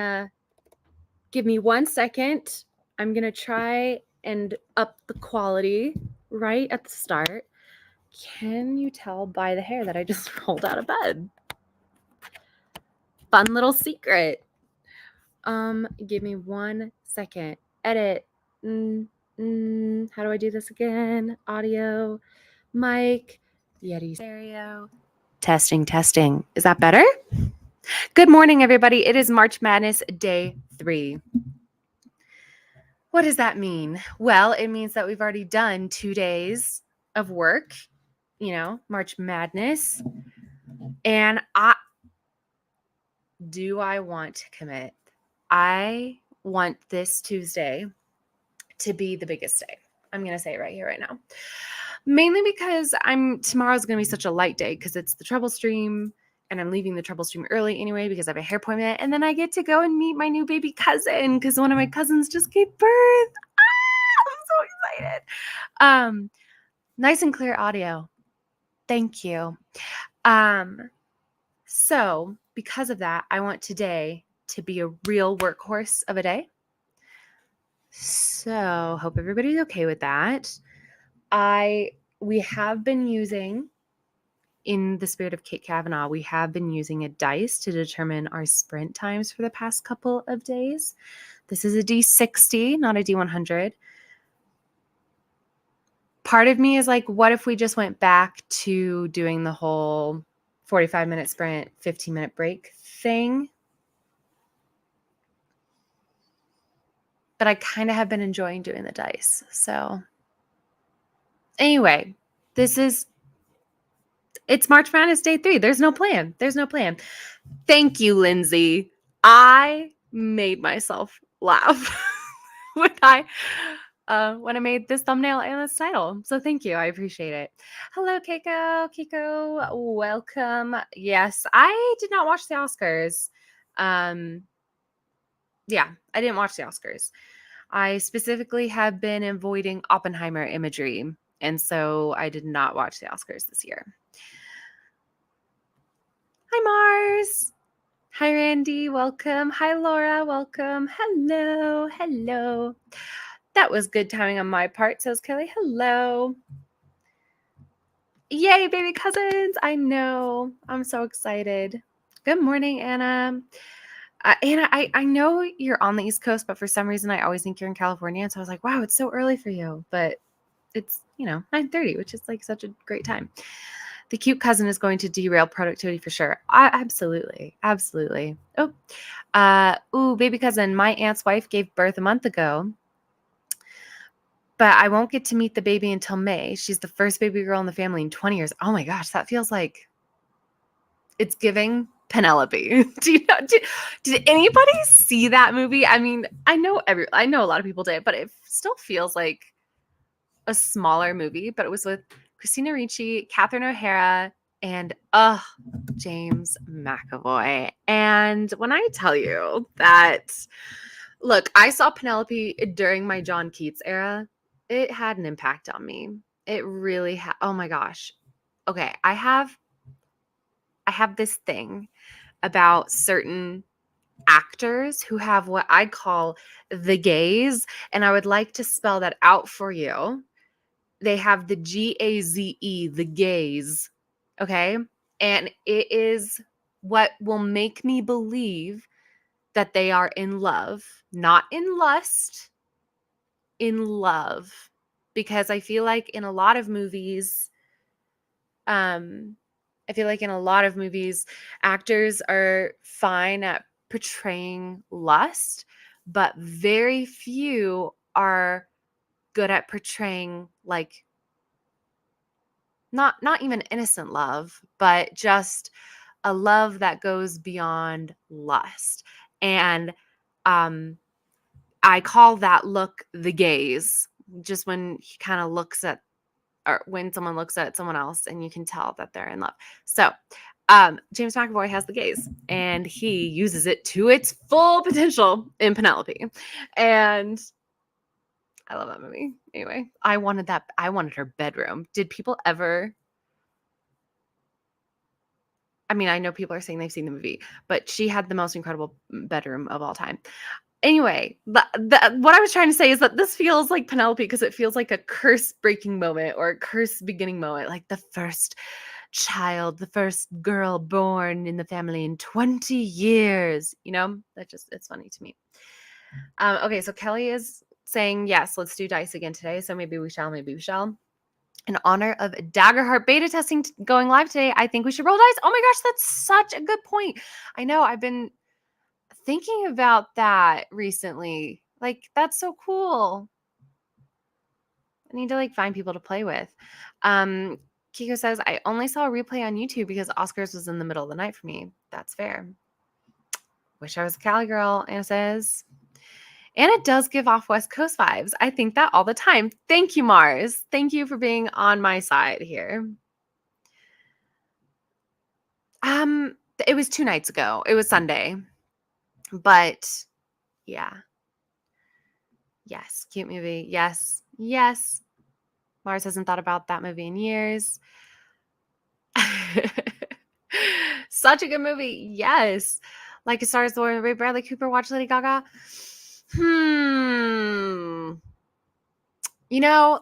gonna give me 1 second. I'm gonna try and up the quality right at the start. Can you tell by the hair that I just rolled out of bed? Fun little secret. Give me 1 second. Edit. How do I do this again? Audio, mic, Yeti stereo. Testing. Is that better? Good morning, everybody. It is March Madness Day 3. What does that mean? Well, it means that we've already done 2 days of work, March Madness. And do I want to commit? I want this Tuesday to be the biggest day. I'm going to say it right here, right now. Mainly because tomorrow's going to be such a light day because it's the Trouble Stream and I'm leaving the Trouble Stream early anyway because I have a hair appointment. And then I get to go and meet my new baby cousin because one of my cousins just gave birth. I'm so excited. Nice and clear audio. Thank you. So because of that, I want today to be a real workhorse of a day. So hope everybody's okay with that. We have been using, in the spirit of Kate Kavanaugh, we have been using a dice to determine our sprint times for the past couple of days. This is a D60, not a D100. Part of me is like, what if we just went back to doing the whole 45-minute sprint, 15-minute break thing? But I kind of have been enjoying doing the dice. So anyway, it's March Madness Day 3. There's no plan. Thank you, Lindsay. I made myself laugh when I made this thumbnail and this title. So thank you. I appreciate it. Hello, Keiko. Kiko, welcome. Yes, I did not watch the Oscars. Yeah, I didn't watch the Oscars. I specifically have been avoiding Oppenheimer imagery, and so I did not watch the Oscars this year. Hi, Mars. Hi, Randy. Welcome. Hi, Laura. Welcome. Hello. That was good timing on my part, says Kelly. Hello. Yay, baby cousins. I know. I'm so excited. Good morning, Anna. Anna, I know you're on the East Coast, but for some reason I always think you're in California. So I was like, wow, it's so early for you. But it's, 9:30, which is like such a great time. The cute cousin is going to derail productivity for sure. Absolutely. Oh, baby cousin, my aunt's wife gave birth a month ago, but I won't get to meet the baby until May. She's the first baby girl in the family in 20 years. Oh my gosh, that feels like it's giving Penelope. Did anybody see that movie? I mean, I know a lot of people did, but it still feels like a smaller movie, but it was with Christina Ricci, Catherine O'Hara, and James McAvoy. And when I tell you that, look, I saw Penelope during my John Keats era, it had an impact on me. It really had. Oh my gosh. Okay, I have this thing about certain actors who have what I call the gaze, and I would like to spell that out for you. They have the Gaze, the gaze, okay? And it is what will make me believe that they are in love, not in lust, in love. Because I feel like in a lot of movies, actors are fine at portraying lust, but very few are good at portraying like not even innocent love, but just a love that goes beyond lust. And I call that look the gaze, just when he kind of looks at, or when someone looks at someone else and you can tell that they're in love. So James McAvoy has the gaze and he uses it to its full potential in Penelope. And I love that movie. Anyway, I wanted her bedroom. Did people ever? I mean, I know people are saying they've seen the movie, but she had the most incredible bedroom of all time. Anyway, what I was trying to say is that this feels like Penelope because it feels like a curse breaking moment or a curse beginning moment, like the first child, the first girl born in the family in 20 years. It's funny to me. Okay, so Kelly is saying, yes, let's do dice again today. So maybe we shall, maybe we shall. In honor of Daggerheart beta testing going live today, I think we should roll dice. Oh my gosh, that's such a good point. I know, I've been thinking about that recently. Like, that's so cool. I need to find people to play with. Kiko says, I only saw a replay on YouTube because Oscars was in the middle of the night for me. That's fair. Wish I was a Cali girl, Anna says. And it does give off West Coast vibes. I think that all the time. Thank you, Mars. Thank you for being on my side here. It was 2 nights ago. It was Sunday. But yeah. Yes, cute movie. Yes. Yes. Mars hasn't thought about that movie in years. Such a good movie. Yes. Like A Star is Born, Ray Bradley Cooper, watch Lady Gaga.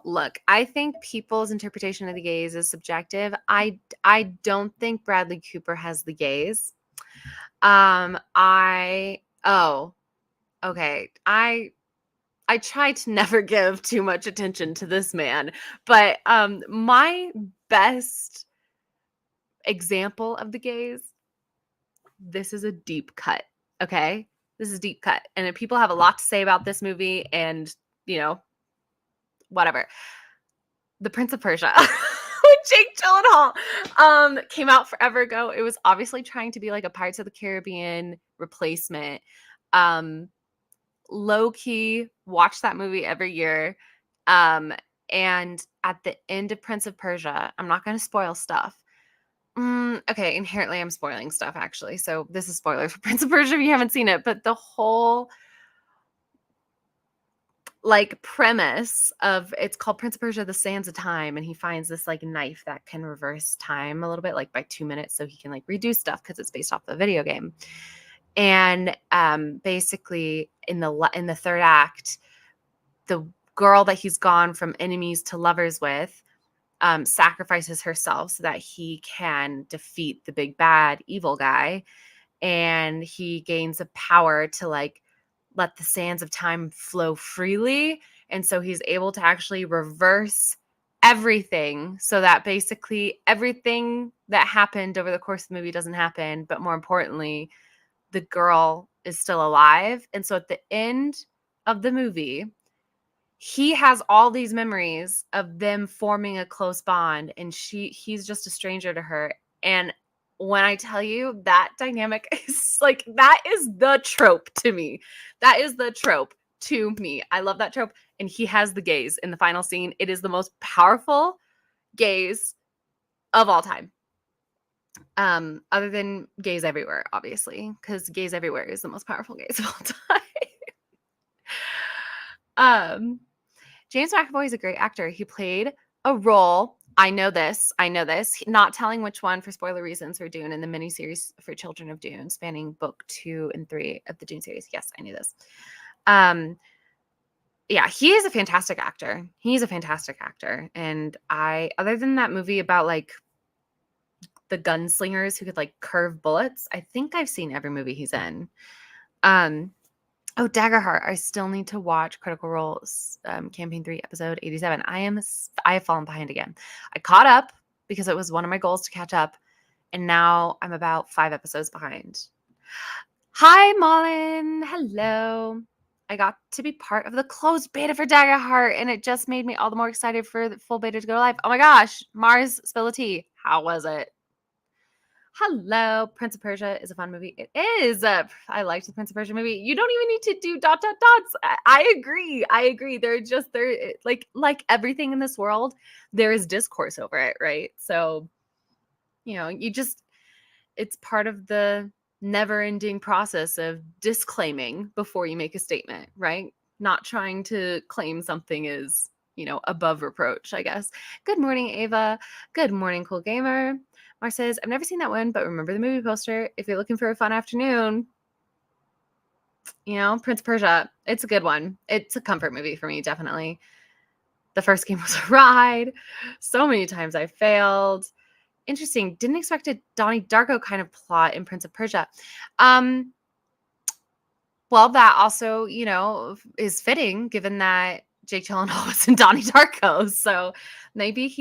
Look, I think people's interpretation of the gays is subjective. I don't think Bradley Cooper has the gays. Okay. I try to never give too much attention to this man, but my best example of the gays, this is a deep cut, okay? This is a deep cut. And if people have a lot to say about this movie and, whatever. The Prince of Persia with Jake Gyllenhaal came out forever ago. It was obviously trying to be like a Pirates of the Caribbean replacement. Low-key, watch that movie every year. And at the end of Prince of Persia, I'm not going to spoil stuff. Okay, inherently I'm spoiling stuff, actually. So this is spoiler for Prince of Persia if you haven't seen it. But the whole premise of it's called Prince of Persia: The Sands of Time, and he finds this knife that can reverse time a little bit, by 2 minutes, so he can redo stuff because it's based off the video game. And basically in the third act, the girl that he's gone from enemies to lovers with sacrifices herself so that he can defeat the big bad evil guy, and he gains a power to let the sands of time flow freely. And so he's able to actually reverse everything so that basically everything that happened over the course of the movie doesn't happen. But more importantly, the girl is still alive. And so at the end of the movie, he has all these memories of them forming a close bond, and he's just a stranger to her. And when I tell you that dynamic is that is the trope to me. That is the trope to me. I love that trope. And he has the gaze in the final scene. It is the most powerful gaze of all time. Other than Gays Everywhere, obviously, because Gays Everywhere is the most powerful gaze of all time. James McAvoy is a great actor. He played a role. I know this. Not telling which one for spoiler reasons for Dune in the miniseries for Children of Dune, spanning book 2 and 3 of the Dune series. Yes, I knew this. Yeah, he is a fantastic actor. He's a fantastic actor. And other than that movie about the gunslingers who could curve bullets, I think I've seen every movie he's in. Daggerheart. I still need to watch Critical Role Campaign 3 episode 87. I have fallen behind again. I caught up because it was one of my goals to catch up, and now I'm about 5 episodes behind. Hi, Malin. Hello. I got to be part of the closed beta for Daggerheart, and it just made me all the more excited for the full beta to go live. Oh my gosh. Mars, spill the tea. How was it? Hello. Prince of Persia is a fun movie. It is. I liked the Prince of Persia movie. You don't even need to do ... I agree. They're like everything in this world, there is discourse over it, right? So, it's part of the never-ending process of disclaiming before you make a statement, right? Not trying to claim something is, above reproach, I guess. Good morning, Ava. Good morning, Cool Gamer. Mar says, I've never seen that one, but remember the movie poster. If you're looking for a fun afternoon, Prince of Persia, it's a good one. It's a comfort movie for me, definitely. The first game was a ride. So many times I failed. Interesting. Didn't expect a Donnie Darko kind of plot in Prince of Persia. Well, that also, is fitting given that Jake Gyllenhaal was in Donnie Darko. So maybe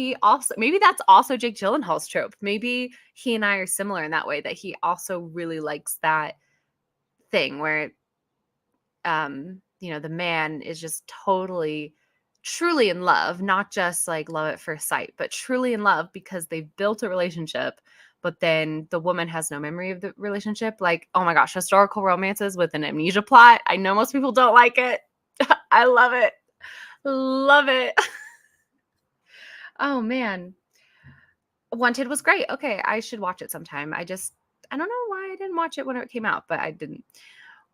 that's also Jake Gyllenhaal's trope. Maybe he and I are similar in that way, that he also really likes that thing where, the man is just totally, truly in love, not just like love at first sight, but truly in love because they've built a relationship. But then the woman has no memory of the relationship. Like, oh my gosh, historical romances with an amnesia plot. I know most people don't like it. I love it. Love it. Oh man. Wanted was great. Okay, I should watch it sometime. I don't know why I didn't watch it when it came out, but I didn't.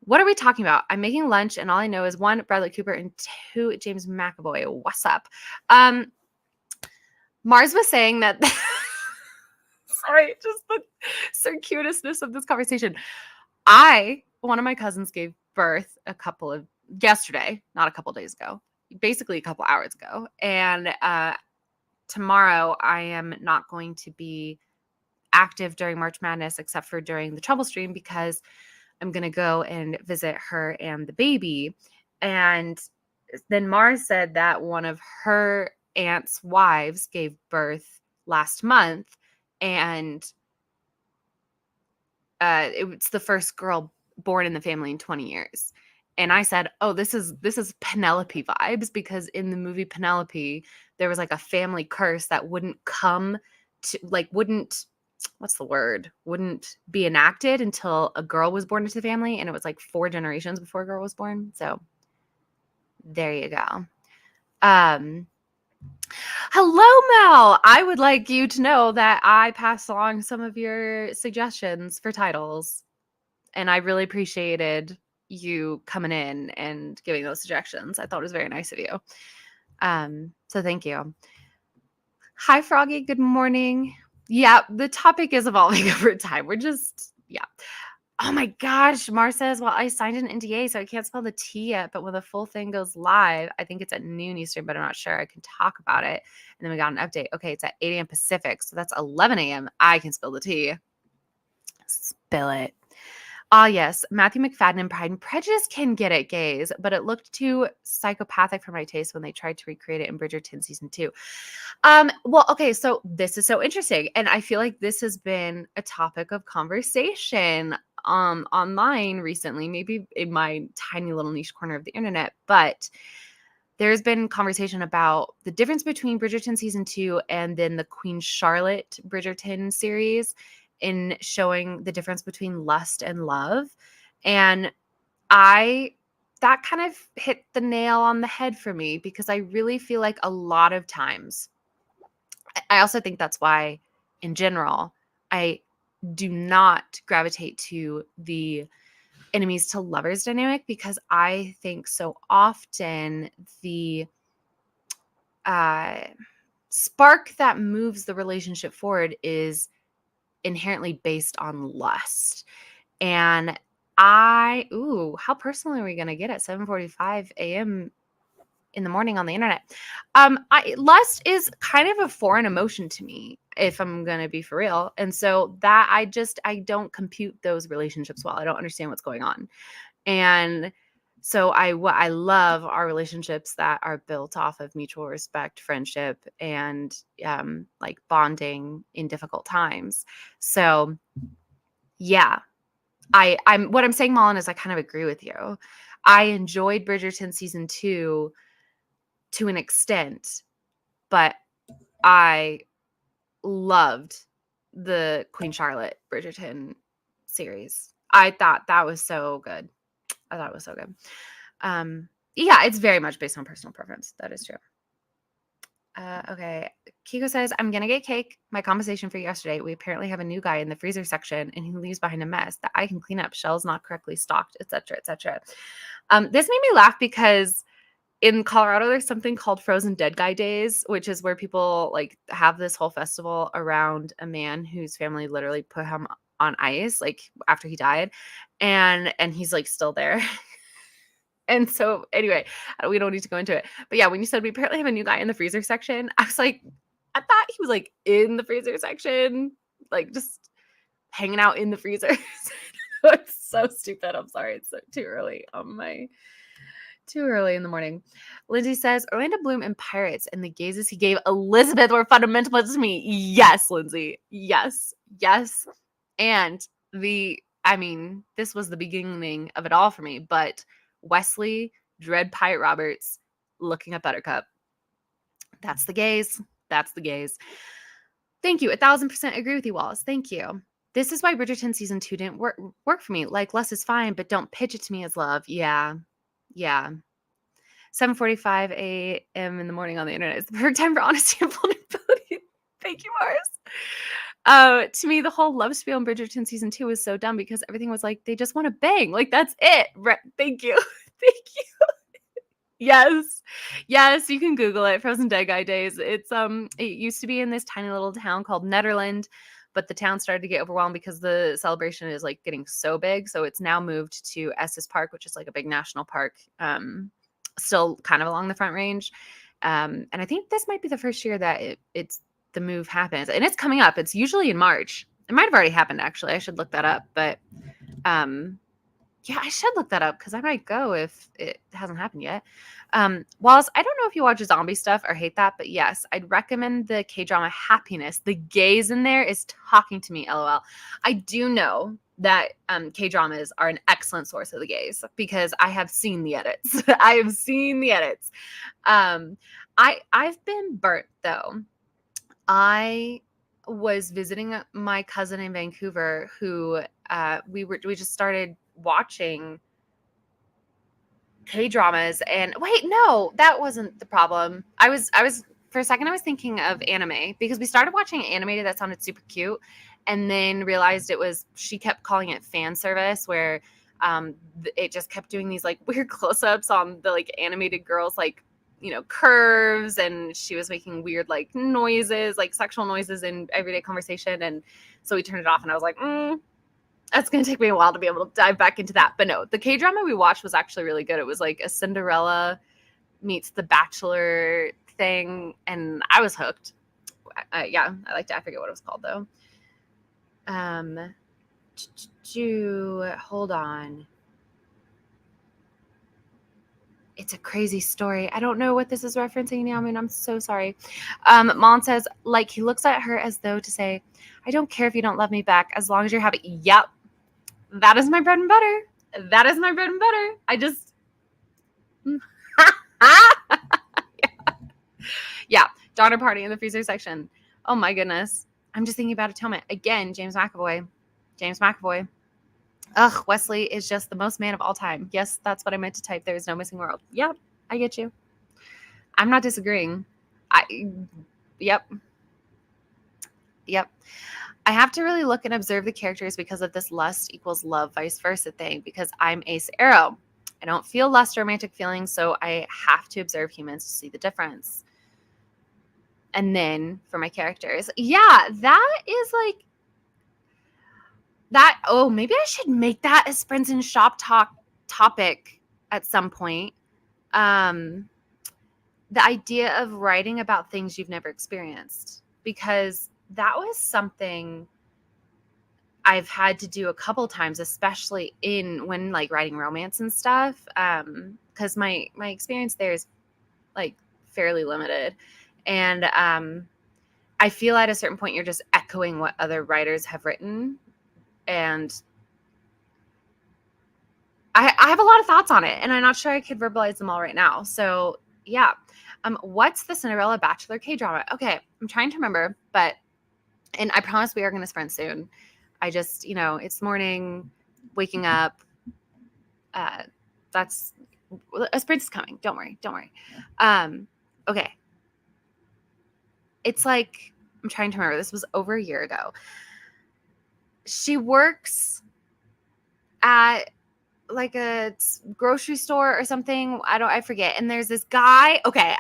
What are we talking about? I'm making lunch and all I know is 1, Bradley Cooper, and 2, James McAvoy. What's up? Mars was saying that sorry, just the circuitousness of this conversation. One of my cousins gave birth yesterday, not a couple days ago, basically a couple hours ago. And tomorrow I am not going to be active during March Madness except for during the Trouble Stream because I'm going to go and visit her and the baby. And then Mars said that one of her aunt's wives gave birth last month, and it's the first girl born in the family in 20 years. And I said, oh, this is Penelope vibes, because in the movie Penelope, there was like a family curse that wouldn't be enacted until a girl was born into the family. And it was like 4 generations before a girl was born. So there you go. Hello, Mel. I would like you to know that I passed along some of your suggestions for titles, and I really appreciated you coming in and giving those suggestions. I thought it was very nice of you. So thank you. Hi, Froggy. Good morning. Yeah, the topic is evolving over time. Oh my gosh, Mar says, well, I signed an NDA, so I can't spell the T yet, but when the full thing goes live, I think it's at noon Eastern, but I'm not sure. I can talk about it. And then we got an update. Okay, it's at 8 a.m. Pacific, so that's 11 a.m. I can spill the tea. Spill it. Ah, yes, Matthew McFadden in Pride and Prejudice can get it, gays, but it looked too psychopathic for my taste when they tried to recreate it in Bridgerton season 2. Well, okay, so this is so interesting, and I feel like this has been a topic of conversation online recently, maybe in my tiny little niche corner of the internet, but there's been conversation about the difference between Bridgerton season 2 and then the Queen Charlotte Bridgerton series in showing the difference between lust and love. And that kind of hit the nail on the head for me, because I really feel like a lot of times, I also think that's why in general, I do not gravitate to the enemies to lovers dynamic, because I think so often the spark that moves the relationship forward is inherently based on lust. And how personal are we going to get at 7:45 a.m. in the morning on the internet? Lust is kind of a foreign emotion to me, if I'm going to be for real. And so that I don't compute those relationships well. I don't understand what's going on. And so I love our relationships that are built off of mutual respect, friendship, and like bonding in difficult times. So yeah, what I'm saying, Mullen, is I kind of agree with you. I enjoyed Bridgerton season 2 to an extent, but I loved the Queen Charlotte Bridgerton series. I thought that was so good. Yeah, it's very much based on personal preference. That is true. Okay. Kiko says, I'm going to get cake. My conversation for yesterday, we apparently have a new guy in the freezer section and he leaves behind a mess that I can clean up, shelves not correctly stocked, etc., etc. This made me laugh because in Colorado, there's something called Frozen Dead Guy Days, which is where people like have this whole festival around a man whose family literally put him on ice, like after he died, and he's like still there. And so anyway, we don't need to go into it. But yeah, when you said we apparently have a new guy in the freezer section, I was like, I thought he was like in the freezer section, like just hanging out in the freezer. It's so stupid. I'm sorry. It's too early on my too early in the morning. Lindsay says Orlando Bloom and Pirates and the gazes he gave Elizabeth were fundamental to me. Yes, Lindsay. Yes. Yes. And this was the beginning of it all for me, but Wesley, Dread Pirate Roberts, looking at Buttercup. That's the gaze. That's the gaze. Thank you. 1,000% agree with you, Wallace. Thank you. This is why Bridgerton season 2 didn't work for me. Like, less is fine, but don't pitch it to me as love. Yeah. Yeah. 7:45 a.m. in the morning on the internet is the perfect time for honesty and vulnerability. Thank you, Mars. To me, the whole love spiel in Bridgerton season 2 was so dumb because everything was like, they just want to bang. Like, that's it. Thank you. Thank you. Yes. Yes, you can Google it. Frozen Dead Guy Days. It used to be in this tiny little town called Netherland, but the town started to get overwhelmed because the celebration is like getting so big. So it's now moved to Estes Park, which is like a big national park. Still kind of along the Front Range. And I think this might be the first year that it's the move happens. And it's coming up. It's usually in March. It might have already happened, actually. I should look that up. But yeah, I should look that up because I might go if it hasn't happened yet. Wallace, I don't know if you watch zombie stuff or hate that, but yes, I'd recommend the K-drama Happiness. The gaze in there is talking to me, LOL. I do know that K-dramas are an excellent source of the gaze because I have seen the edits. I have seen the edits. I've been burnt though. I was visiting my cousin in Vancouver who we just started watching K-dramas and wait, no, that wasn't the problem. I was for a second I was thinking of anime because we started watching animated that sounded super cute and then realized she kept calling it fan service where it just kept doing these like weird close-ups on the like animated girls like curves, and she was making weird like noises, like sexual noises in everyday conversation, and so we turned it off and I was like that's going to take me a while to be able to dive back into that. But no, the K-drama we watched was actually really good. It was like a Cinderella meets The Bachelor thing, and I was hooked. Yeah, I liked it. I forget what it was called, though. Hold on. It's a crazy story. I don't know what this is referencing now. I mean, I'm so sorry. Mon says, like, he looks at her as though to say, I don't care if you don't love me back as long as you're happy. Yep. That is my bread and butter. That is my bread and butter. I just. Yeah. Donner Party in the freezer section. Oh my goodness. I'm just thinking about Atonement. Again, James McAvoy. James McAvoy. Ugh, Wesley is just the most man of all time. Yes, that's what I meant to type. There is no missing world. Yep, I get you. I'm not disagreeing. Yep. I have to really look and observe the characters because of this lust equals love, vice versa thing, because I'm Ace Arrow. I don't feel lust or romantic feelings, so I have to observe humans to see the difference. And then for my characters, yeah, that is like that. Oh, maybe I should make that a Sprints and Shop Talk topic at some point. The idea of writing about things you've never experienced, because that was something I've had to do a couple times, especially when like writing romance and stuff. Because my experience there is like fairly limited. And I feel at a certain point you're just echoing what other writers have written. And I have a lot of thoughts on it, and I'm not sure I could verbalize them all right now. So yeah. What's the Cinderella Bachelor K-drama? Okay, I'm trying to remember, and I promise we are going to sprint soon. I just, it's morning, waking up. That's a sprint is coming. Don't worry. Okay. It's like, I'm trying to remember. This was over a year ago. She works at like a grocery store or something. I forget. And there's this guy. Okay.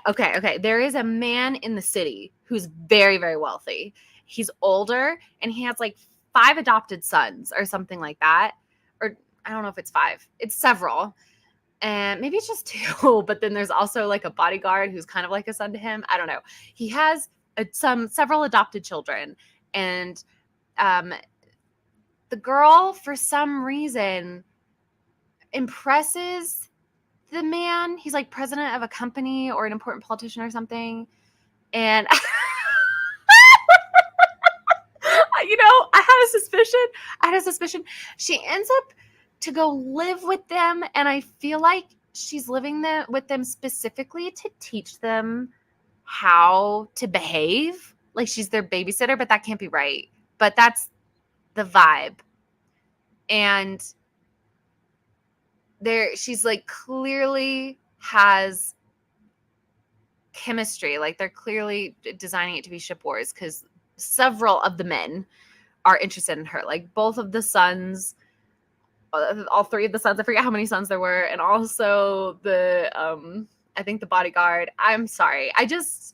There is a man in the city who's very, very wealthy. He's older and he has like 5 adopted sons or something like that. Or I don't know if it's 5. It's several. And maybe it's just 2, but then there's also like a bodyguard who's kind of like a son to him. I don't know. He has several adopted children, and the girl, for some reason, impresses the man. He's like president of a company or an important politician or something. And I had a suspicion she ends up to go live with them, and I feel like she's living with them specifically to teach them how to behave. Like she's their babysitter, but that can't be right. But that's the vibe. And she's like clearly has chemistry. Like they're clearly designing it to be ship wars because several of the men are interested in her. Like both of the sons, all 3 of the sons, I forget how many sons there were, and also the I think the bodyguard. I'm sorry. I just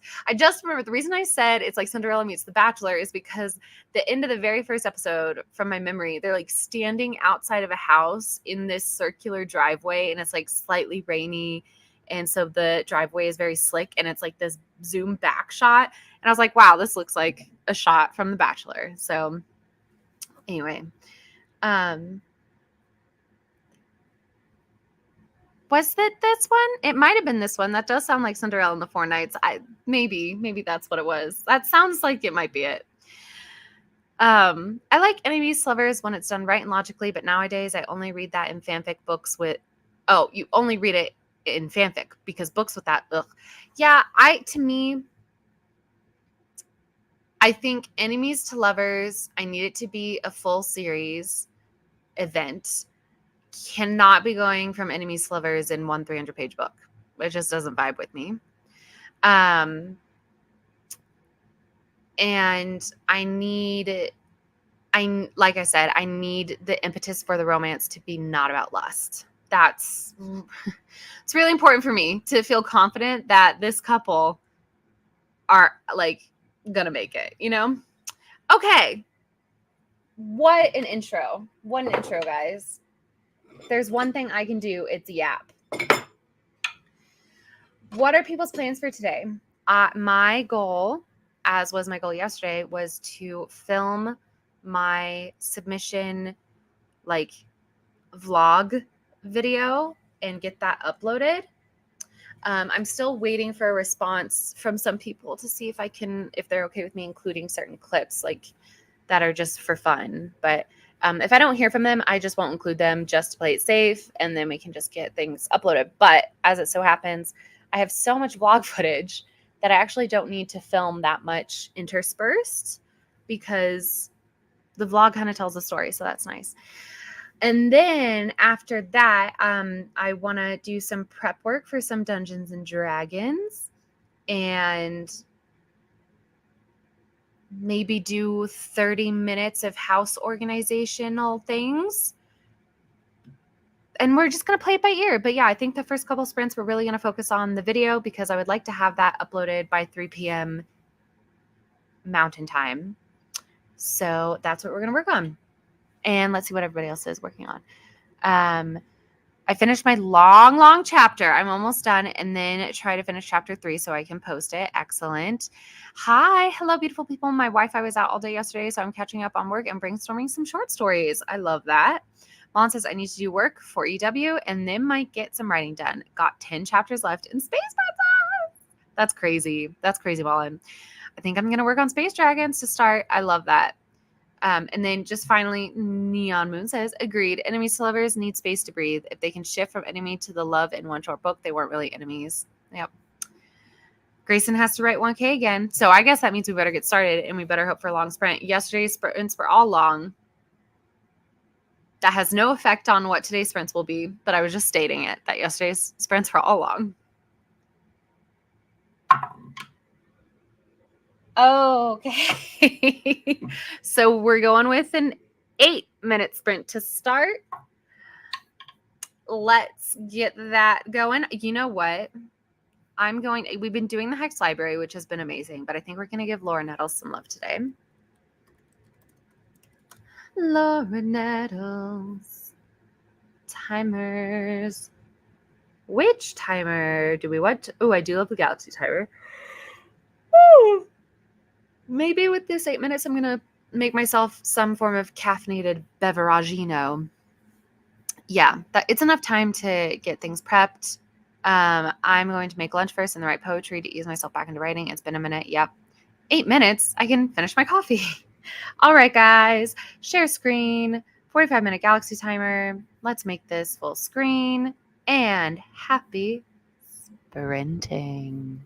remember the reason I said it's like Cinderella meets The Bachelor is because the end of the very first episode, from my memory, they're like standing outside of a house in this circular driveway, and it's like slightly rainy. And so the driveway is very slick, and it's like this zoom back shot. And I was like, wow, this looks like a shot from The Bachelor. So anyway, was it this one? It might have been this one. That does sound like Cinderella and the Four Knights. Maybe that's what it was. That sounds like it might be it. I like Enemies to Lovers when it's done right and logically, but nowadays I only read that in fanfic books with. Oh, you only read it in fanfic because books with that. Ugh. Yeah, to me, I think Enemies to Lovers, I need it to be a full series event. Cannot be going from Enemies to Lovers in one 300-page book. It just doesn't vibe with me. And like I said, I need the impetus for the romance to be not about lust. It's really important for me to feel confident that this couple are like gonna make it, Okay. What an intro, guys. There's one thing I can do. It's yap. What are people's plans for today? My goal, as was my goal yesterday, was to film my submission, like, vlog video and get that uploaded. I'm still waiting for a response from some people to see if they're okay with me including certain clips, like, that are just for fun. But if I don't hear from them, I just won't include them just to play it safe, and then we can just get things uploaded. But as it so happens, I have so much vlog footage that I actually don't need to film that much interspersed because the vlog kind of tells a story, so that's nice. And then after that, I want to do some prep work for some Dungeons and Dragons and maybe do 30 minutes of house organizational things. And we're just going to play it by ear. But yeah, I think the first couple sprints, we're really going to focus on the video because I would like to have that uploaded by 3 p.m. Mountain Time. So that's what we're going to work on. And let's see what everybody else is working on. I finished my long chapter. I'm almost done. And then try to finish chapter 3 so I can post it. Excellent. Hi. Hello, beautiful people. My Wi-Fi was out all day yesterday, so I'm catching up on work and brainstorming some short stories. I love that. Malin says, I need to do work for EW and then might get some writing done. Got 10 chapters left in Space Princess. That's crazy. That's crazy, Malin. I think I'm going to work on Space Dragons to start. I love that. And then just finally, Neon Moon says, agreed. Enemies to lovers need space to breathe. If they can shift from enemy to the love in one short book, they weren't really enemies. Yep. Grayson has to write 1K again. So I guess that means we better get started and we better hope for a long sprint. Yesterday's sprints were all long. That has no effect on what today's sprints will be, but I was just stating it, that yesterday's sprints were all long. Okay. So we're going with an 8-minute sprint to start. let's get that going. You know what? We've been doing the Hex Library, which has been amazing, but I think we're going to give Laura Nettles some love today. Laura Nettles. Timers. Which timer do we want? Oh, I do love the Galaxy timer. Woo! Maybe with this 8 minutes, I'm going to make myself some form of caffeinated beveragino. Yeah, it's enough time to get things prepped. I'm going to make lunch first and write poetry to ease myself back into writing. It's been a minute. Yep. 8 minutes. I can finish my coffee. All right, guys. Share screen. 45-minute Galaxy timer. Let's make this full screen. And happy sprinting.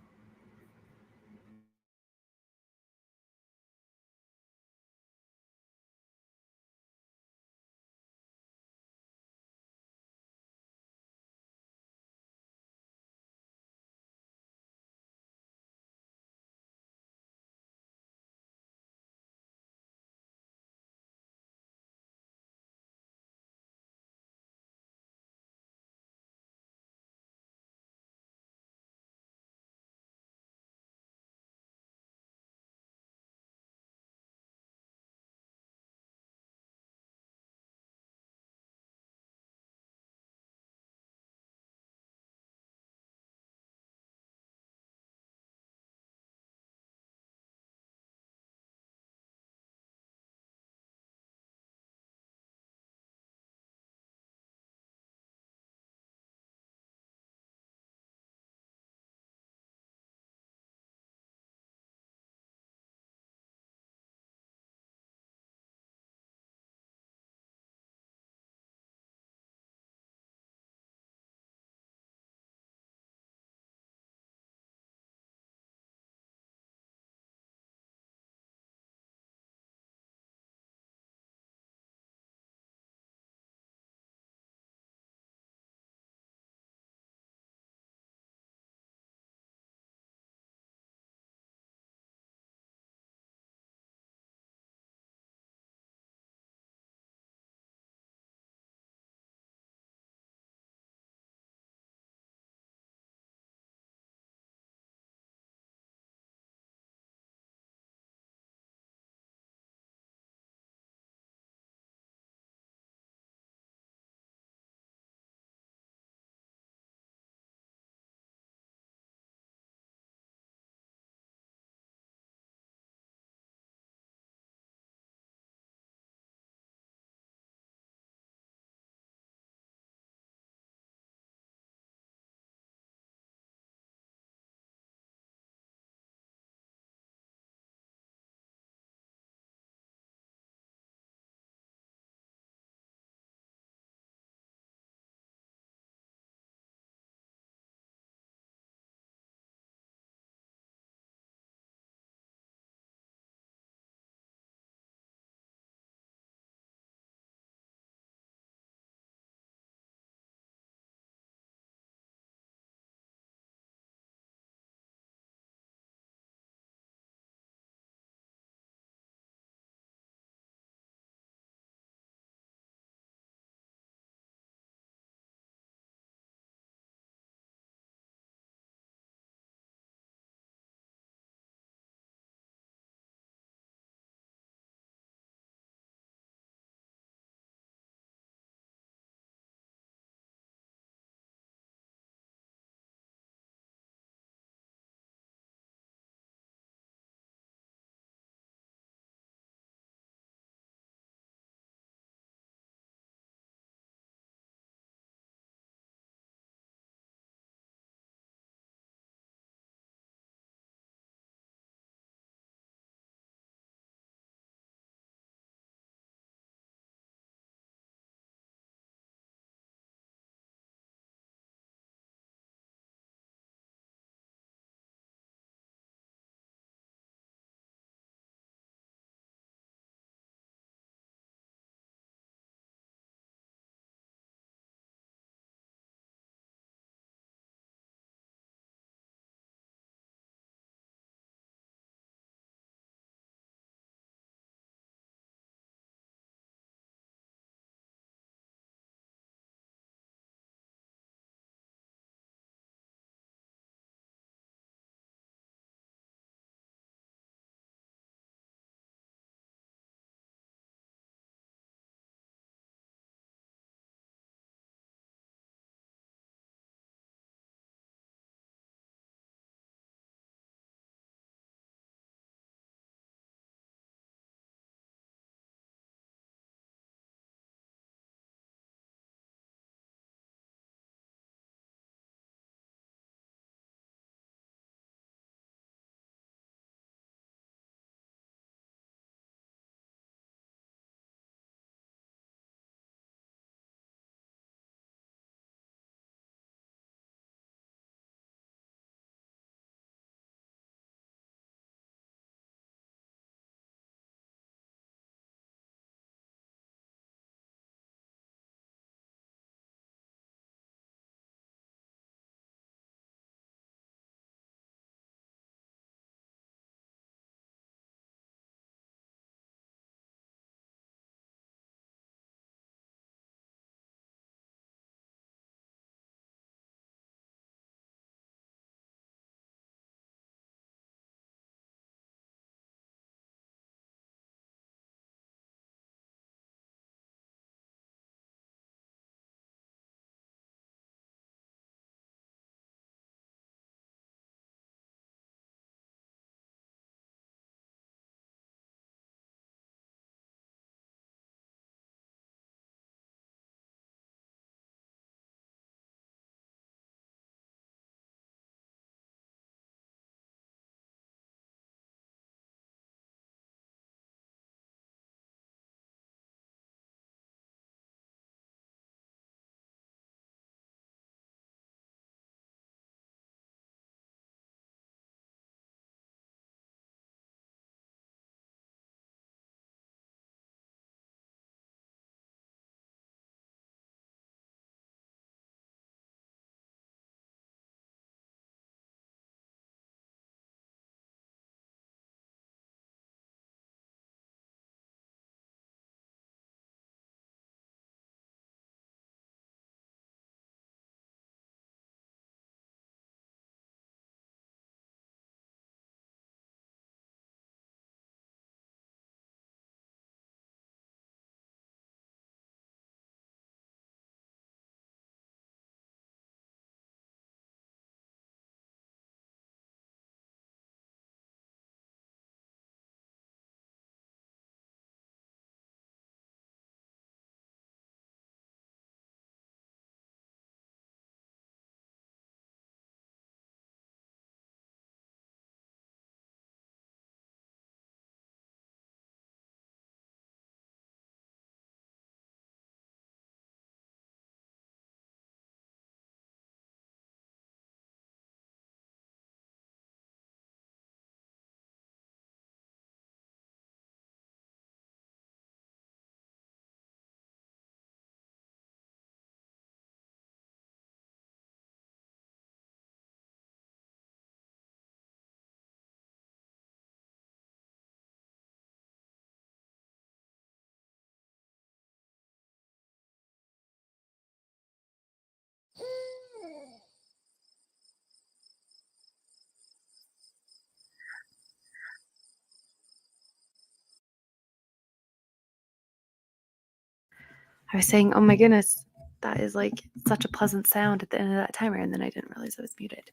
I was saying, oh my goodness, that is like such a pleasant sound at the end of that timer. And then I didn't realize I was muted.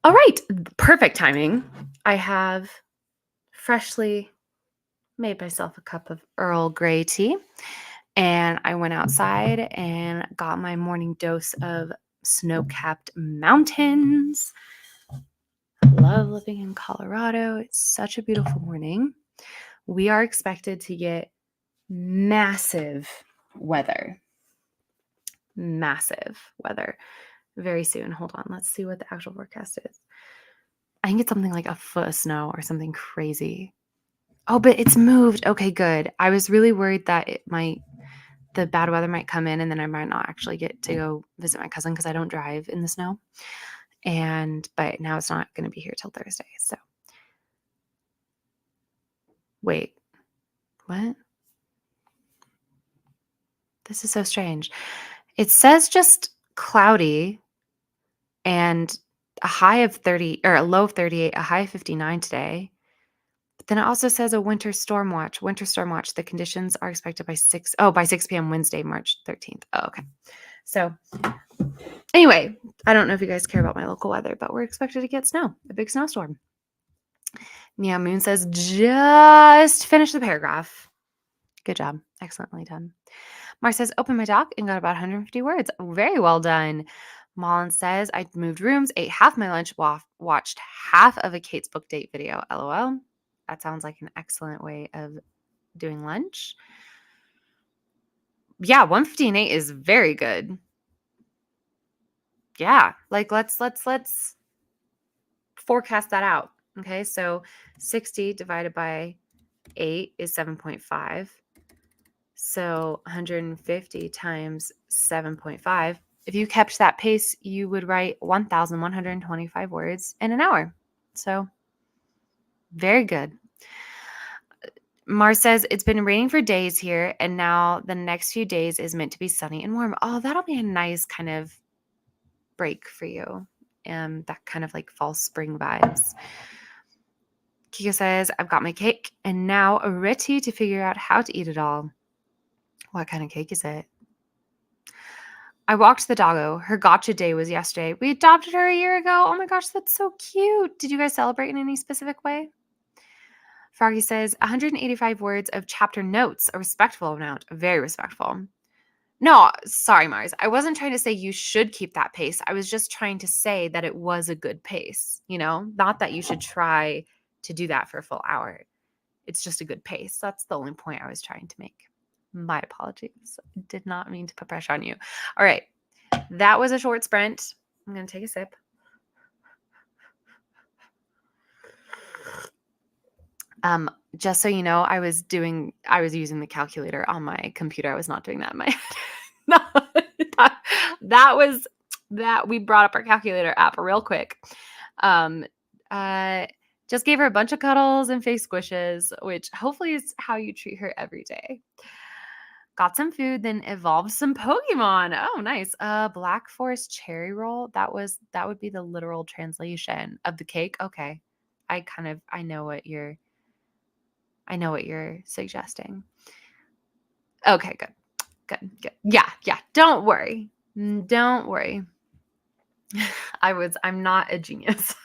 All right. Perfect timing. I have freshly made myself a cup of Earl Grey tea. And I went outside and got my morning dose of snow-capped mountains. I love living in Colorado. It's such a beautiful morning. We are expected to get massive weather. Massive weather very soon. Hold on. Let's see what the actual forecast is. I think it's something like a foot of snow or something crazy. Oh, but it's moved. Okay, good. I was really worried that the bad weather might come in and then I might not actually get to go visit my cousin because I don't drive in the snow. But now it's not going to be here till Thursday. So wait, what? This is so strange. It says just cloudy and a high of 30 or a low of 38, a high of 59 today. But then it also says a winter storm watch. Winter storm watch. The conditions are expected by 6 p.m. Wednesday, March 13th. Oh, okay. So anyway, I don't know if you guys care about my local weather, but we're expected to get snow, a big snowstorm. Nia Moon says, just finish the paragraph. Good job. Excellently done. Mar says, open my doc and got about 150 words. Very well done. Mullen says, I moved rooms, ate half my lunch, watched half of a Kate's book date video. LOL. That sounds like an excellent way of doing lunch. Yeah, 1:58 is very good. Yeah, like let's forecast that out. Okay, so 60 divided by 8 is 7.5. So 150 times 7.5. If you kept that pace, you would write 1,125 words in an hour. So very good. Mars says, it's been raining for days here, and now the next few days is meant to be sunny and warm. Oh, that'll be a nice kind of break for you. That kind of like fall spring vibes. Kiko says, I've got my cake and now ready to figure out how to eat it all. What kind of cake is it? I walked the doggo. Her gotcha day was yesterday. We adopted her a year ago. Oh my gosh, that's so cute. Did you guys celebrate in any specific way? Froggy says, 185 words of chapter notes, a respectful amount, very respectful. No, sorry, Mars. I wasn't trying to say you should keep that pace. I was just trying to say that it was a good pace, not that you should try to do that for a full hour. It's just a good pace. That's the only point I was trying to make. My apologies. I did not mean to put pressure on you. All right. That was a short sprint. I'm going to take a sip. Just so you know, I was using the calculator on my computer. I was not doing that in my head. No, that we brought up our calculator app real quick. Just gave her a bunch of cuddles and face squishes, which hopefully is how you treat her every day. Got some food, then evolved some Pokemon. Oh, nice. Black Forest cherry roll. That would be the literal translation of the cake. Okay. I know what you're suggesting. Okay, good. Yeah. Don't worry. I'm not a genius.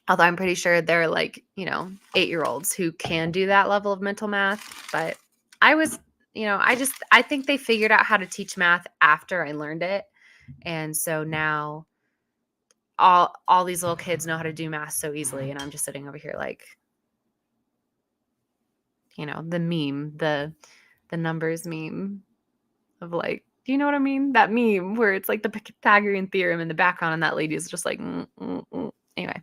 Although I'm pretty sure they're like, 8-year-olds who can do that level of mental math. But I think they figured out how to teach math after I learned it. And so now all these little kids know how to do math so easily. And I'm just sitting over here like, the meme, the numbers meme of like, do you know what I mean? That meme where it's like the Pythagorean theorem in the background and that lady is just like, Anyway.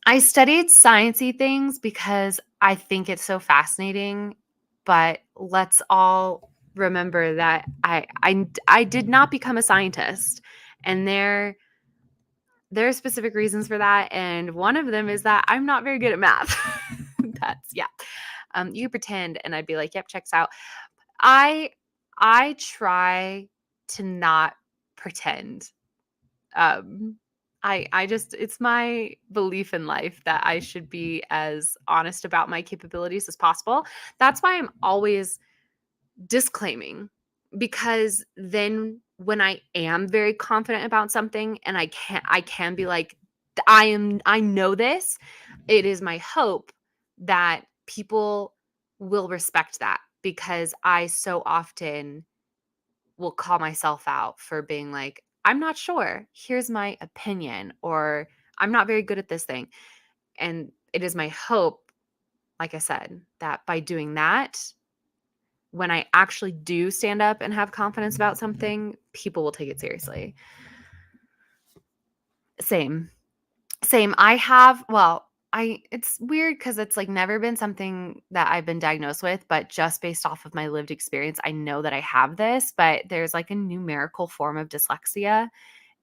I studied sciencey things because I think it's so fascinating, but let's all remember that I did not become a scientist, and there are specific reasons for that, and one of them is that I'm not very good at math. You could pretend, and I'd be like, "Yep, checks out." I try to not pretend. I just, it's my belief in life that I should be as honest about my capabilities as possible. That's why I'm always disclaiming, because then when I am very confident about something and I can be like, I know this, it is my hope that people will respect that, because I so often will call myself out for being like, I'm not sure. Here's my opinion, or I'm not very good at this thing. And it is my hope, like I said, that by doing that, when I actually do stand up and have confidence about something, people will take it seriously. Same. Same. It's weird because it's like never been something that I've been diagnosed with, but just based off of my lived experience, I know that I have this, but there's like a numerical form of dyslexia,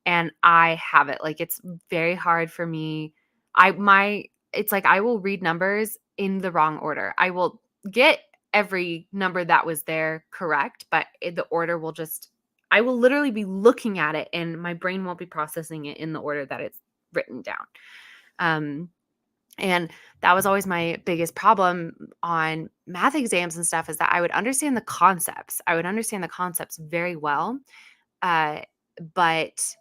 and I have it. Like, it's very hard for me. It's like I will read numbers in the wrong order. I will get every number that was there correct, but the order will just, I will literally be looking at it and my brain won't be processing it in the order that it's written down. Um, and that was always my biggest problem on math exams and stuff, is that I would understand the concepts. I would understand the concepts very well. Uh, but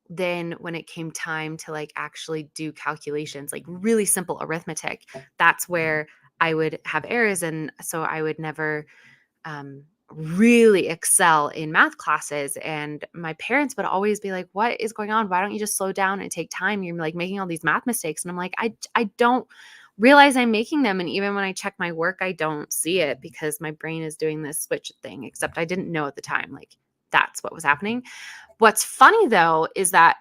then when it came time to like actually do calculations, like really simple arithmetic, that's where I would have errors. And so I would never really excel in math classes. And my parents would always be like, what is going on? Why don't you just slow down and take time? You're like making all these math mistakes. And I'm like, I don't realize I'm making them. And even when I check my work, I don't see it because my brain is doing this switch thing, except I didn't know at the time, like that's what was happening. What's funny though, is that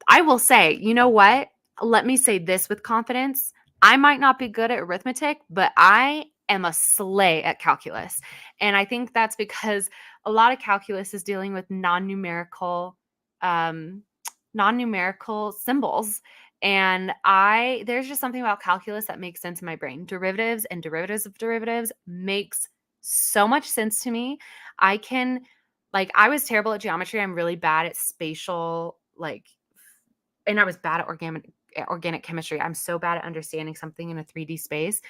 I will say, you know what? Let me say this with confidence. I might not be good at arithmetic, but I am a slay at calculus. And I think that's because a lot of calculus is dealing with um, non-numerical symbols. And there's just something about calculus that makes sense in my brain. Derivatives and derivatives of derivatives makes so much sense to me. I was terrible at geometry. I'm really bad at spatial, and I was bad at organic chemistry. I'm so bad at understanding something in a 3D space.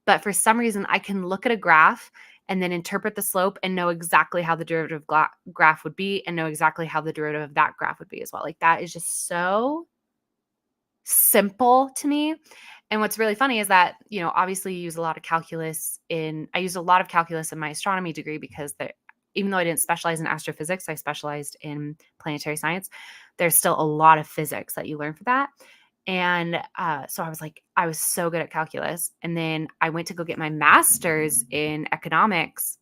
But for some reason, I can look at a graph and then interpret the slope and know exactly how the derivative graph would be, and know exactly how the derivative of that graph would be as well. Like, that is just so simple to me. And what's really funny is that, obviously you use a lot of calculus I used a lot of calculus in my astronomy degree, because even though I didn't specialize in astrophysics, I specialized in planetary science. There's still a lot of physics that you learn for that. And so I was so good at calculus. And then I went to go get my master's in economics.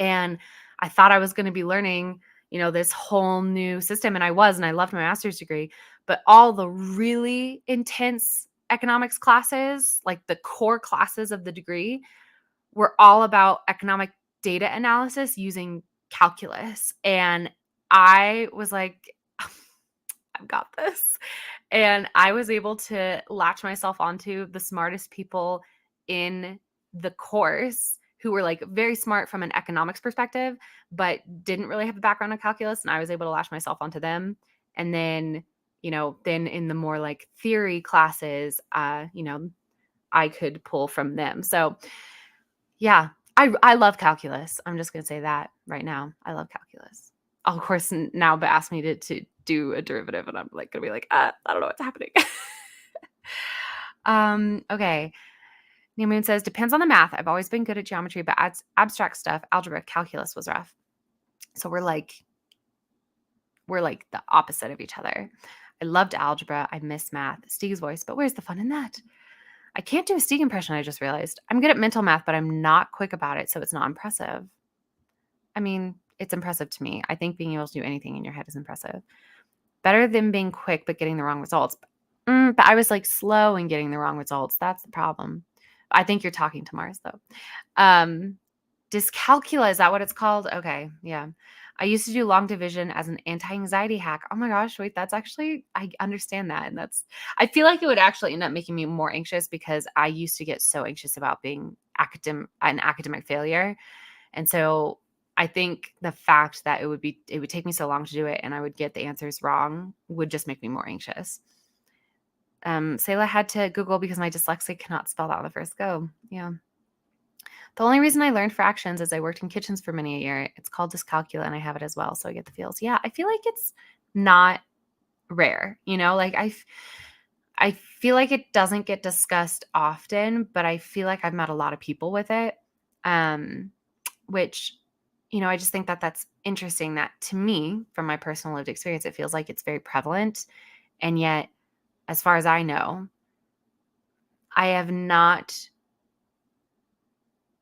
And I thought I was going to be learning, this whole new system. And I loved my master's degree. But all the really intense economics classes, like the core classes of the degree, were all about economic data analysis using calculus. And I was like, I've got this. And I was able to latch myself onto the smartest people in the course, who were like very smart from an economics perspective, but didn't really have a background in calculus. And I was able to latch myself onto them. And then, then in the more like theory classes, I could pull from them. So yeah, I love calculus. I'm just going to say that right now. I love calculus. Of course, now, but ask me to do a derivative, and I'm like going to be like, I don't know what's happening. Okay. New Moon says, depends on the math. I've always been good at geometry, but abstract stuff, algebra, calculus was rough. So we're like the opposite of each other. I loved algebra. I miss math. Steve's voice, but where's the fun in that? I can't do a Steve impression, I just realized. I'm good at mental math, but I'm not quick about it, so it's not impressive. I mean, it's impressive to me. I think being able to do anything in your head is impressive. Better than being quick but getting the wrong results. But I was like slow in getting the wrong results. That's the problem. I think you're talking to Mars, though. Dyscalculia, is that what it's called? Okay, yeah. I used to do long division as an anti-anxiety hack. Oh my gosh, wait, that's actually, I understand that. And I feel like it would actually end up making me more anxious, because I used to get so anxious about being an academic failure. And so I think the fact that it would take me so long to do it and I would get the answers wrong would just make me more anxious. Selah had to Google because my dyslexia cannot spell that on the first go. Yeah. The only reason I learned fractions is I worked in kitchens for many a year. It's called dyscalculia and I have it as well. So I get the feels. Yeah. I feel like it's not rare, like I feel like it doesn't get discussed often, but I feel like I've met a lot of people with it. Which, I just think that that's interesting that to me, from my personal lived experience, it feels like it's very prevalent. And yet, as far as I know, I have not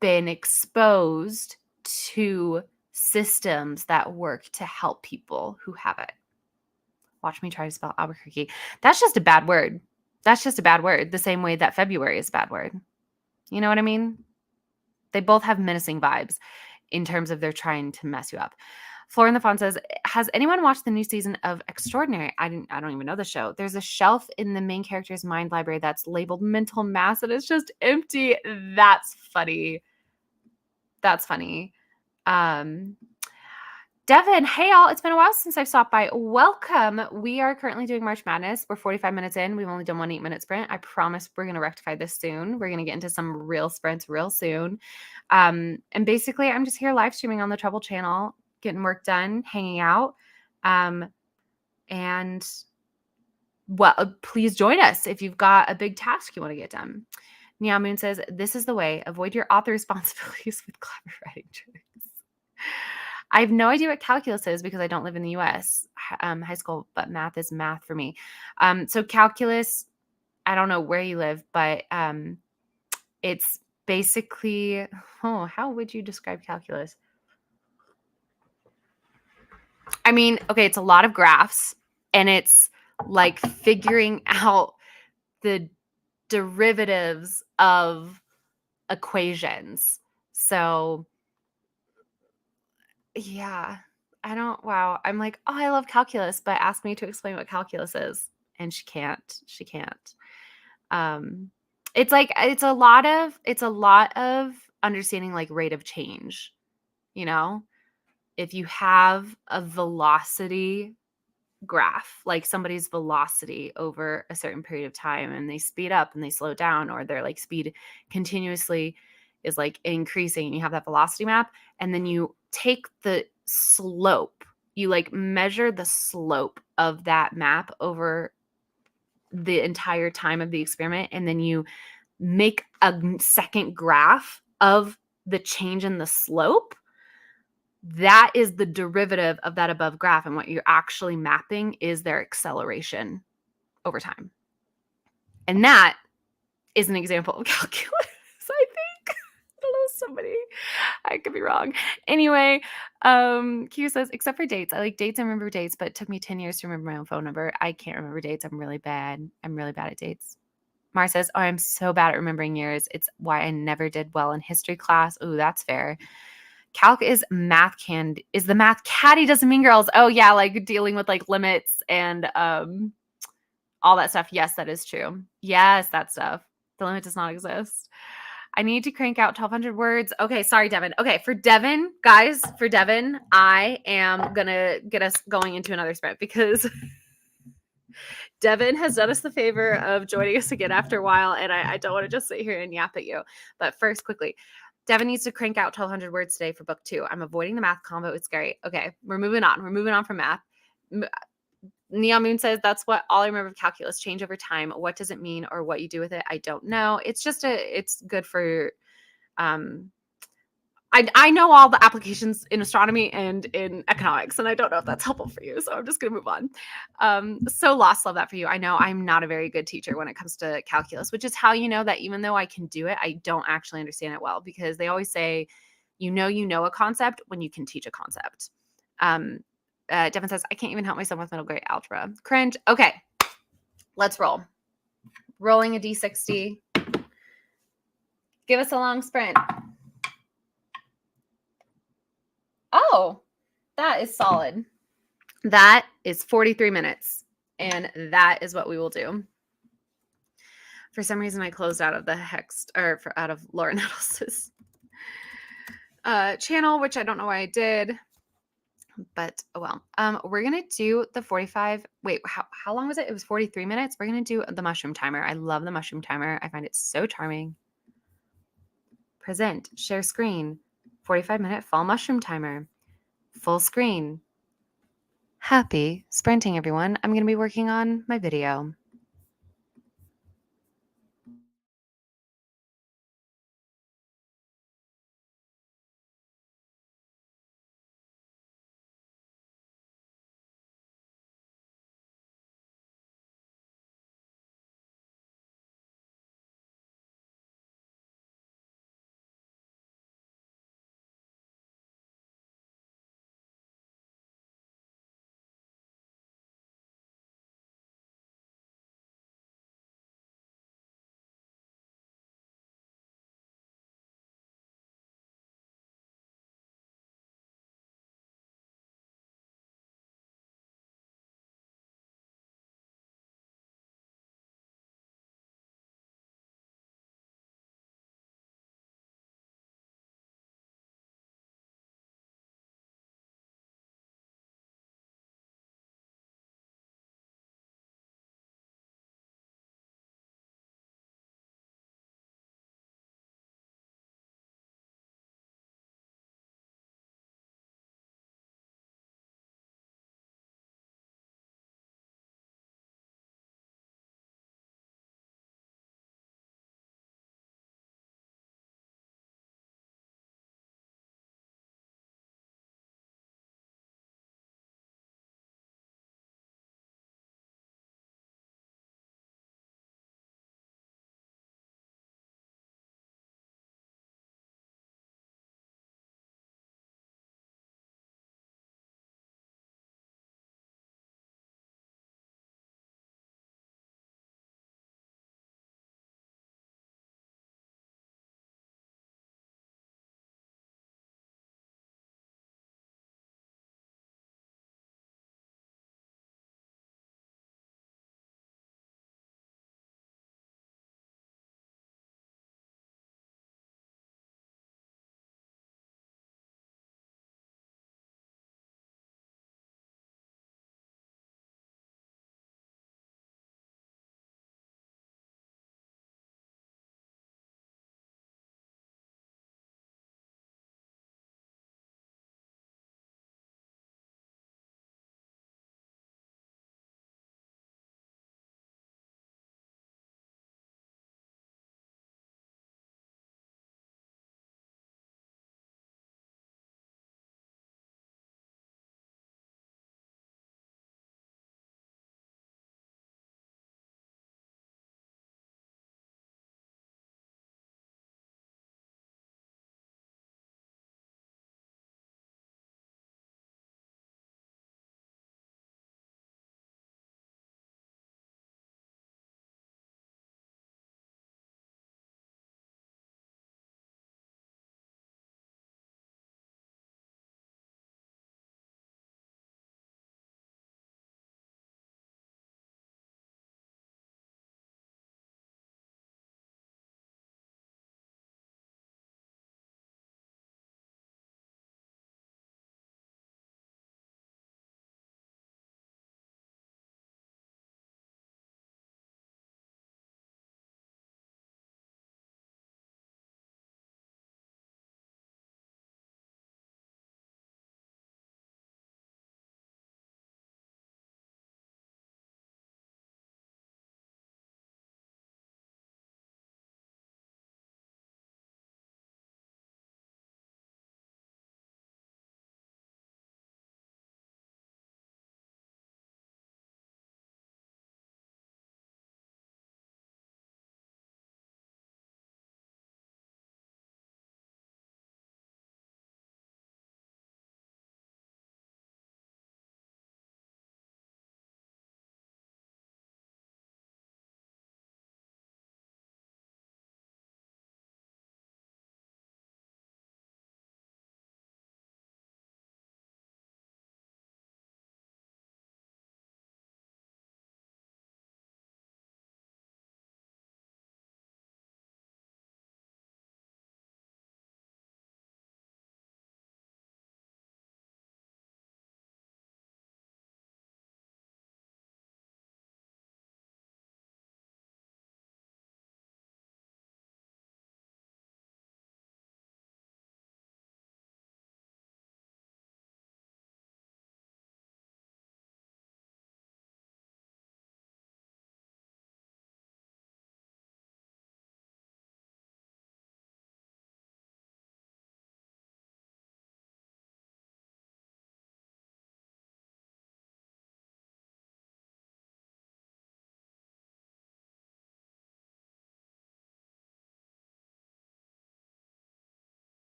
been exposed to systems that work to help people who have it. Watch me try to spell Albuquerque. That's just a bad word. That's just a bad word. The same way that February is a bad word. You know what I mean? They both have menacing vibes in terms of they're trying to mess you up. Florin the Fawn says, has anyone watched the new season of Extraordinary? I don't even know the show. There's a shelf in the main character's mind library that's labeled mental mass and it's just empty. That's funny. That's funny. Devin, hey all, it's been a while since I've stopped by. Welcome. We are currently doing March Madness. We're 45 minutes in. We've only done 1 8-minute sprint. I promise we're going to rectify this soon. We're going to get into some real sprints real soon. And basically, I'm just here live streaming on the Trouble channel, getting work done, hanging out. And well, please join us if you've got a big task you want to get done. Neon Moon says, this is the way. Avoid your author responsibilities with clever writing tricks. I have no idea what calculus is because I don't live in the U.S. High school, but math is math for me. So calculus, I don't know where you live, but it's basically, how would you describe calculus? I mean, okay, it's a lot of graphs and it's like figuring out the derivatives of equations. So yeah, wow. I'm like, oh, I love calculus, but ask me to explain what calculus is. And she can't. It's like, it's a lot of understanding like rate of change, if you have a velocity graph, like somebody's velocity over a certain period of time and they speed up and they slow down, or their like speed continuously is like increasing, and you have that velocity map, and then you take the slope, you like measure the slope of that map over the entire time of the experiment, and then you make a second graph of the change in the slope. That is the derivative of that above graph. And what you're actually mapping is their acceleration over time. And that is an example of calculus, I think. I don't know, somebody. I could be wrong. Anyway, Q says, except for dates. I like dates and remember dates, but it took me 10 years to remember my own phone number. I can't remember dates. I'm really bad. at dates. Mar says, oh, I'm so bad at remembering years. It's why I never did well in history class. Ooh, that's fair. Calc is the math caddy doesn't mean girls. Oh yeah, like dealing with like limits and all that stuff. Yes, that is true. Yes, that stuff. The limit does not exist. I need to crank out 1,200 words. Okay, sorry, Devin. Okay, for Devin, guys, I am gonna get us going into another sprint because Devin has done us the favor of joining us again after a while, and I don't want to just sit here and yap at you. But first, quickly, Devin needs to crank out 1,200 words today for book 2. I'm avoiding the math combo. It's scary. Okay, we're moving on. We're moving on from math. Neon Moon says, that's what all I remember of calculus, change over time. What does it mean or what you do with it? I don't know. It's just it's good for, I know all the applications in astronomy and in economics, and I don't know if that's helpful for you, so I'm just going to move on. So lost, love that for you. I know I'm not a very good teacher when it comes to calculus, which is how you know that even though I can do it, I don't actually understand it well, because they always say, you know a concept when you can teach a concept. Devin says, I can't even help myself with middle grade algebra. Cringe. Okay, let's roll. Rolling a D60. Give us a long sprint. Oh, that is solid. That is 43 minutes. And that is what we will do. For some reason, I closed out of the hex, or out of Laura Nettles's channel, which I don't know why I did, but oh well. We're gonna do the 45. Wait, how long was it? It was 43 minutes. We're gonna do the mushroom timer. I love the mushroom timer. I find it so charming. Present, share screen, 45-minute fall mushroom timer, full screen. Happy sprinting, everyone. I'm gonna be working on my video.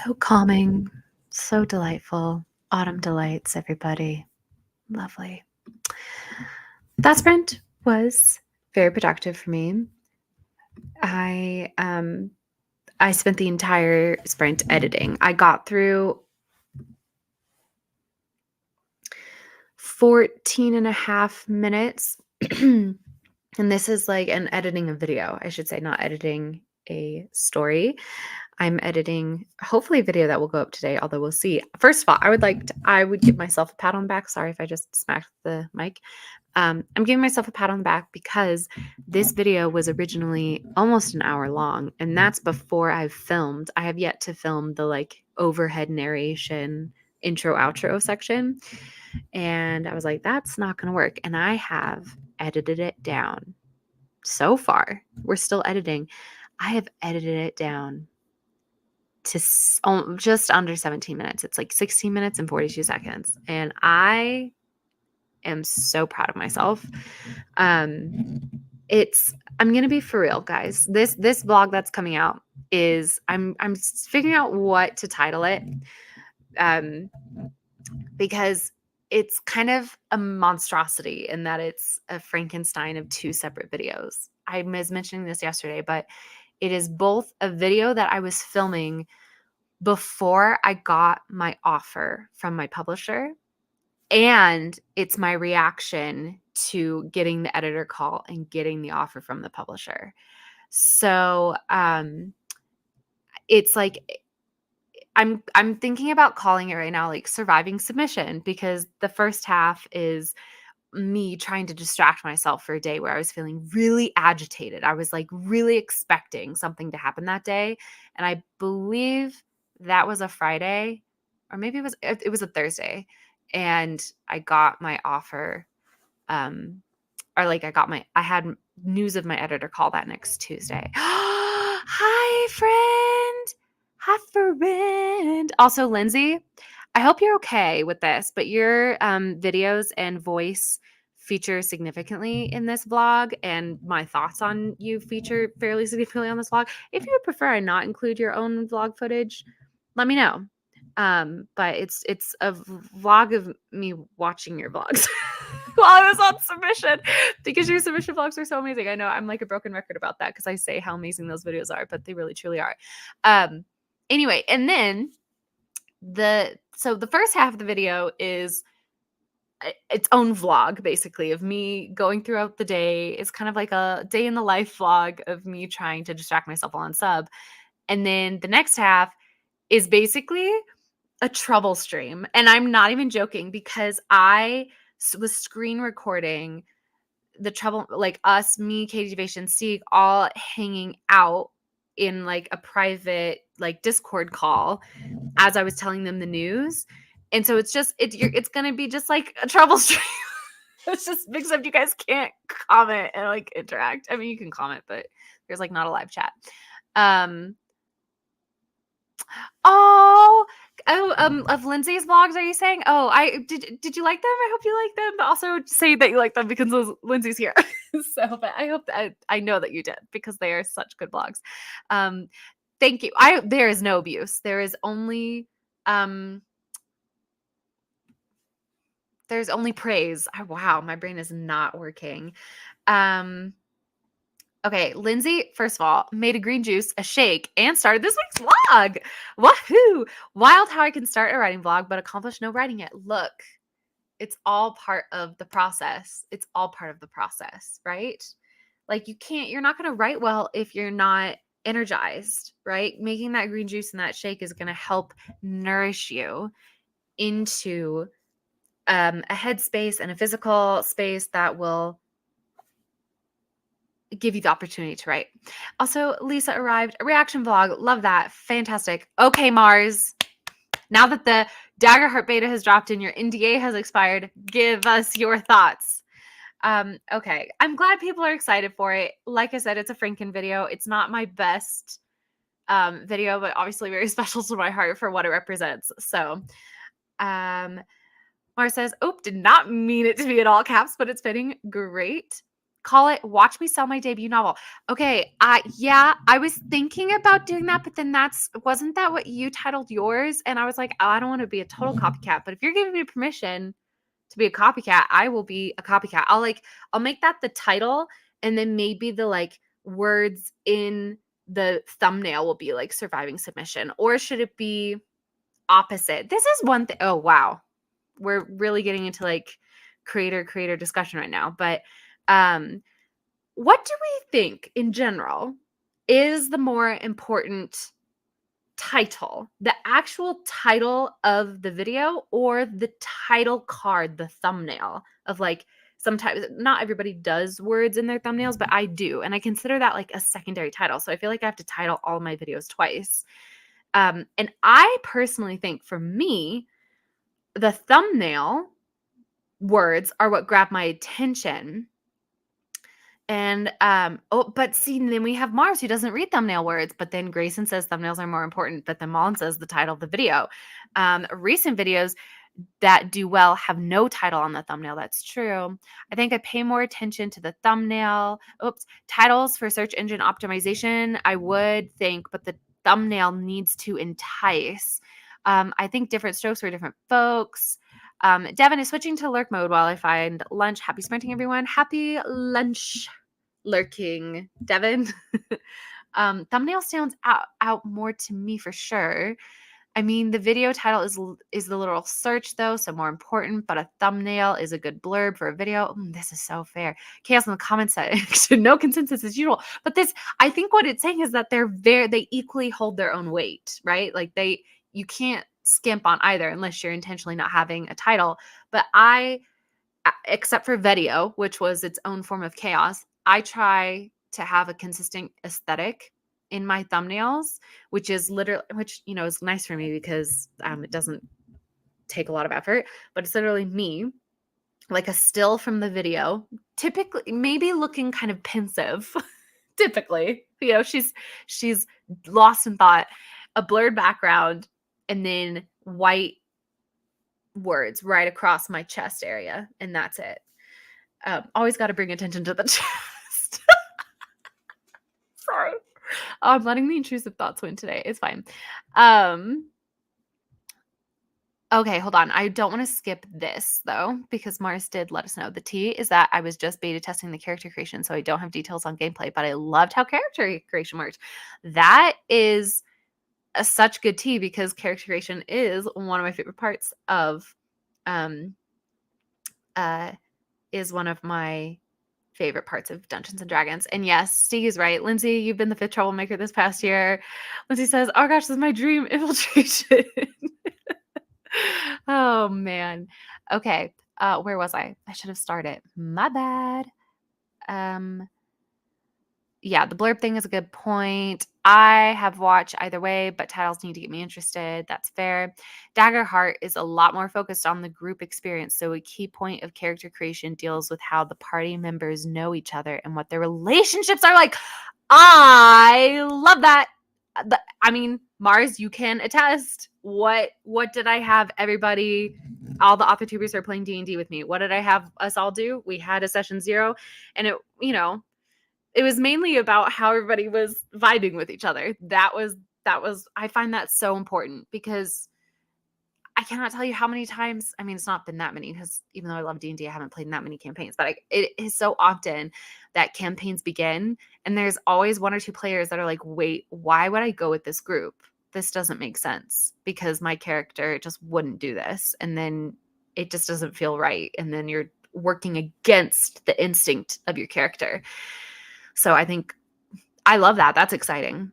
So calming, so delightful. Autumn delights, everybody. Lovely. That sprint was very productive for me. I spent the entire sprint editing. I got through 14 and a half minutes. And this is like an editing a video, I should say, not editing a story. I'm editing hopefully a video that will go up today, although we'll see. First of all, I would give myself a pat on the back. Sorry if I just smacked the mic. I'm giving myself a pat on the back because this video was originally almost an hour long, and that's before I've filmed. I have yet to film the like overhead narration intro outro section. And I was like, that's not going to work. And I have edited it down so far. We're still editing. I have edited it down to just under 17 minutes. It's like 16 minutes and 42 seconds. And I am so proud of myself. I'm going to be for real, guys. This vlog that's coming out is I'm figuring out what to title it. Because it's kind of a monstrosity in that it's a Frankenstein of two separate videos. I was mentioning this yesterday, but it is both a video that I was filming before I got my offer from my publisher, and it's my reaction to getting the editor call and getting the offer from the publisher. So it's like I'm thinking about calling it right now like surviving submission, because the first half is me trying to distract myself for a day where I was feeling really agitated. I was like really expecting something to happen that day, and I believe that was a Friday, or maybe it was a Thursday, and I got my offer or like I had news of my editor call that next Tuesday. Hi, friend. Hi, friend. Also, Lindsay, I hope you're okay with this, but your videos and voice feature significantly in this vlog, and my thoughts on you feature fairly significantly on this vlog. If you would prefer I not include your own vlog footage, let me know. But it's a vlog of me watching your vlogs while I was on submission, because your submission vlogs are so amazing. I know I'm like a broken record about that because I say how amazing those videos are, but they really truly are. Anyway, and then the first half of the video is its own vlog, basically, of me going throughout the day. It's kind of like a day in the life vlog of me trying to distract myself on sub. And then the next half is basically a trouble stream. And I'm not even joking, because I was screen recording the trouble, like us, me, Katie Devation, Sieg, all hanging out in like a private like Discord call as I was telling them the news. And so it's going to be just like a trouble stream. It's just, except you guys can't comment and like interact. I mean, you can comment, but there's like not a live chat. Of Lindsay's vlogs, are you saying? Oh, did you like them? I hope you like them, but also say that you like them because Lindsay's here. So, but I hope that I know that you did, because they are such good vlogs. Thank you. There is no abuse. There is only there's only praise. Wow, my brain is not working. Okay, Lindsay, first of all, made a green juice, a shake, and started this week's vlog. Woohoo! Wild how I can start a writing vlog, but accomplish no writing yet. Look, it's all part of the process. It's all part of the process, right? Like you're not going to write well if you're not energized, right? Making that green juice and that shake is going to help nourish you into a headspace and a physical space that will give you the opportunity to write. Also, Lisa arrived. A reaction vlog. Love that. Fantastic. Okay, Mars. Now that the Daggerheart beta has dropped and your NDA has expired, give us your thoughts. Okay. I'm glad people are excited for it. Like I said, it's a Franken video. It's not my best video, but obviously very special to my heart for what it represents. So, Mars says, "Oh, did not mean it to be in all caps, but it's fitting great." Call it Watch Me Sell My Debut Novel. Okay, yeah, I was thinking about doing that, but then wasn't that what you titled yours? And I was like, oh, I don't want to be a total copycat, but if you're giving me permission to be a copycat, I will be a copycat. I'll make that the title, and then maybe the like words in the thumbnail will be like surviving submission, or should it be opposite? This is one thing. Oh, wow. We're really getting into like creator discussion right now, but what do we think in general is the more important title, the actual title of the video or the title card, the thumbnail of like sometimes not everybody does words in their thumbnails, but I do. And I consider that like a secondary title. So I feel like I have to title all my videos twice. And I personally think for me, the thumbnail words are what grab my attention. And but see, then we have Mars who doesn't read thumbnail words, but then Grayson says thumbnails are more important, but then Mullen says the title of the video. Recent videos that do well have no title on the thumbnail. That's true. I think I pay more attention to the thumbnail. Titles for search engine optimization, I would think, but the thumbnail needs to entice. I think different strokes for different folks. Devin is switching to lurk mode while I find lunch. Happy sprinting, everyone. Happy lunch, lurking, Devin. Thumbnail stands out more to me for sure. I mean, the video title is the literal search though, so more important, but a thumbnail is a good blurb for a video. This is so fair. Chaos in the comments section. No consensus as usual. But I think what it's saying is that they equally hold their own weight, right? Like you can't skimp on either unless you're intentionally not having a title. But except for video, which was its own form of chaos, I try to have a consistent aesthetic in my thumbnails, which is is nice for me because it doesn't take a lot of effort, but it's literally me, like a still from the video, typically maybe looking kind of pensive, typically, she's lost in thought, a blurred background, and then white words right across my chest area, and that's it. Always got to bring attention to the chest. Sorry. I'm letting the intrusive thoughts win today. It's fine. Okay, hold on. I don't want to skip this though, because Mars did let us know. The tea is that I was just beta testing the character creation, so I don't have details on gameplay, but I loved how character creation worked. That is such good tea because character creation is one of my favorite parts of is one of my favorite parts of Dungeons and Dragons. And yes, Steve is right. Lindsay, you've been the fifth troublemaker this past year. Lindsay says, oh gosh, this is my dream infiltration. Oh man. Okay. Where was I? I should have started. My bad. Yeah, the blurb thing is a good point. I have watched either way, but titles need to get me interested. That's fair. Daggerheart is a lot more focused on the group experience. So a key point of character creation deals with how the party members know each other and what their relationships are like. I love that. I mean, Mars, you can attest. What did I have everybody, all the author tubers are playing D&D with me. What did I have us all do? We had a session 0 and it was mainly about how everybody was vibing with each other. That was I find that so important because I cannot tell you how many times, I mean, it's not been that many because even though I love D&D, I haven't played in that many campaigns, but it is so often that campaigns begin and there's always one or two players that are like, wait, why would I go with this group? This doesn't make sense because my character just wouldn't do this. And then it just doesn't feel right. And then you're working against the instinct of your character. So I think I love that. That's exciting.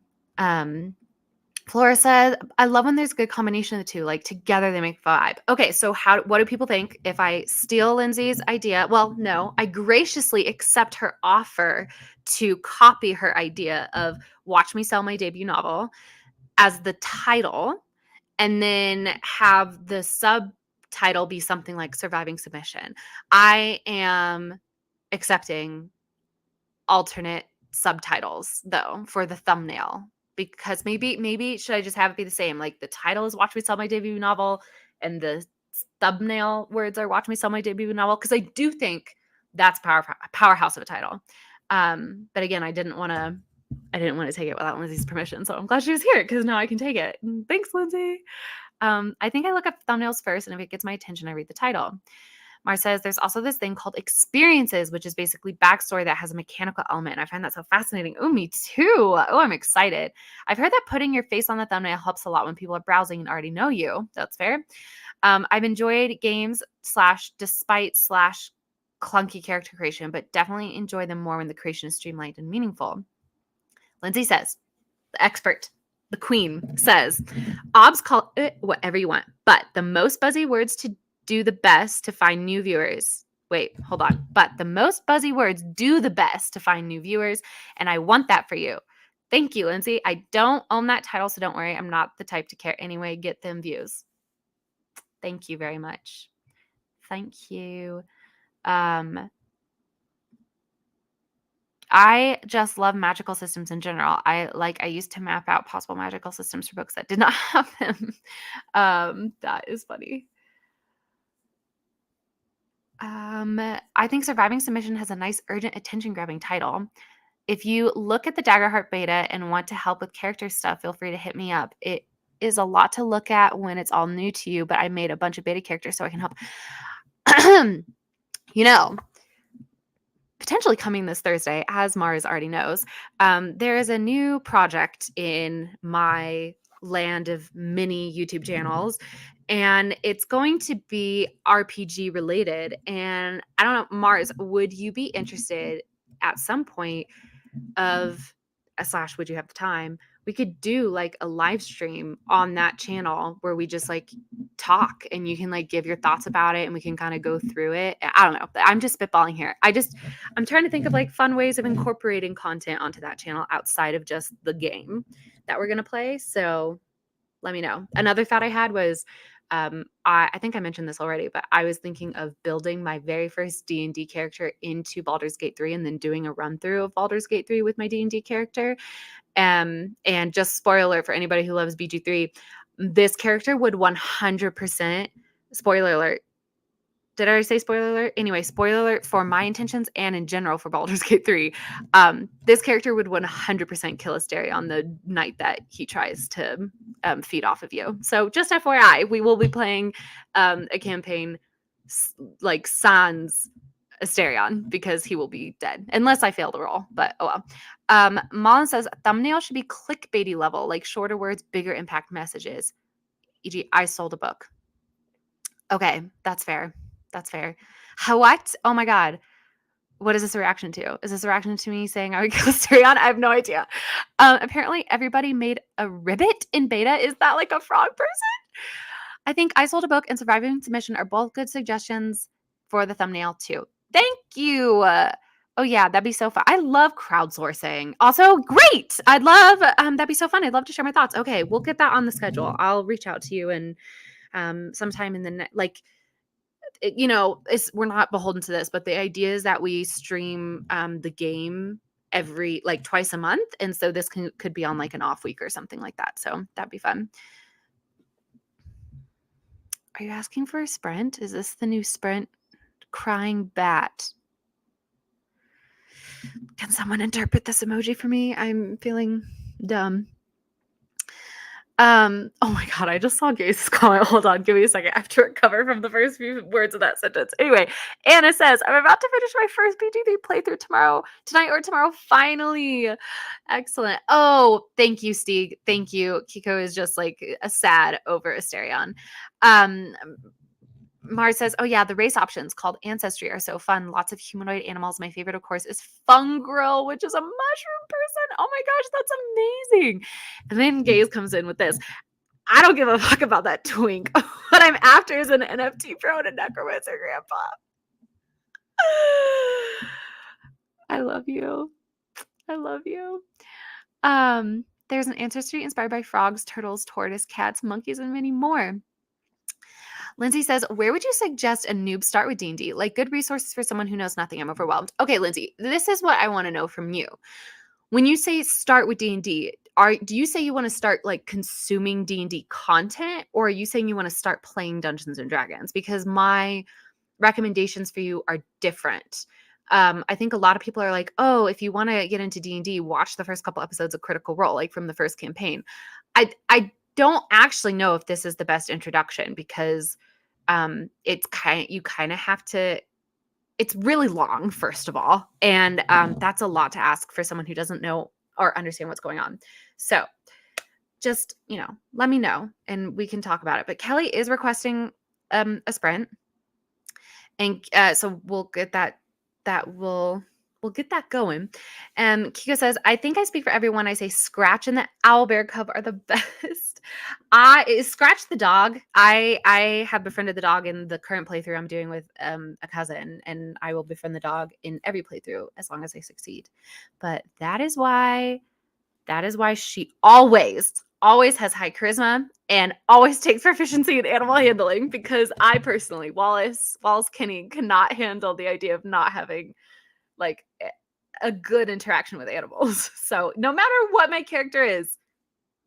Flora said, I love when there's a good combination of the two. Like together they make vibe. Okay, so what do people think if I steal Lindsay's idea? Well, no, I graciously accept her offer to copy her idea of Watch Me Sell My Debut Novel as the title and then have the subtitle be something like Surviving Submission. I am accepting alternate subtitles though for the thumbnail because maybe should I just have it be the same, like the title is Watch Me Sell My Debut Novel and the thumbnail words are Watch Me Sell My Debut Novel, because I do think That's powerhouse of a title. But again, I didn't want to take it without Lindsay's permission. So I'm glad she was here because now I can take it. Thanks, Lindsay. I think I look up thumbnails first, and if it gets my attention, I read the title. Mars says there's also this thing called experiences, which is basically backstory that has a mechanical element. And I find that so fascinating. Oh, me too. Oh, I'm excited. I've heard that putting your face on the thumbnail helps a lot when people are browsing and already know you. That's fair. I've enjoyed games despite clunky character creation, but definitely enjoy them more when the creation is streamlined and meaningful. Lindsay says, the expert, the queen, says, obs call it whatever you want, but the most buzzy words to do the best to find new viewers. Wait, hold on. But the most buzzy words do the best to find new viewers, and I want that for you. Thank you, Lindsay. I don't own that title, so don't worry. I'm not the type to care anyway. Get them views. Thank you very much. Thank you. I just love magical systems in general. I used to map out possible magical systems for books that did not have them. That is funny. I think Surviving Submission has a nice, urgent, attention-grabbing title. If you look at the Daggerheart beta and want to help with character stuff, feel free to hit me up. It is a lot to look at when it's all new to you, but I made a bunch of beta characters so I can help. Potentially coming this Thursday, as Mars already knows, there is a new project in my land of mini YouTube channels, and it's going to be RPG related. And I don't know, Mars, would you be interested at some point of / would you have the time? We could do like a live stream on that channel where we just like talk and you can like give your thoughts about it and we can kind of go through it. I don't know. I'm just spitballing here. I'm trying to think of like fun ways of incorporating content onto that channel outside of just the game that we're going to play. So let me know. Another thought I had was, I think I mentioned this already, but I was thinking of building my very first D&D character into Baldur's Gate 3 and then doing a run through of Baldur's Gate 3 with my D&D character. And just spoiler alert for anybody who loves BG3, this character would 100%, spoiler alert. Did I already say spoiler alert? Anyway, spoiler alert for my intentions and in general for Baldur's Gate 3. This character would 100% kill Asterion the night that he tries to feed off of you. So just FYI, we will be playing a campaign like sans Asterion because he will be dead unless I fail the roll. But oh well. Malin says thumbnail should be clickbaity level, like shorter words, bigger impact messages. E.g., I sold a book. Okay, that's fair. That's fair. What? Oh my God. What is this a reaction to? Is this a reaction to me saying I would kill Asterion? I have no idea. Apparently everybody made a ribbit in beta. Is that like a frog person? I think I sold a book and Surviving Submission are both good suggestions for the thumbnail too. Thank you. Oh yeah, that'd be so fun. I love crowdsourcing. Also, great. I'd love that'd be so fun. I'd love to share my thoughts. Okay, we'll get that on the schedule. I'll reach out to you and sometime in the we're not beholden to this, but the idea is that we stream the game every twice a month, and so this could be on like an off week or something like that. So that'd be fun. Are you asking for a sprint? Is this the new sprint? Crying bat. Can someone interpret this emoji for me? I'm feeling dumb. Oh my God, I just saw Gaze's comment. Hold on, give me a second. I have to recover from the first few words of that sentence. Anyway, Anna says, I'm about to finish my first BG3 playthrough tonight or tomorrow. Finally. Excellent. Oh, thank you, Stieg. Thank you. Kiko is just like a sad over Asterion. Mars says, oh yeah, the race options called Ancestry are so fun. Lots of humanoid animals. My favorite, of course, is Fungrel, which is a mushroom person. Oh my gosh, that's amazing. And then Gaze comes in with this. I don't give a fuck about that twink. What I'm after is an NFT pro and a necromancer grandpa. I love you. I love you. There's an Ancestry inspired by frogs, turtles, tortoise, cats, monkeys, and many more. Lindsay says, where would you suggest a noob start with D&D? Like good resources for someone who knows nothing. I'm overwhelmed. Okay, Lindsay, this is what I want to know from you. When you say start with D&D, do you say you want to start like consuming D&D content, or are you saying you want to start playing Dungeons and Dragons? Because my recommendations for you are different. I think a lot of people are like, oh, if you want to get into D&D, watch the first couple episodes of Critical Role, like from the first campaign. I don't actually know if this is the best introduction because you kind of have to, it's really long, first of all. And that's a lot to ask for someone who doesn't know or understand what's going on. So just, let me know and we can talk about it. But Kelly is requesting a sprint. And so we'll get we'll get that going. Kiko says, I think I speak for everyone. I say Scratch and the Owlbear cub are the best. Scratch the dog. I have befriended the dog in the current playthrough I'm doing with a cousin, and I will befriend the dog in every playthrough as long as I succeed. But that is why she always has high charisma and always takes proficiency in animal handling, because I personally, Wallace Kinney, cannot handle the idea of not having like a good interaction with animals. So no matter what my character is,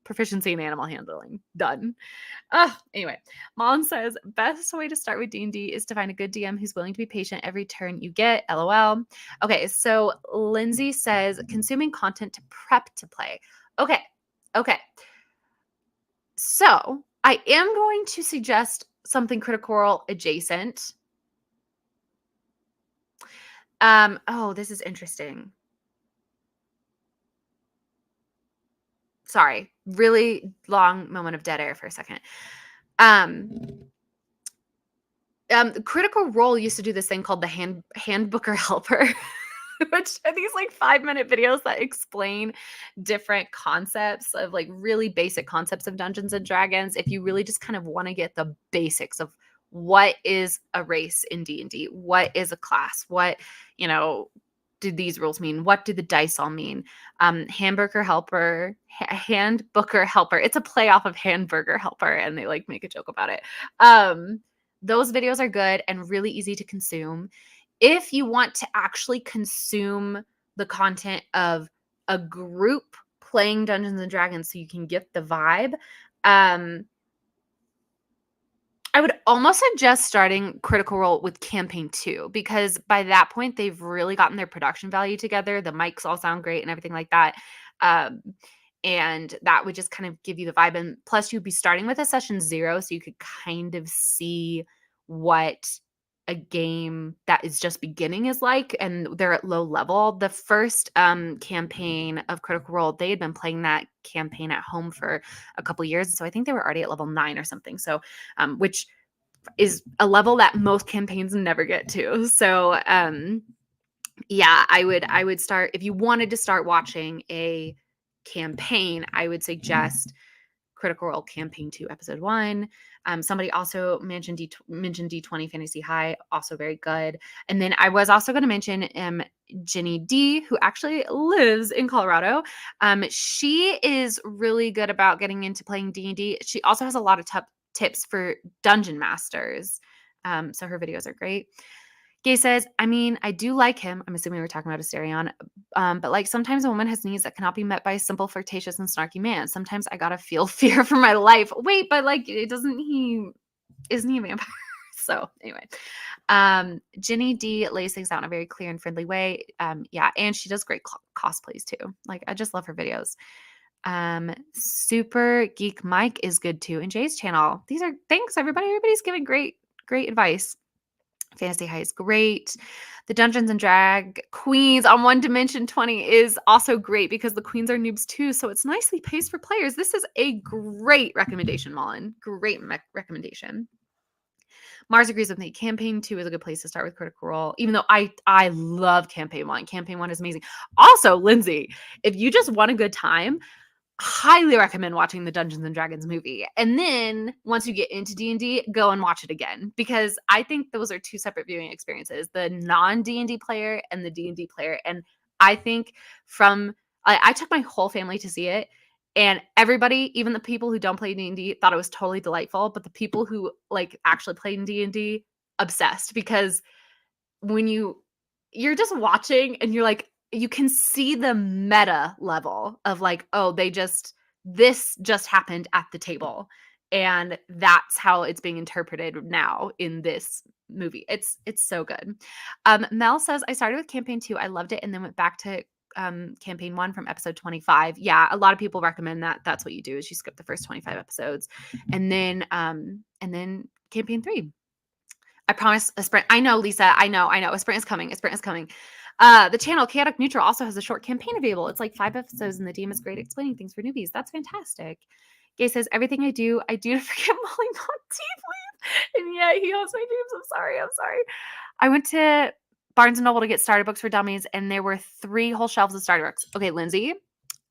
proficiency in animal handling, done. Anyway, Malin says, best way to start with D&D is to find a good DM who's willing to be patient every turn you get. LOL. Okay, so Lindsay says, consuming content to prep to play. Okay. So I am going to suggest something Critical Role adjacent. Oh, this is interesting. Sorry, really long moment of dead air for a second. Critical Role used to do this thing called the Handbooker Helper, which are these like 5-minute videos that explain different concepts of like really basic concepts of Dungeons and Dragons. If you really just kind of want to get the basics of what is a race in D&D, what is a class, what, do these rules mean? What do the dice all mean? Handbooker Helper. It's a play off of Hamburger Helper, and they like make a joke about it. Those videos are good and really easy to consume. If you want to actually consume the content of a group playing Dungeons and Dragons so you can get the vibe, I would almost suggest starting Critical Role with Campaign 2, because by that point, they've really gotten their production value together. The mics all sound great and everything like that. And that would just kind of give you the vibe. And plus, you'd be starting with a session 0, so you could kind of see what a game that is just beginning is like, and they're at low level. The first campaign of Critical Role, they had been playing that campaign at home for a couple years, so I think they were already at level 9 or something. So, which is a level that most campaigns never get to. So, yeah, I would start, if you wanted to start watching a campaign, I would suggest Critical Role Campaign 2, Episode 1. Somebody also mentioned D20 Fantasy High, also very good. And then I was also going to mention Jenny D, who actually lives in Colorado. She is really good about getting into playing D&D. She also has a lot of tips for dungeon masters. So her videos are great. Gay says, I mean, I do like him. I'm assuming we're talking about Asterion. But like sometimes a woman has needs that cannot be met by a simple, flirtatious, and snarky man. Sometimes I gotta feel fear for my life. Wait, but like, isn't he a vampire? So anyway, Ginny D lays things out in a very clear and friendly way. Yeah, and she does great cosplays too. Like, I just love her videos. Super Geek Mike is good too, and Jay's channel. Thanks everybody. Everybody's giving great advice. Fantasy High is great. The Dungeons and Drag Queens on One Dimension 20 is also great because the queens are noobs too, so it's nicely paced for players. This is a great recommendation, Mullen. Great recommendation. Mars agrees with me. Campaign 2 is a good place to start with Critical Role, even though I love Campaign 1. Campaign 1 is amazing. Also, Lindsay, if you just want a good time, highly recommend watching the Dungeons and Dragons movie. And then once you get into D&D, go and watch it again, because I think those are two separate viewing experiences, the non-D&D player and the D&D player. And I think I took my whole family to see it, and everybody, even the people who don't play D&D, thought it was totally delightful, but the people who like actually played in D&D, obsessed, because when you're just watching and you're like, you can see the meta level of like, oh, this just happened at the table. and that's how it's being interpreted now in this movie. It's so good. Mel says, I started with campaign 2. I loved it and then went back to campaign 1 from episode 25. Yeah, a lot of people recommend that. That's what you do is you skip the first 25 episodes and then campaign 3. I promise a sprint. I know, Lisa. I know. A sprint is coming. A sprint is coming. The channel Chaotic Neutral also has a short campaign available. It's like 5 episodes, and the DM is great explaining things for newbies. That's fantastic. Gay says, everything I do to forget Molly Monteith. And yeah, he haunts my dreams. I'm sorry. I went to Barnes & Noble to get starter books for dummies, and there were 3 whole shelves of starter books. Okay, Lindsay.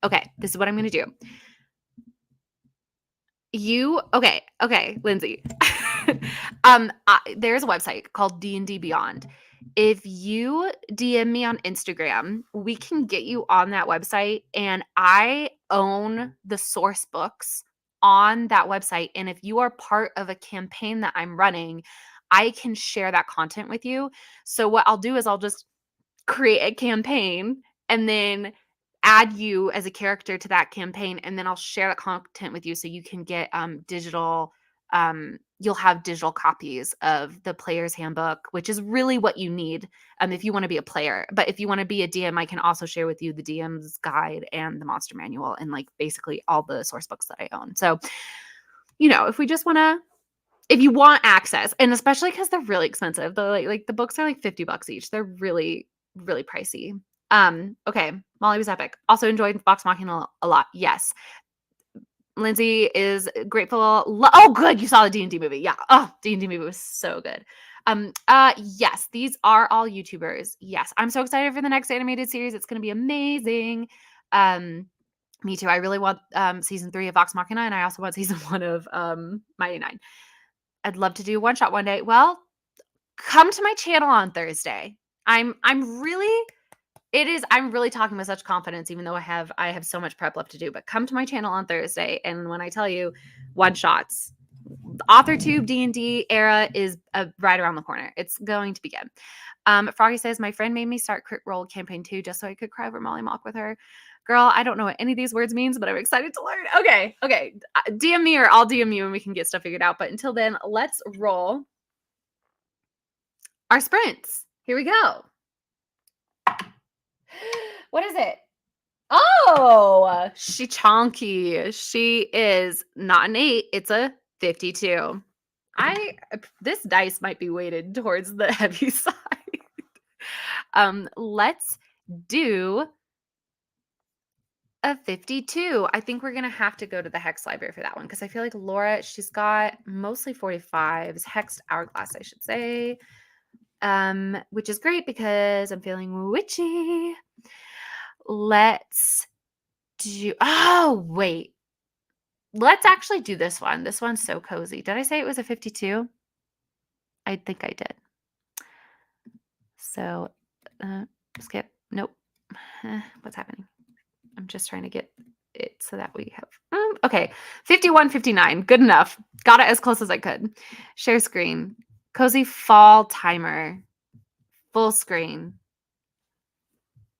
Okay, this is what I'm going to do. Okay, Lindsay. There's a website called D&D Beyond. If you DM me on Instagram, we can get you on that website, and I own the source books on that website. And if you are part of a campaign that I'm running, I can share that content with you. So what I'll do is I'll just create a campaign and then add you as a character to that campaign, and then I'll share that content with you so you can get digital you'll have digital copies of the player's handbook, which is really what you need if you want to be a player. But if you want to be a DM, I can also share with you the DM's guide and the monster manual and like basically all the source books that I own. So, if you want access, and especially because they're really expensive, the books are like $50 each. They're really, really pricey. Okay, Molly was epic. Also enjoyed Vox Machina a lot. Yes. Lindsay is grateful. Oh, good. You saw the D&D movie. Yeah. Oh, D&D movie was so good. Yes, these are all YouTubers. Yes. I'm so excited for the next animated series. It's going to be amazing. Me too. I really want season 3 of Vox Machina, and I also want season 1 of Mighty Nine. I'd love to do one shot one day. Well, come to my channel on Thursday. I'm really talking with such confidence, even though I have so much prep left to do. But come to my channel on Thursday, and when I tell you one shots, AuthorTube D&D era is right around the corner. It's going to begin. Froggy says, my friend made me start Crit Roll campaign 2 just so I could cry over Molly Mock with her. Girl, I don't know what any of these words means, but I'm excited to learn. Okay. DM me or I'll DM you and we can get stuff figured out. But until then, let's roll our sprints. Here we go. What is it? Oh, she chonky. She is not an 8. It's a 52. This dice might be weighted towards the heavy side. Let's do a 52. I think we're going to have to go to the Hex Library for that one because I feel like Laura, she's got mostly 45s, Hexed Hourglass, I should say, which is great because I'm feeling witchy. Let's do, oh, wait. Let's actually do this one. This one's so cozy. Did I say it was a 52? I think I did. So, skip. Nope. What's happening? I'm just trying to get it so that we have, okay, 51, 59. Good enough. Got it as close as I could. Share screen. Cozy fall timer. Full screen.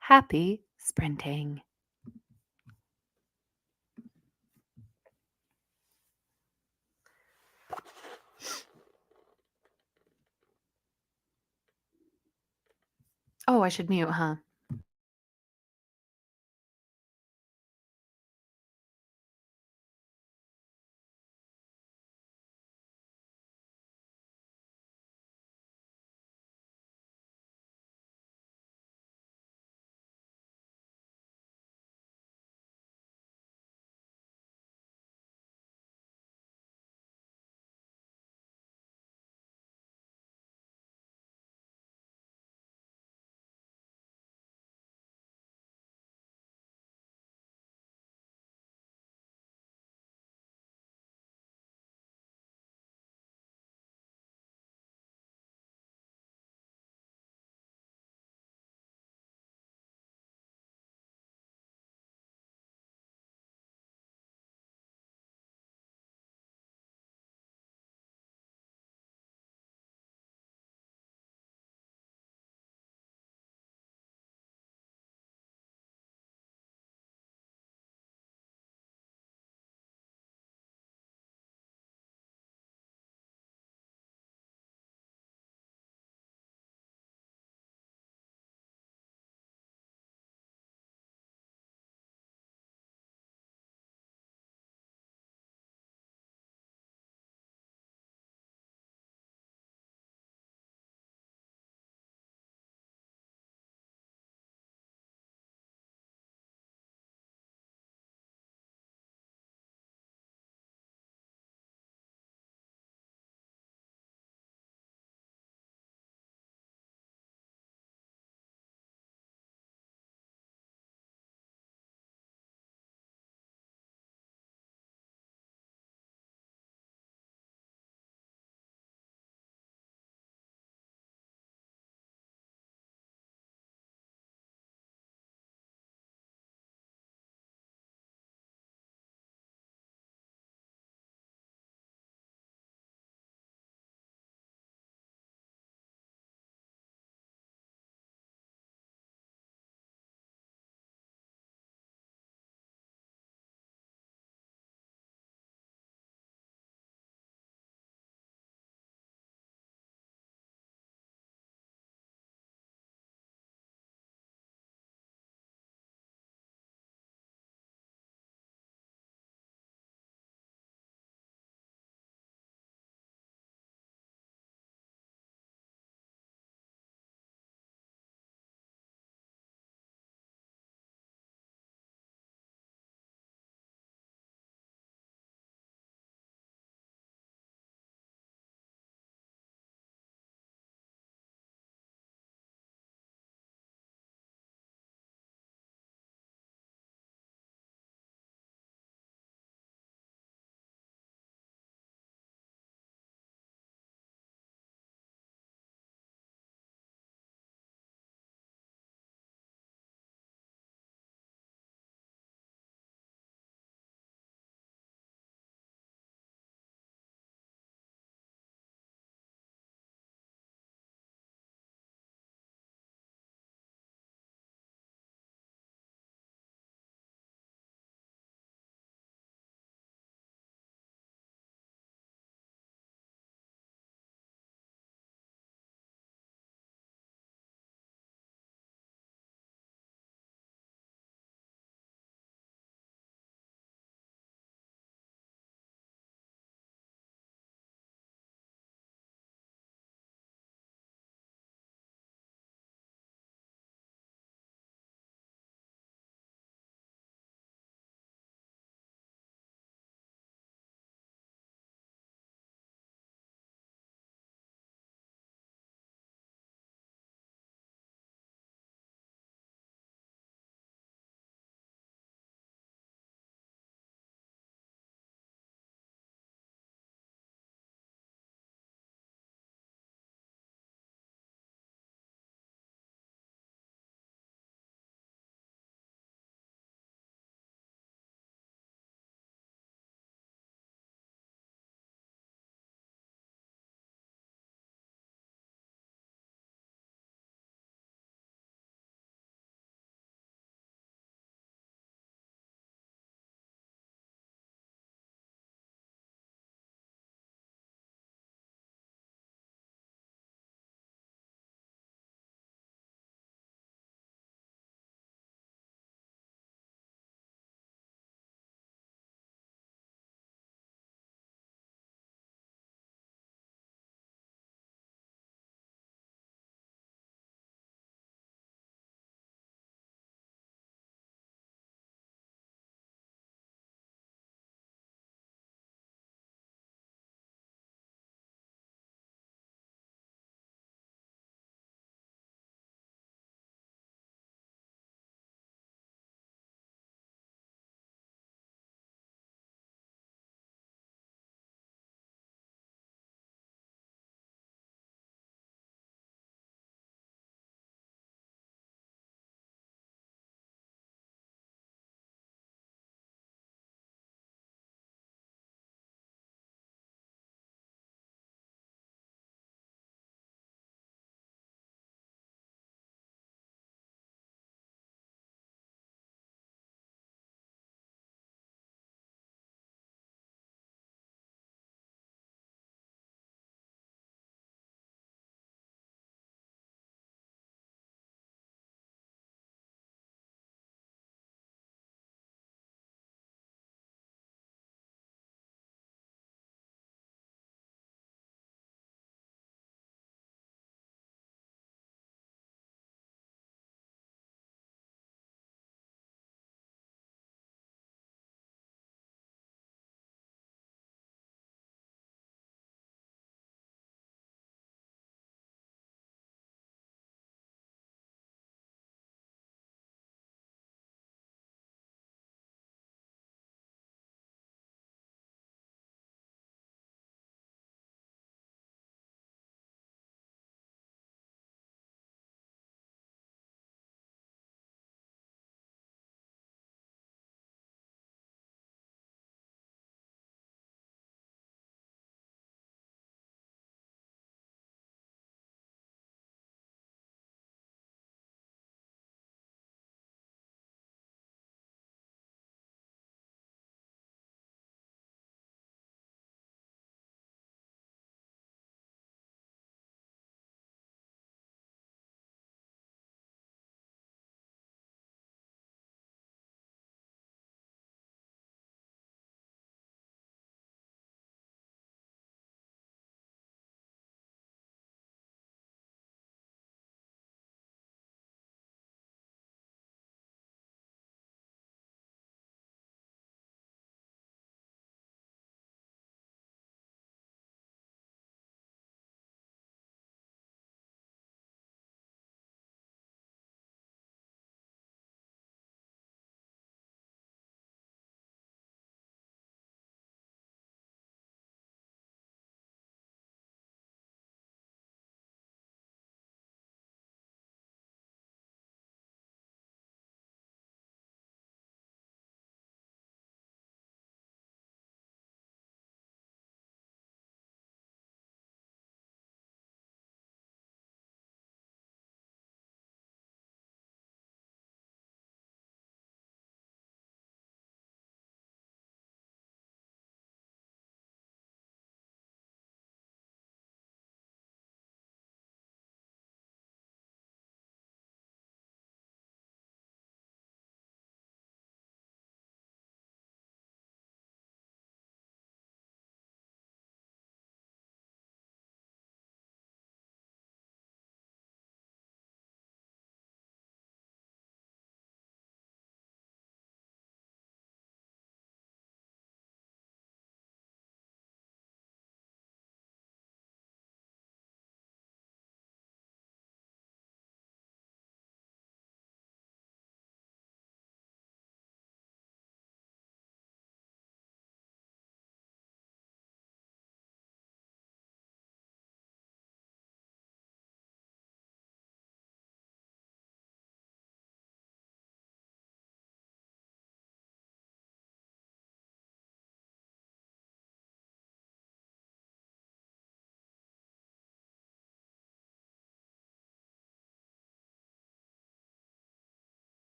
Happy sprinting. Oh, I should mute, huh?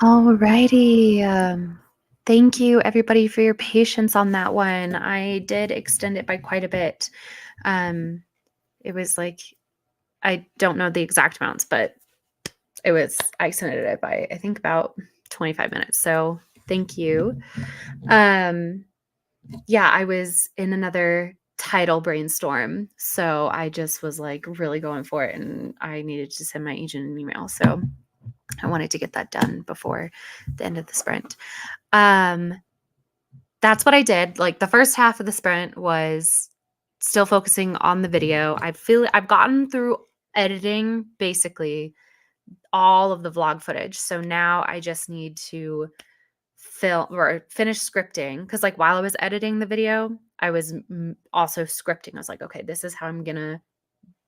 Alrighty. Thank you, everybody, for your patience on that one. I did extend it by quite a bit. It was like, I don't know the exact amounts, but I extended it by, I think, about 25 minutes. So thank you. Yeah, I was in another title brainstorm. So I just was like really going for it, and I needed to send my agent an email. So I wanted to get that done before the end of the sprint. That's what I did. Like the first half of the sprint was still focusing on the video. I've gotten through editing basically all of the vlog footage. So now I just need to film or finish scripting, because like while I was editing the video, I was also scripting. I was like, okay, this is how I'm gonna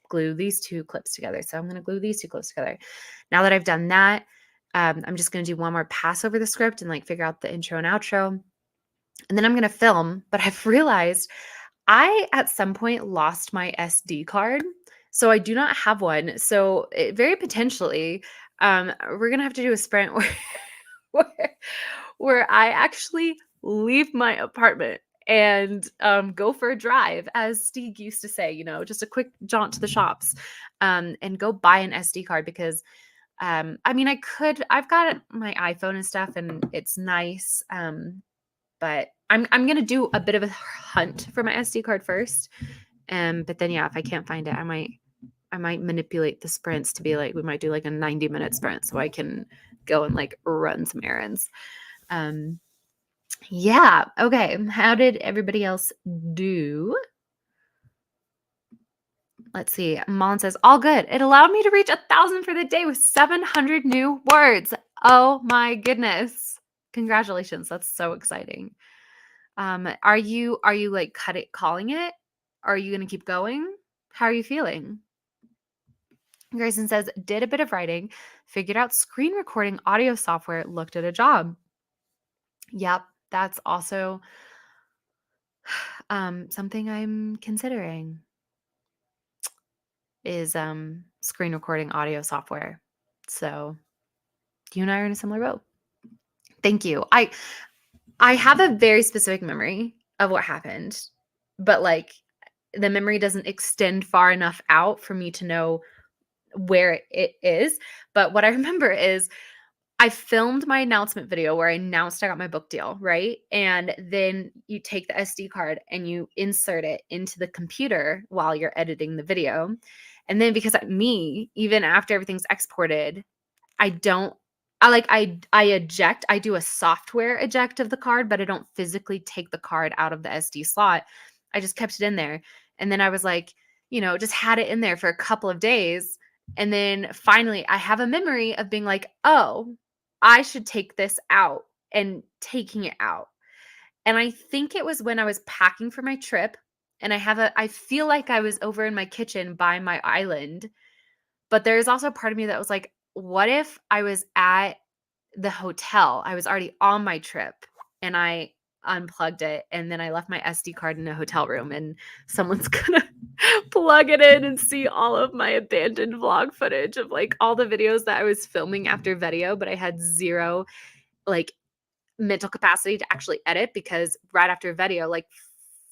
glue these two clips together. So I'm gonna glue these two clips together. Now that I've done that, I'm just gonna do one more pass over the script and like figure out the intro and outro. And then I'm gonna film. But I've realized I at some point lost my SD card. So I do not have one. So very potentially, we're gonna have to do a sprint where, where I actually leave my apartment and go for a drive, as Steve used to say, just a quick jaunt to the shops, and go buy an SD card, because I mean, I've got my iPhone and stuff, and it's nice. But I'm gonna do a bit of a hunt for my SD card first. But then yeah, if I can't find it, I might manipulate the sprints to be like, we might do like a 90-minute sprint so I can go and like run some errands. Yeah. Okay. How did everybody else do? Let's see. Mullen says, all good. It allowed me to reach 1,000 for the day with 700 new words. Oh my goodness. Congratulations. That's so exciting. Are you like calling it? Are you going to keep going? How are you feeling? Grayson says, did a bit of writing, figured out screen recording audio software, looked at a job. Yep. That's also something I'm considering, is screen recording audio software. So you and I are in a similar boat. Thank you. I have a very specific memory of what happened, but like the memory doesn't extend far enough out for me to know where it is. But what I remember is I filmed my announcement video where I announced I got my book deal, right? And then you take the SD card and you insert it into the computer while you're editing the video. And then because even after everything's exported, I eject, I do a software eject of the card, but I don't physically take the card out of the SD slot. I just kept it in there. And then I was like, just had it in there for a couple of days. And then finally I have a memory of being like, oh, I should take this out, and taking it out. And I think it was when I was packing for my trip, and I feel like I was over in my kitchen by my island. But there's also a part of me that was like, what if I was at the hotel? I was already on my trip and I unplugged it, and then I left my SD card in a hotel room, and someone's gonna plug it in and see all of my abandoned vlog footage of like all the videos that I was filming after video, but I had zero like mental capacity to actually edit, because right after video, like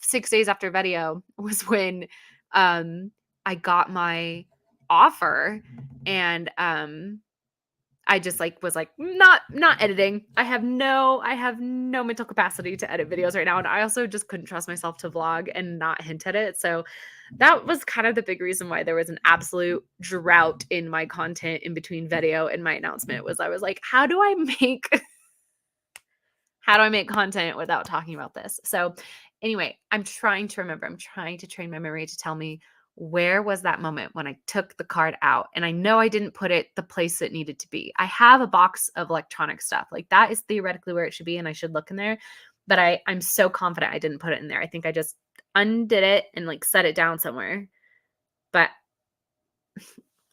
6 days after video, was when I got my offer. And I just like was like, not editing. I have no mental capacity to edit videos right now, and I also just couldn't trust myself to vlog and not hint at it. So that was kind of the big reason why there was an absolute drought in my content in between video and my announcement. Was I was like, how do I make content without talking about this? So anyway, I'm trying to remember. I'm trying to train my memory to tell me, where was that moment when I took the card out? And I know I didn't put it the place it needed to be. I have a box of electronic stuff. Like that is theoretically where it should be, and I should look in there. But I'm so confident I didn't put it in there. I think I just undid it and like set it down somewhere. But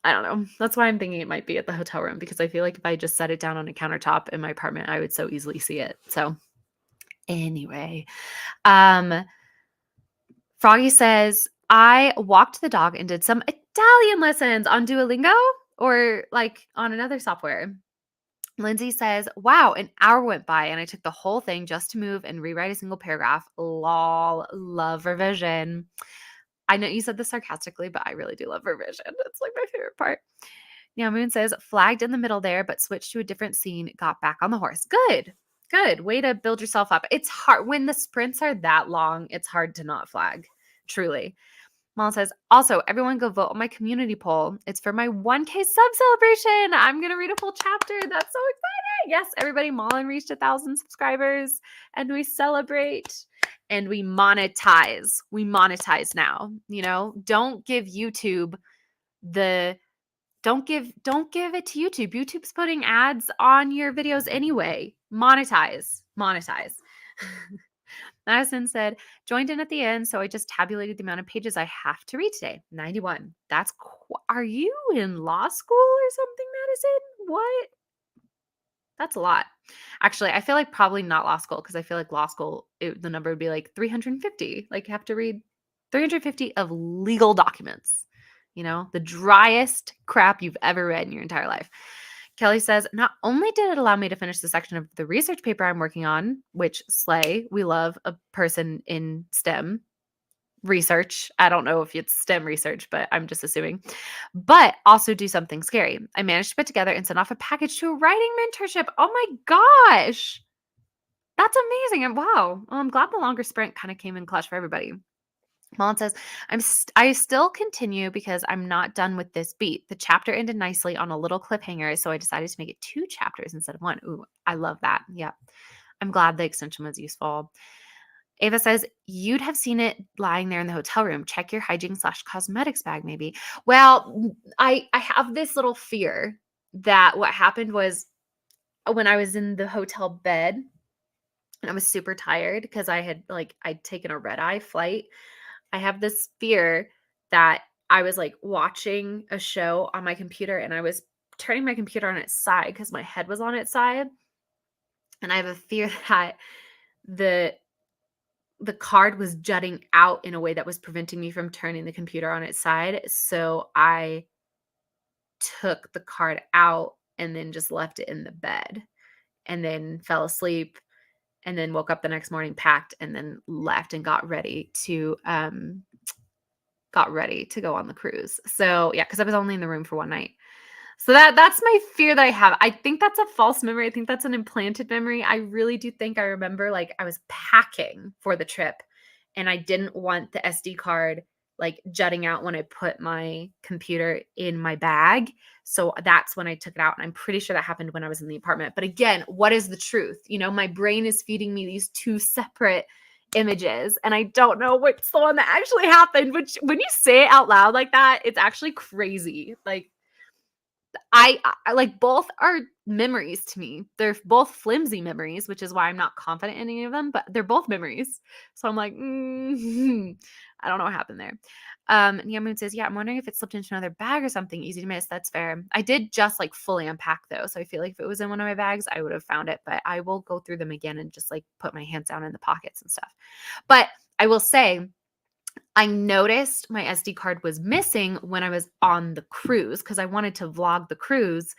I don't know. That's why I'm thinking it might be at the hotel room, because I feel like if I just set it down on a countertop in my apartment, I would so easily see it. So anyway, Froggy says, I walked the dog and did some Italian lessons on Duolingo, or like on another software. Lindsay says, wow, an hour went by and I took the whole thing just to move and rewrite a single paragraph. Lol, love revision. I know you said this sarcastically, but I really do love revision. It's like my favorite part. Now Moon says, flagged in the middle there, but switched to a different scene, got back on the horse. Good. Good. Way to build yourself up. It's hard when the sprints are that long, it's hard to not flag. Truly. Mom says, also, everyone go vote on my community poll. It's for my 1K sub celebration. I'm going to read a full chapter. That's so exciting. Yes, everybody, Mullen reached 1,000 subscribers and we celebrate and we monetize. We monetize now. You know, don't give YouTube the don't give it to YouTube. YouTube's putting ads on your videos anyway. Monetize. Monetize. Madison said, joined in at the end, so I just tabulated the amount of pages I have to read today. 91. That's are you in law school or something, Madison? What? That's a lot. Actually, I feel like probably not law school because I feel like law school, the number would be like 350. Like you have to read 350 of legal documents. You know, the driest crap you've ever read in your entire life. Kelly says, not only did it allow me to finish the section of the research paper I'm working on, which slay, we love a person in STEM research. I don't know if it's STEM research, but I'm just assuming, but also do something scary. I managed to put together and send off a package to a writing mentorship. Oh my gosh. That's amazing. And wow. Well, I'm glad the longer sprint kind of came in clutch for everybody. Mullen says, I still continue because I'm not done with this beat. The chapter ended nicely on a little cliffhanger, so I decided to make it 2 chapters instead of 1. Ooh, I love that. Yeah. I'm glad the extension was useful. Ava says, you'd have seen it lying there in the hotel room. Check your hygiene/cosmetics bag, maybe. Well, I have this little fear that what happened was when I was in the hotel bed and I was super tired because I'd taken a red-eye flight. I have this fear that I was like watching a show on my computer and I was turning my computer on its side because my head was on its side. And I have a fear that the card was jutting out in a way that was preventing me from turning the computer on its side. So I took the card out and then just left it in the bed and then fell asleep and then woke up the next morning, packed, and then left and got ready to go on the cruise. So yeah, because I was only in the room for one night. So that's my fear that I have. I think that's a false memory. I think that's an implanted memory. I really do think I remember like I was packing for the trip and I didn't want the SD card like jutting out when I put my computer in my bag. So that's when I took it out. And I'm pretty sure that happened when I was in the apartment. But again, what is the truth? You know, my brain is feeding me these 2 separate images and I don't know what's the one that actually happened. Which when you say it out loud like that, it's actually crazy. Like I like both are memories to me. They're both flimsy memories, which is why I'm not confident in any of them, but they're both memories. So I'm like, I don't know what happened there. Nia Moon says, yeah, I'm wondering if it slipped into another bag or something easy to miss. That's fair. I did just like fully unpack though. So I feel like if it was in one of my bags, I would have found it, but I will go through them again and just like put my hands down in the pockets and stuff. But I will say, I noticed my SD card was missing when I was on the cruise because I wanted to vlog the cruise.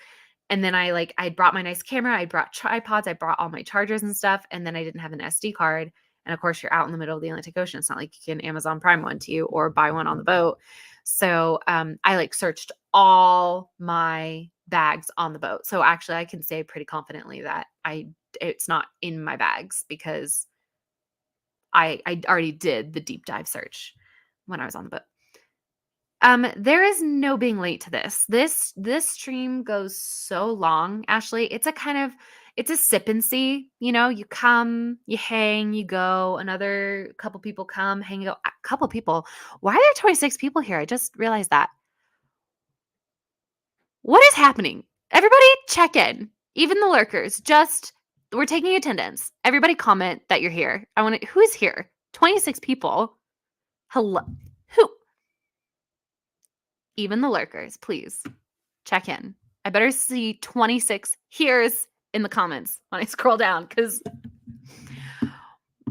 And then I brought my nice camera, I brought tripods, I brought all my chargers and stuff. And then I didn't have an SD card. And of course, you're out in the middle of the Atlantic Ocean. It's not like you can Amazon Prime one to you or buy one on the boat. So I like searched all my bags on the boat. So actually, I can say pretty confidently that it's not in my bags because I already did the deep dive search when I was on the boat. There is no being late to this. This stream goes so long, Ashley. It's a sip and see. You know, you come, you hang, you go. Another couple people come, hang, you go. A couple people. Why are there 26 people here? I just realized that. What is happening? Everybody check in. Even the lurkers. We're taking attendance. Everybody comment that you're here. Who is here? 26 people. Hello. Who? Even the lurkers, please check in. I better see 26 here's in the comments when I scroll down because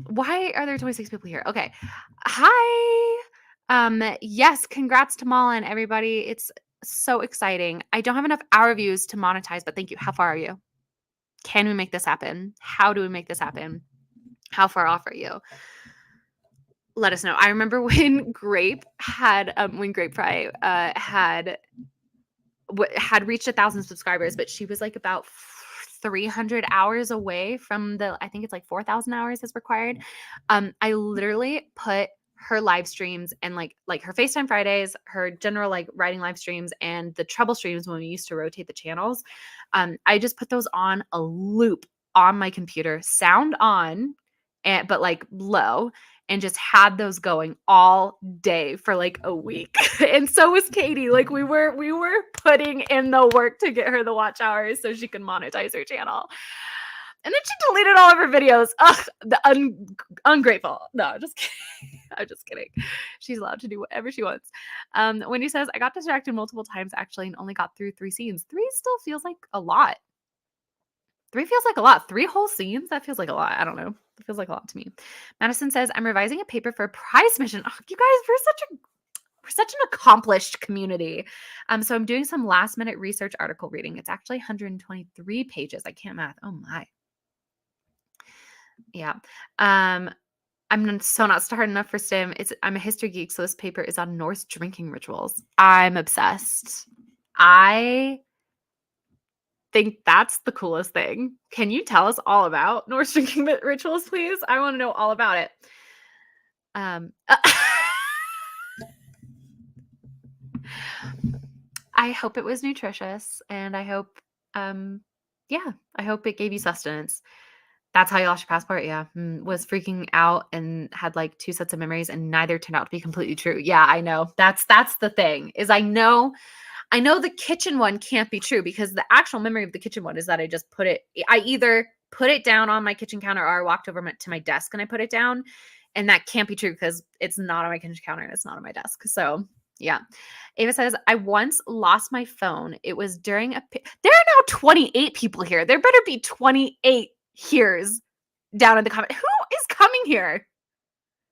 why are there 26 people here? Okay. Hi. Yes, congrats to Mullen, everybody. It's so exciting. I don't have enough hour views to monetize, but thank you. How far are you? Can we make this happen? How do we make this happen? How far off are you? Let us know. I remember when Grape Fry had reached 1,000 subscribers, but she was like about 300 hours away from I think it's like 4,000 hours is required. I literally put her live streams and like her FaceTime Fridays, her general like writing live streams, and the trouble streams when we used to rotate the channels. I just put those on a loop on my computer, sound on, but like low, and just had those going all day for like a week. And so was Katie. Like we were putting in the work to get her the watch hours so she could monetize her channel. And then she deleted all of her videos. Ugh, ungrateful. No, just kidding. I'm just kidding. She's allowed to do whatever she wants. Wendy says, I got distracted multiple times actually and only got through 3 scenes. 3 still feels like a lot. 3 feels like a lot. 3 whole scenes? That feels like a lot. I don't know. It feels like a lot to me. Madison says, I'm revising a paper for a prize mission. Oh, you guys, we're such an accomplished community. So I'm doing some last minute research article reading. It's actually 123 pages. I can't math. Oh my. Yeah. I'm so not starting enough for STEM. I'm a history geek, so this paper is on Norse drinking rituals. I'm obsessed. I think that's the coolest thing. Can you tell us all about Norse drinking rituals, please? I want to know all about it. I hope it was nutritious, and I hope, I hope it gave you sustenance. That's how you lost your passport? Yeah. Was freaking out and had like 2 sets of memories, and neither turned out to be completely true. Yeah, I know. That's the thing, is I know the kitchen one can't be true, because the actual memory of the kitchen one is that I either put it down on my kitchen counter or I walked over to my desk and I put it down. And that can't be true because it's not on my kitchen counter and it's not on my desk. So yeah. Ava says, I once lost my phone. It was during there are now 28 people here. There better be 28 here's down in the comment. Who is coming here?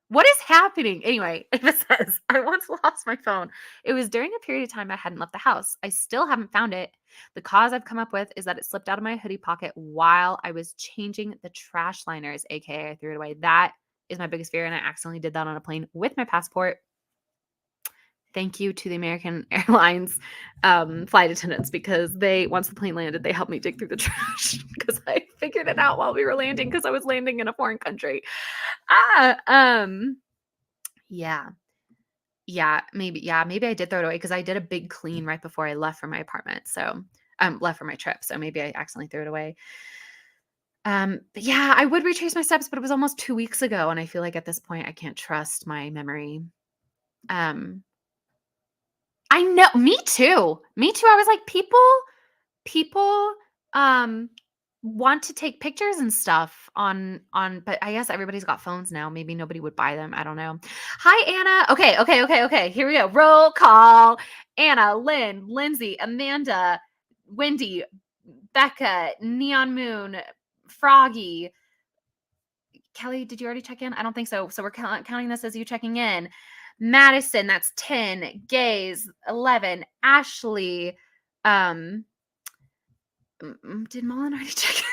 What is happening? Anyway, Ava says, I once lost my phone. It was during a period of time I hadn't left the house. I still haven't found it. The cause I've come up with is that it slipped out of my hoodie pocket while I was changing the trash liners, aka I threw it away. That is my biggest fear, and I accidentally did that on a plane with my passport. Thank you to the American Airlines flight attendants, because once the plane landed, they helped me dig through the trash because I figured it out while we were landing, because I was landing in a foreign country. Maybe I did throw it away because I did a big clean right before I left for my apartment. So left for my trip. So maybe I accidentally threw it away. But yeah, I would retrace my steps, but it was almost 2 weeks ago. And I feel like at this point I can't trust my memory. I know, me too. I was like, people want to take pictures and stuff on, but I guess everybody's got phones now. Maybe nobody would buy them. I don't know. Hi, Anna. Okay. Here we go. Roll call. Anna, Lynn, Lindsay, Amanda, Wendy, Becca, Neon Moon, Froggy. Kelly, did you already check in? I don't think so. So we're counting this as you checking in. Madison, that's 10. Gaze, 11. Ashley, did Mullen already check in?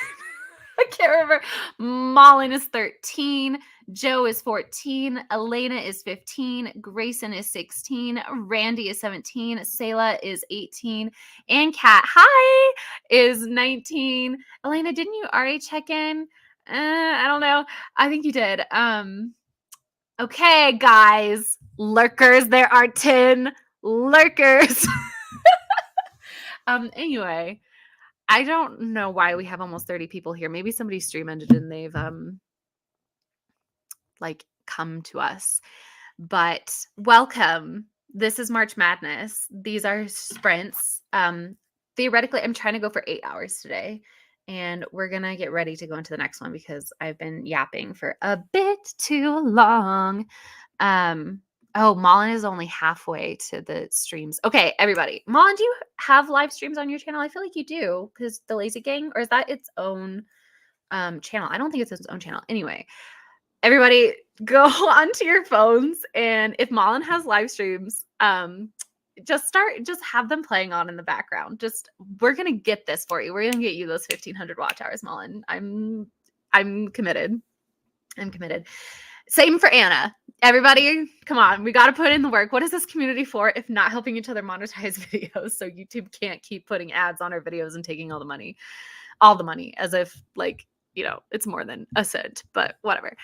I can't remember. Mullen is 13. Joe is 14. Elena is 15. Grayson is 16. Randy is 17. Selah is 18. And Kat, hi, is 19. Elena, didn't you already check in? I don't know. I think you did. Okay, guys, lurkers. There are 10 lurkers. Anyway, I don't know why we have almost 30 people here. Maybe somebody stream ended and they've like come to us. But welcome. This is March Madness. These are sprints. Theoretically, I'm trying to go for 8 hours today. And we're going to get ready to go into the next one because I've been yapping for a bit too long. Mullen is only halfway to the streams. Okay, everybody. Mullen, do you have live streams on your channel? I feel like you do, because the Lazy Gang, or is that its own channel? I don't think it's its own channel. Anyway, everybody go onto your phones, and if Mullen has live streams, just have them playing on in the background. We're going to get this for you. We're going to get you those 1,500 watch hours, Mullen. I'm committed. I'm committed. Same for Anna. Everybody, come on. We got to put in the work. What is this community for if not helping each other monetize videos so YouTube can't keep putting ads on our videos and taking all the money, as if like, it's more than a cent, but whatever.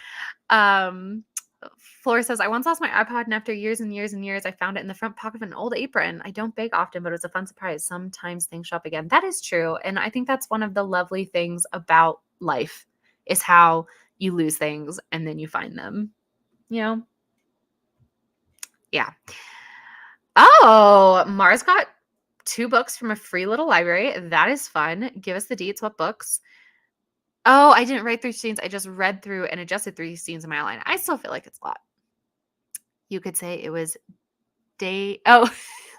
Flora says, I once lost my iPod, and after years and years and years, I found it in the front pocket of an old apron. I don't bake often, but it was a fun surprise. Sometimes things show up again. That is true. And I think that's one of the lovely things about life is how you lose things and then you find them, Yeah. Oh, Mars got 2 books from a free little library. That is fun. Give us the deets. What books? Oh, I didn't write 3 scenes. I just read through and adjusted 3 scenes in my outline. I still feel like it's a lot. You could say it was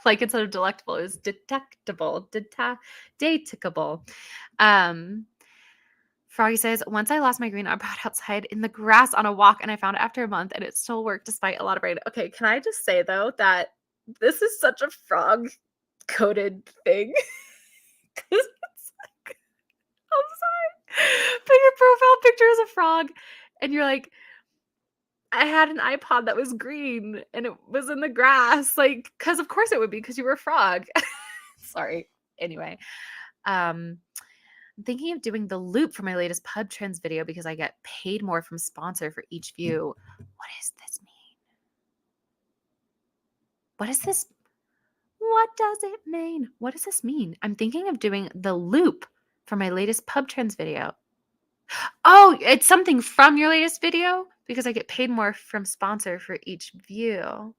like instead of delectable, it was detectable, dateable. Froggy says, once I lost my green iPod outside in the grass on a walk, and I found it after a month, and it still worked despite a lot of rain. Okay, can I just say, though, that this is such a frog-coded thing? 'Cause it's like, I'm sorry. But your profile picture is a frog, and you're like, I had an iPod that was green, and it was in the grass. Like, because of course it would be, because you were a frog. Sorry. Anyway. I'm thinking of doing the loop for my latest pub trends video because I get paid more from sponsor for each view. What does this mean? What does it mean? What does this mean? I'm thinking of doing the loop for my latest pub trends video. Oh, it's something from your latest video because I get paid more from sponsor for each view.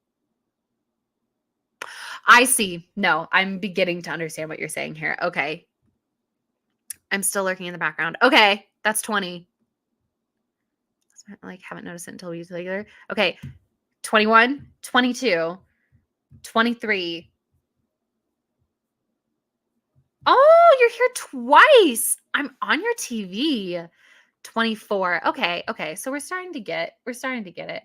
I see. No, I'm beginning to understand what you're saying here. Okay. I'm still lurking in the background. Okay, that's 20. Like, haven't noticed it until we use later. Okay, 21, 22, 23. Oh, you're here twice. I'm on your TV. 24. Okay. So we're starting to get it.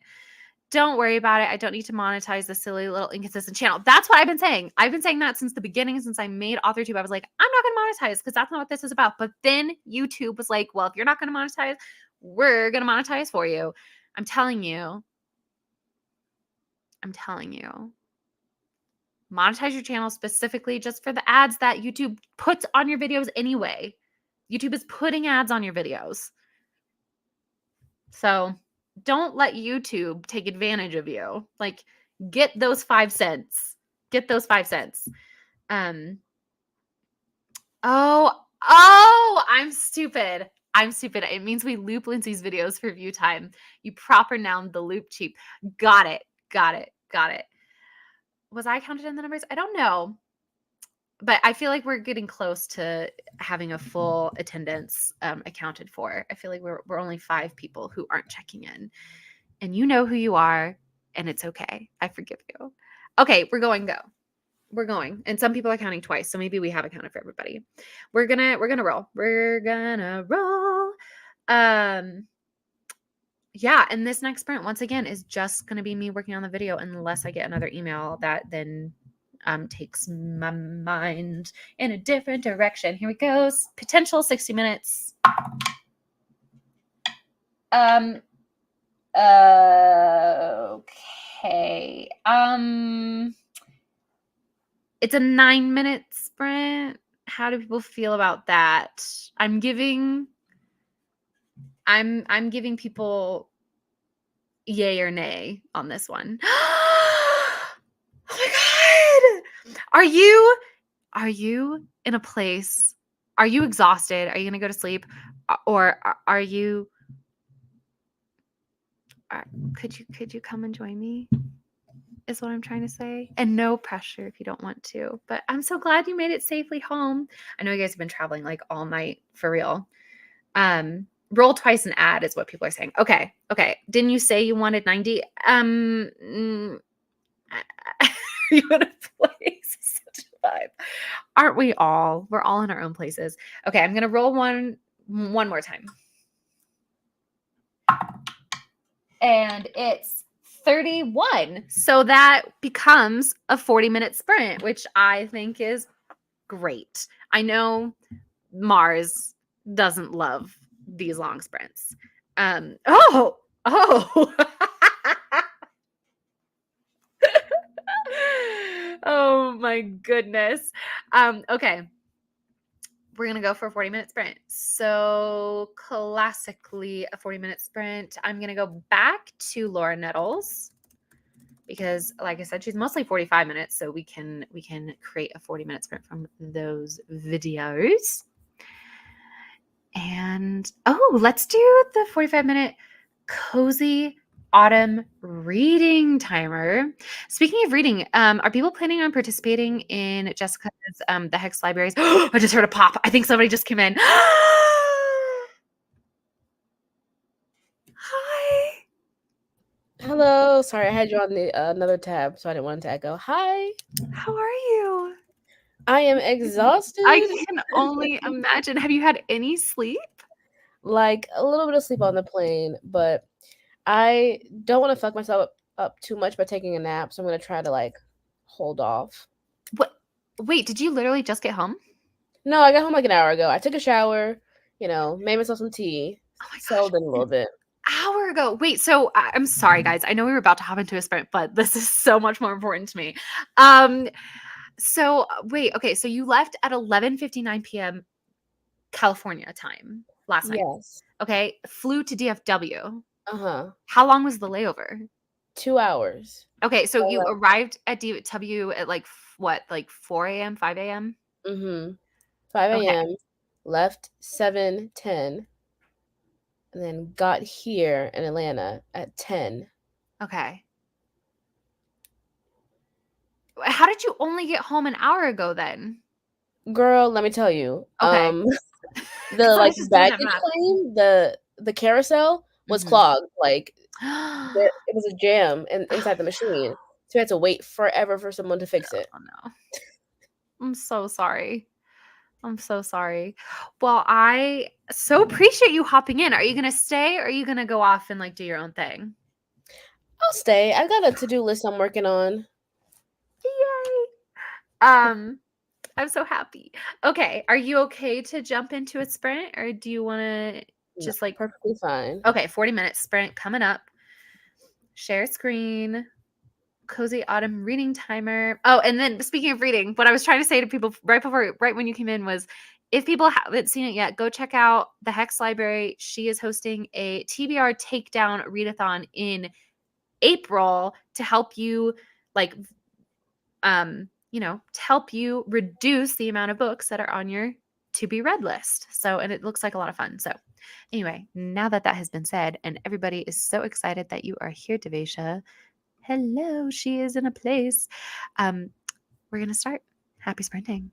Don't worry about it. I don't need to monetize the silly little inconsistent channel. That's what I've been saying. I've been saying that since the beginning, since I made AuthorTube. I was like, I'm not going to monetize because that's not what this is about. But then YouTube was like, well, if you're not going to monetize, we're going to monetize for you. I'm telling you. Monetize your channel specifically just for the ads that YouTube puts on your videos anyway. YouTube is putting ads on your videos. So don't let YouTube take advantage of you. Like, get those 5 cents. Oh, I'm stupid. It means we loop Lindsay's videos for view time. You proper noun the loop cheap. Got it. Was I counted in the numbers? I don't know. But I feel like we're getting close to having a full attendance accounted for. I feel like we're only 5 people who aren't checking in. And you know who you are, and it's okay. I forgive you. Okay, we're going. And some people are counting twice, so maybe we have accounted for everybody. We're gonna roll. Yeah, and this next sprint, once again, is just gonna be me working on the video unless I get another email that then takes my mind in a different direction. Here we go. Potential 60 minutes. Okay. It's a 9-minute sprint. How do people feel about that? I'm giving people yay or nay on this one. Oh my God. Are you in a place? Are you exhausted? Are you going to go to sleep? Or are you could you come and join me? Is what I'm trying to say. And no pressure if you don't want to. But I'm so glad you made it safely home. I know you guys have been traveling like all night for real. Roll twice and add is what people are saying. Okay. Didn't you say you wanted 90? Are you in a place? Such a vibe. Aren't we all? We're all in our own places. Okay, I'm gonna roll one more time. And it's 31. So that becomes a 40-minute sprint, which I think is great. I know Mars doesn't love these long sprints. Oh. Oh my goodness. Okay. We're going to go for a 40-minute sprint. So, classically, a 40-minute sprint. I'm going to go back to Laura Nettles because, like I said, she's mostly 45 minutes. So we can create a 40-minute sprint from those videos. And let's do the 45-minute cozy autumn reading timer. Speaking of reading, are people planning on participating in Jessica's the Hex Libraries? I just heard a pop. I think somebody just came in. Hi. Hello. Sorry, I had you on the another tab, so I didn't want it to echo. Hi. How are you? I am exhausted. I can only imagine. Have you had any sleep? Like a little bit of sleep on the plane, but I don't want to fuck myself up too much by taking a nap, so I'm gonna try to like hold off. What? Wait, did you literally just get home? No, I got home like an hour ago. I took a shower, made myself some tea, Oh my gosh. settled in a little bit. Hour ago. Wait, so I'm sorry, guys. I know we were about to hop into a sprint, but this is so much more important to me. So wait, okay, so you left at 11:59 p.m. California time last night. Yes. Okay, flew to DFW. Uh-huh. How long was the layover? 2 hours. Okay, so you Okay. arrived at DFW at like what, like 4 a.m., 5 a.m.? 5 Okay. a.m. Left 7:10. And then got here in Atlanta at 10. Okay. How did you only get home an hour ago then? Girl, let me tell you. Okay. The I was just doing baggage that math. claim, the carousel was Mhm. clogged. Like it was a jam inside the machine. So we had to wait forever for someone to fix it. Oh no. I'm so sorry. I'm so sorry. Well, I so appreciate you hopping in. Are you gonna stay or are you gonna go off and like do your own thing? I'll stay. I got a to-do list I'm working on. Yay. I'm so happy. Okay. Are you okay to jump into a sprint or do you wanna No, just like perfectly fine. okay, 40-minute sprint coming up. Share screen. Cozy autumn reading timer. Oh, and then speaking of reading, what I was trying to say to people right when you came in was if people haven't seen it yet, go check out the Hex Library. She is hosting a TBR takedown readathon in April to help you like to help you reduce the amount of books that are on your to be read list. So, and it looks like a lot of fun. So, anyway, now that has been said, and everybody is so excited that you are here, Devesha. Hello, she is in a place. We're going to start. Happy sprinting.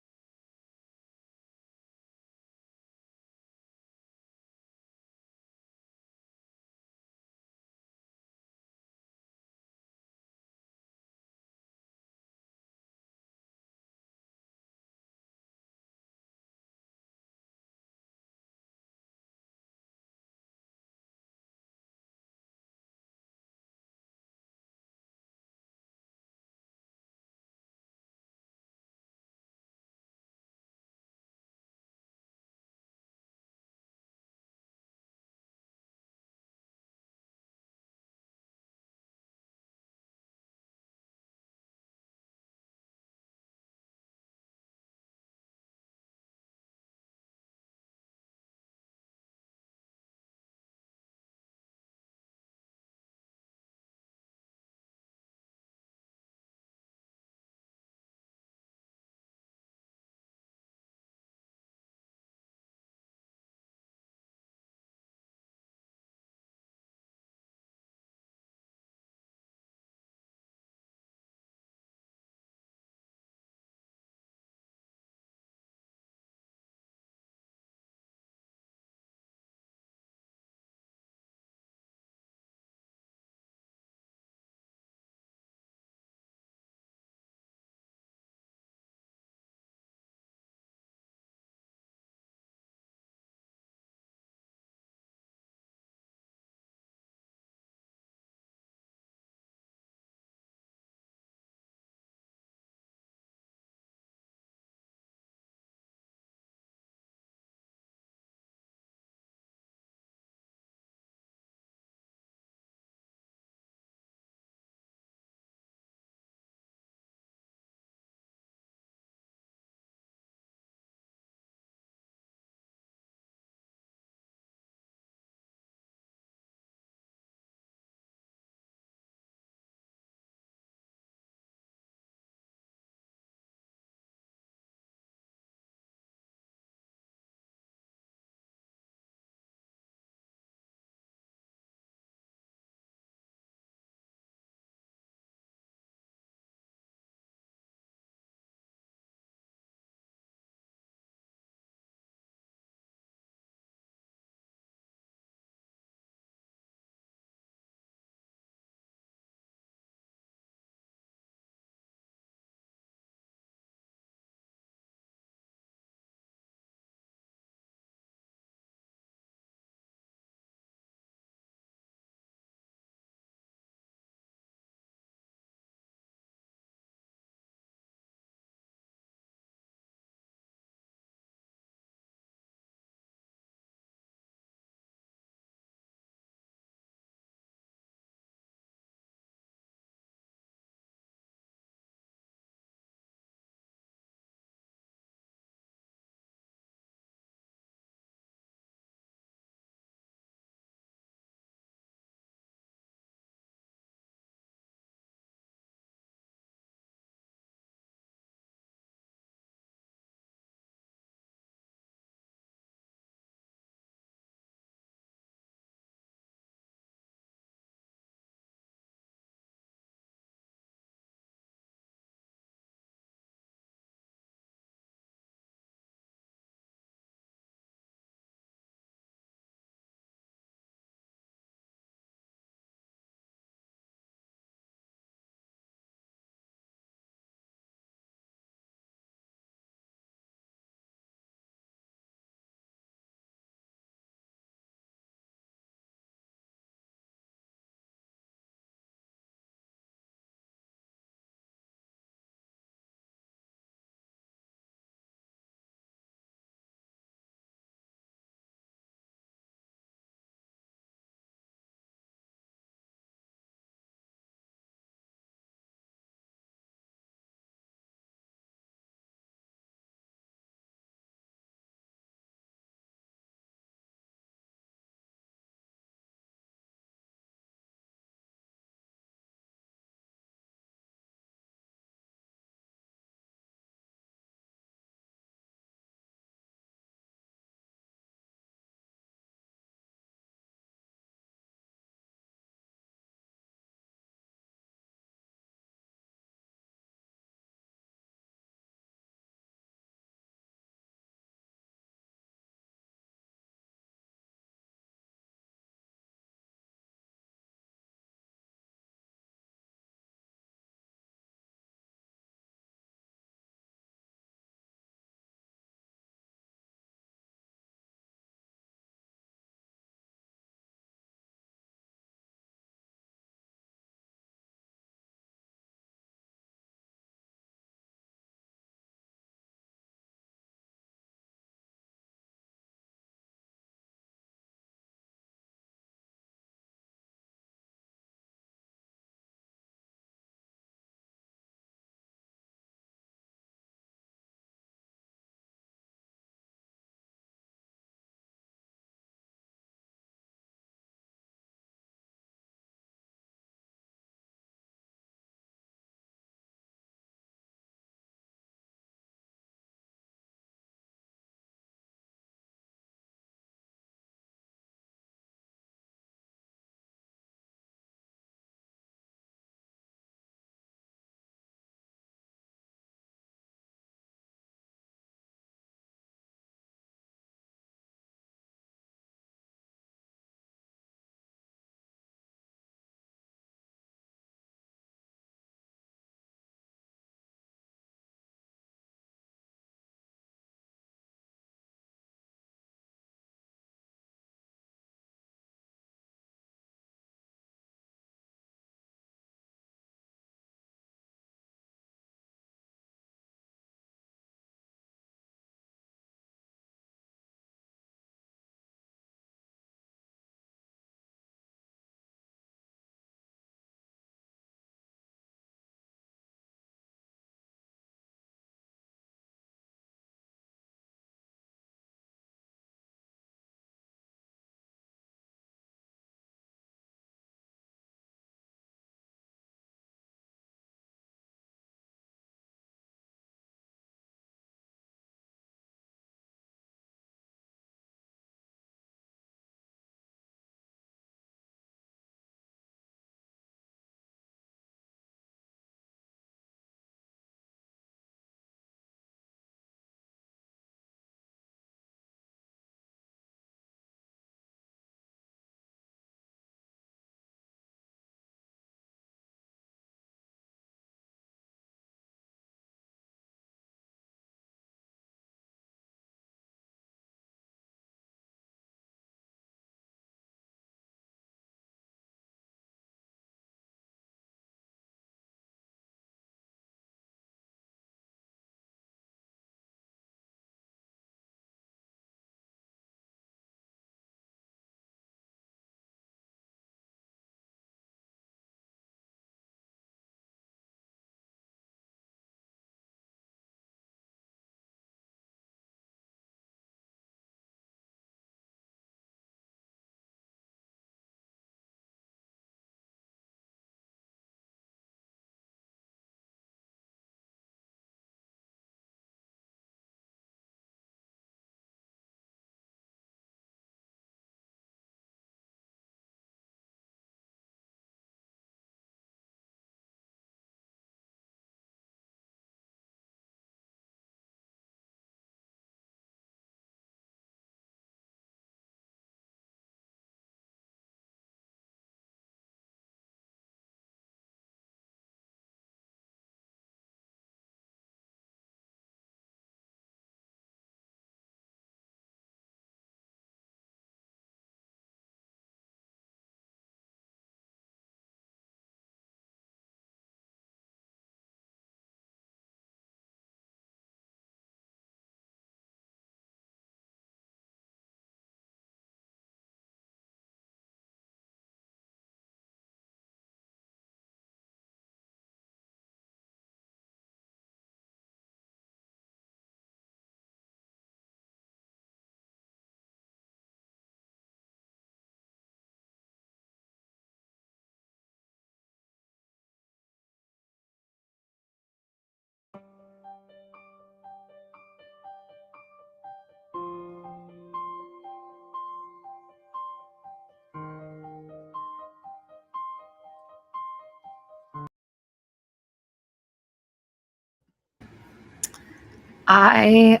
I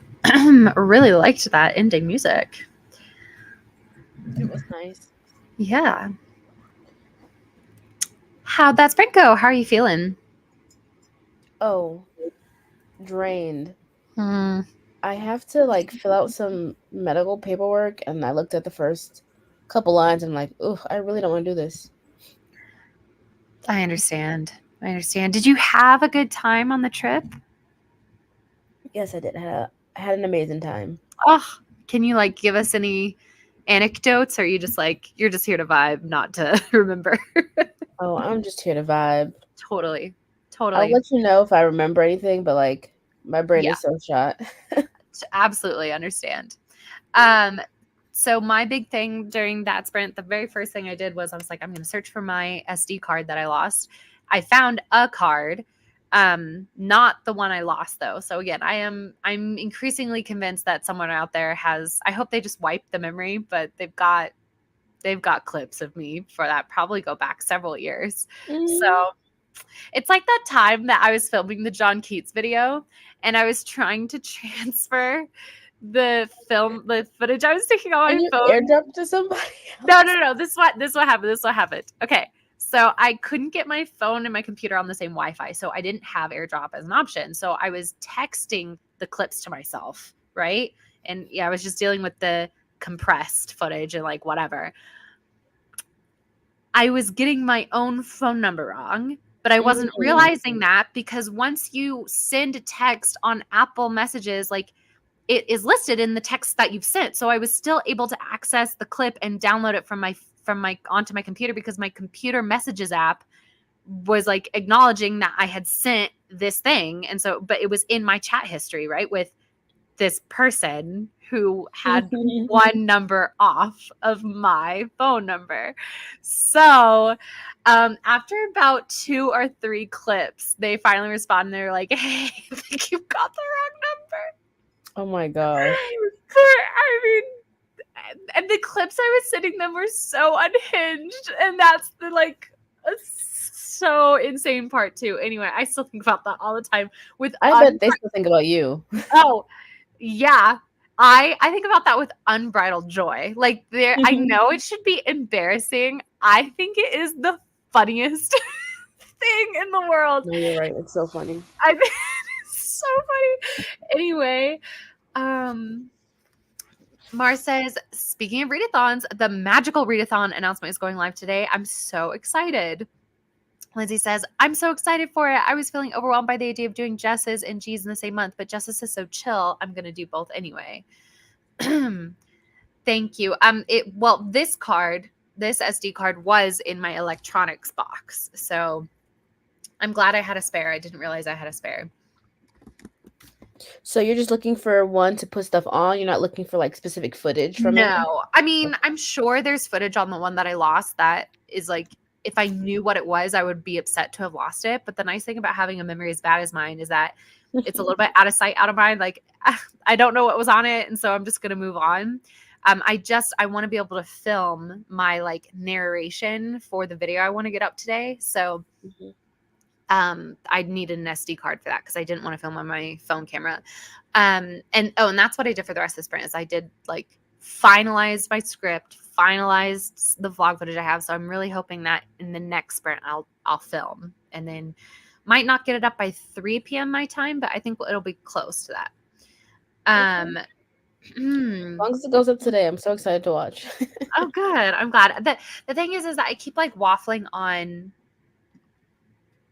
really liked that ending music. It was nice. Yeah. How'd that sprint go? How are you feeling? Oh, drained. Hmm, I have to like fill out some medical paperwork, and I looked at the first couple lines and I'm like, "Ugh, I really don't want to do this." I understand. I understand. Did you have a good time on the trip? Yes, I did. I had an amazing time. Oh, can you like give us any anecdotes? Or are you just like you're just here to vibe, not to remember? Oh, I'm just here to vibe. Totally. I'll Totally. let you know if I remember anything, but like my brain Yeah, is so shot. absolutely understand. Um, so my big thing during that sprint, the very first thing I did was I was like, I'm going to search for my SD card that I lost. I found a card, not the one I lost though. So again, I'm increasingly convinced that someone out there has. I hope they just wiped the memory, but they've got clips of me for that. Probably go back several years. So Mm. it's like that time that I was filming the John Keats video and I was trying to transfer the footage I was taking on And my you phone. airdropped to somebody No, else. no, no. This what happened. This what happened. Okay. So I couldn't get my phone and my computer on the same Wi-Fi. So I didn't have AirDrop as an option. So I was texting the clips to myself, right? And yeah, I was just dealing with the compressed footage and like whatever. I was getting my own phone number wrong, but I wasn't Mhm. realizing that because once you send a text on Apple Messages, like it is listed in the text that you've sent. So I was still able to access the clip and download it from my onto my computer because my computer messages app was like acknowledging that I had sent this thing. And so, but it was in my chat history, right? With this person who had one number off of my phone number. So, after about 2 or 3 clips, they finally responded. They're like, "Hey, I think you got the wrong number." Oh my gosh. I mean, and the clips I was sending them were so unhinged, and that's the like so insane part too. Anyway, I still think about that all the time with I bet they still think about you. oh yeah. I think about that with unbridled joy. Like I know it should be embarrassing. I think it is the funniest thing in the world. No, you're right. It's so funny. I think it's so funny. Anyway, um Mars says, speaking of readathons, the magical readathon announcement is going live today. I'm so excited. Lindsay says, I'm so excited for it. I was feeling overwhelmed by the idea of doing Jess's and G's in the same month, but Jess's is so chill. I'm going to do both anyway. Thank you. This card, this SD card was in my electronics box. So I'm glad I had a spare. I didn't realize I had a spare. So you're just looking for one to put stuff on. You're not looking for like specific footage from it. No, I mean, I'm sure there's footage on the one that I lost that is like, if I knew what it was, I would be upset to have lost it. But the nice thing about having a memory as bad as mine is that it's a little bit out of sight, out of mind. Like I don't know what was on it, and so I'm just gonna move on. I want to be able to film my like narration for the video I want to get up today. So Mhm. I needed an SD card for that because I didn't want to film on my phone camera. And that's what I did for the rest of the sprint is I did like finalized my script, finalized the vlog footage I have. So I'm really hoping that in the next sprint I'll film and then might not get it up by 3 p.m. my time, but I think it'll be close to that. Okay. As long as it goes up today, I'm so excited to watch. Oh, good. I'm glad. The thing is that I keep like waffling on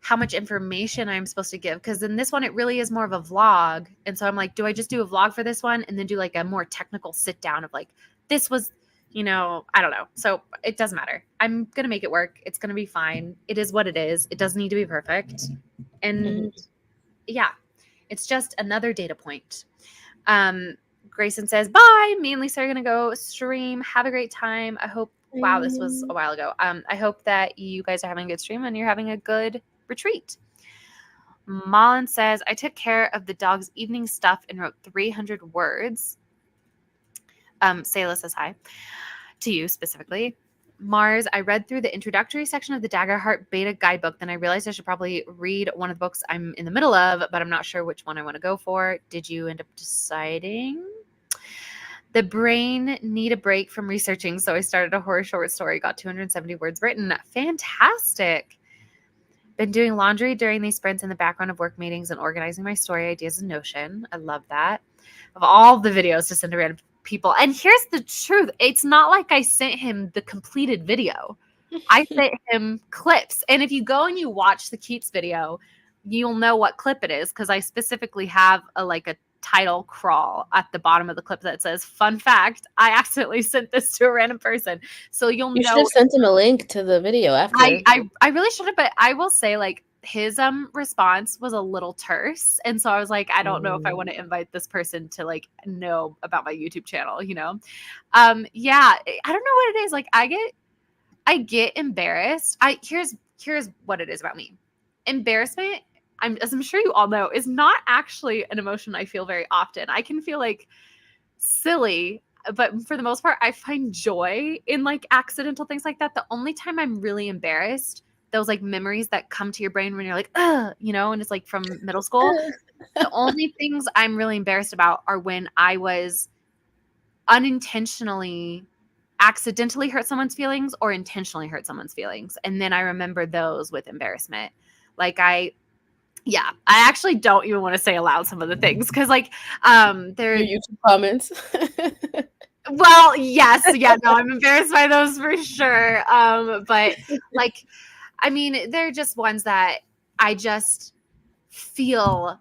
how much information I'm supposed to give. Because in this one, it really is more of a vlog. And so I'm like, do I just do a vlog for this one and then do like a more technical sit down of like, this was, I don't know. So it doesn't matter. I'm going to make it work. It's going to be fine. It is what it is. It doesn't need to be perfect. And yeah, it's just another data point. Grayson says, bye. Me and Lisa are going to go stream. Have a great time. I hope, wow, this was a while ago. I hope that you guys are having a good stream and you're having a good retreat. Malin says, I took care of the dog's evening stuff and wrote 300 words. Sayla says hi to you specifically. Mars, I read through the introductory section of the Daggerheart beta guidebook. Then I realized I should probably read one of the books I'm in the middle of, but I'm not sure which one I want to go for. Did you end up deciding? The brain need a break from researching, so I started a horror short story, got 270 words written. Fantastic. Been doing laundry during these sprints in the background of work meetings and organizing my story ideas in Notion. I love that. Of all the videos to send to random people. And here's the truth. It's not like I sent him the completed video. I sent him clips. And if you go and you watch the Keats video, you'll know what clip it is, because I specifically have a title crawl at the bottom of the clip that says, "Fun fact, I accidentally sent this to a random person." So you'll You should know. have sent him a link to the video after. I really should have, but I will say, like, his response was a little terse, and so I was like, I don't know if I want to invite this person to like know about my YouTube channel, you know. Yeah, I don't know what it is. Like, I get embarrassed. Here's what it is about me. Embarrassment, as I'm sure you all know, is not actually an emotion I feel very often. I can feel like silly, but for the most part, I find joy in like accidental things like that. The only time I'm really embarrassed, those like memories that come to your brain when you're like, you know, and it's like from middle school. The only things I'm really embarrassed about are when I was unintentionally accidentally hurt someone's feelings or intentionally hurt someone's feelings. And then I remember those with embarrassment. Like I actually don't even want to say aloud some of the things, because like Your YouTube comments. Well, yes, yeah, no, I'm embarrassed by those for sure. But like, I mean, they're just ones that I just feel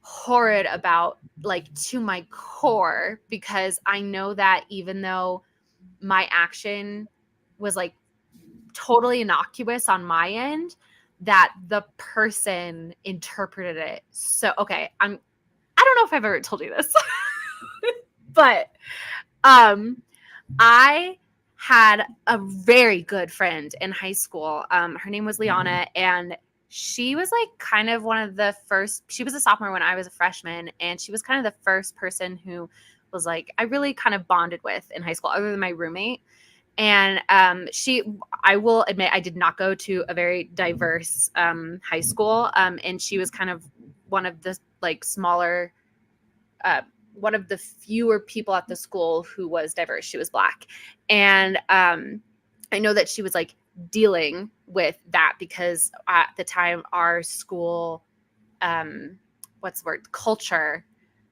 horrid about, like, to my core, because I know that even though my action was like totally innocuous on my end, that the person interpreted it. So, okay, I don't know if I've ever told you this, but I had a very good friend in high school. Her name was Liana, and she was like kind of one of the first. She was a sophomore when I was a freshman, and she was kind of the first person who was like I really kind of bonded with in high school, other than my roommate. And I will admit, I did not go to a very diverse high school, and she was kind of one of the like smaller. One of the fewer people at the school who was diverse. She was Black. And I know that she was like dealing with that, because at the time our school, culture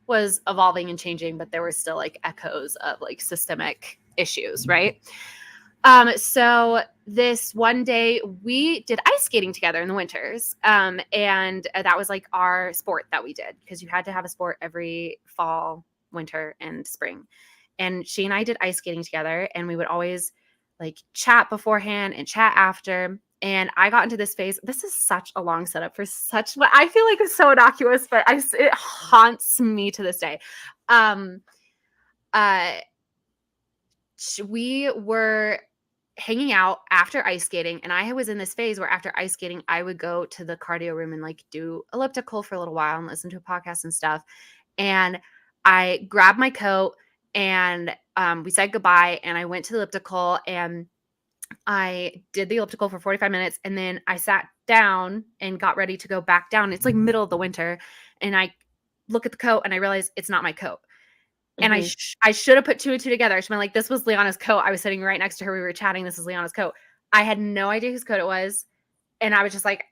was evolving and changing, but there were still like echoes of like systemic issues, right? So this one day we did ice skating together in the winters. And that was like our sport that we did, because you had to have a sport every fall, winter, and spring. And she and I did ice skating together, and we would always like chat beforehand and chat after. And I got into this phase. This is such a long setup for such what I feel like is so innocuous, but it haunts me to this day. We were hanging out after ice skating, and I was in this phase where after ice skating I would go to the cardio room and like do elliptical for a little while and listen to a podcast and stuff. And I grabbed my coat, and we said goodbye, and I went to the elliptical, and I did the elliptical for 45 minutes, and then I sat down and got ready to go back down. It's like middle of the winter, and I look at the coat and I realize it's not my coat. And I should have put two and two together. I should have been like, this was Liana's coat. I was sitting right next to her. We were chatting. This is Liana's coat. I had no idea whose coat it was. And I was just like,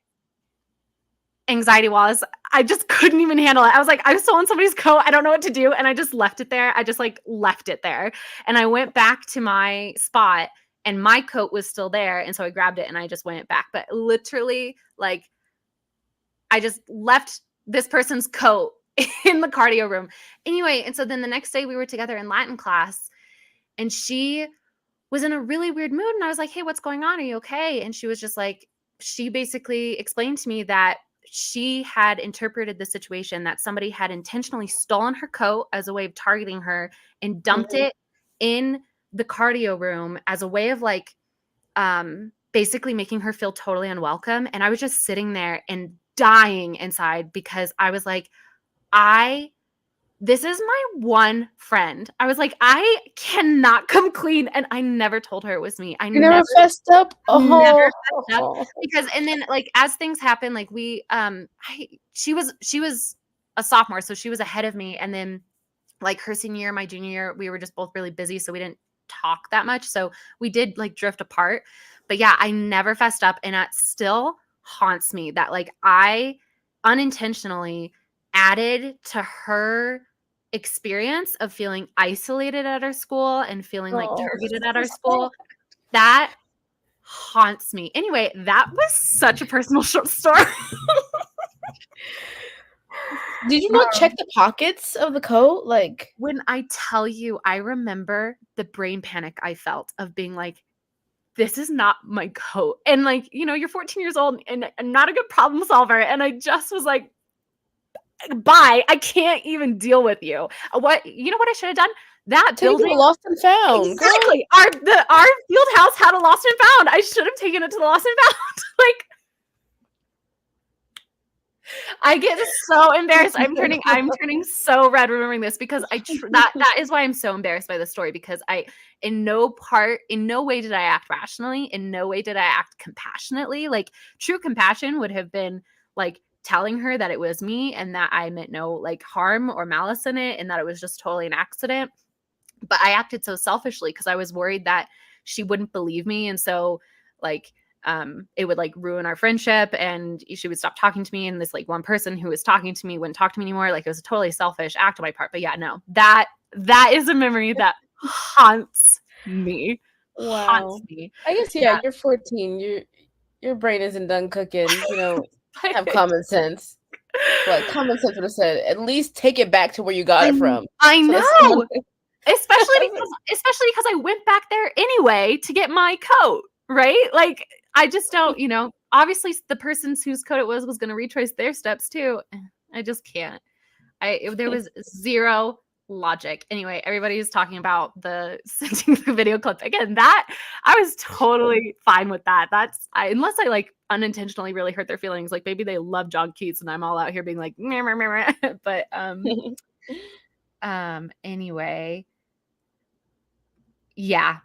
anxiety was, I just couldn't even handle it. I was like, I've stolen somebody's coat. I don't know what to do. And I just left it there. I just like left it there. And I went back to my spot, and my coat was still there. And so I grabbed it and I just went back. But literally, like, I just left this person's coat in the cardio room. Anyway, and so then the next day we were together in Latin class, and she was in a really weird mood. And I was like, hey, what's going on? Are you okay? And she was just like, she basically explained to me that she had interpreted the situation that somebody had intentionally stolen her coat as a way of targeting her and dumped it in the cardio room as a way of like basically making her feel totally unwelcome. And I was just sitting there and dying inside, because I was like, I this is my one friend. I was like, I cannot come clean. And I never told her it was me. I You never fessed up? never Oh. fessed up because, and then like, as things happen, like she was a sophomore, so she was ahead of me. And then like her senior year, my junior year, we were just both really busy. So we didn't talk that much. So we did like drift apart. But yeah, I never fessed up. And that still haunts me that like I unintentionally added to her experience of feeling isolated at our school and feeling like Oh. targeted at our school. That haunts me. Anyway, that was such a personal short story. Did you not check the pockets of the coat? Like, When I tell you, I remember the brain panic I felt of being like, this is not my coat. And like, you know, you're 14 years old and not a good problem solver. And I just was like, bye. I can't even deal with you. What, you know what I should have done? That take it building. lost and found. Girl. Exactly. Our field house had a lost and found. I should have taken it to the lost and found. Like, I get so embarrassed. I'm turning so red remembering this because that is why I'm so embarrassed by the story, because I in no way did I act rationally, in no way did I act compassionately. Like, true compassion would have been like telling her that it was me and that I meant no like harm or malice in it and that it was just totally an accident. But I acted so selfishly because I was worried that she wouldn't believe me, and so like it would like ruin our friendship and she would stop talking to me, and this like one person who was talking to me wouldn't talk to me anymore. Like, it was a totally selfish act on my part. But yeah, no, that is a memory that haunts me. Wow. Haunts me. I guess yeah, you're 14. Your brain isn't done cooking. You know, have common sense. Like, common sense would have said, at least take it back to where you got it from. I know. Especially because I went back there anyway to get my coat, right? Like, I just don't, you know, obviously the person whose coat it was going to retrace their steps too. I just can't. There was zero logic. Anyway, everybody's talking about the sending the video clip again. That I was totally fine with that. Unless I like unintentionally really hurt their feelings. Like, maybe they love John Keats and I'm all out here being like, meh, meh, meh, meh. But anyway. Yeah.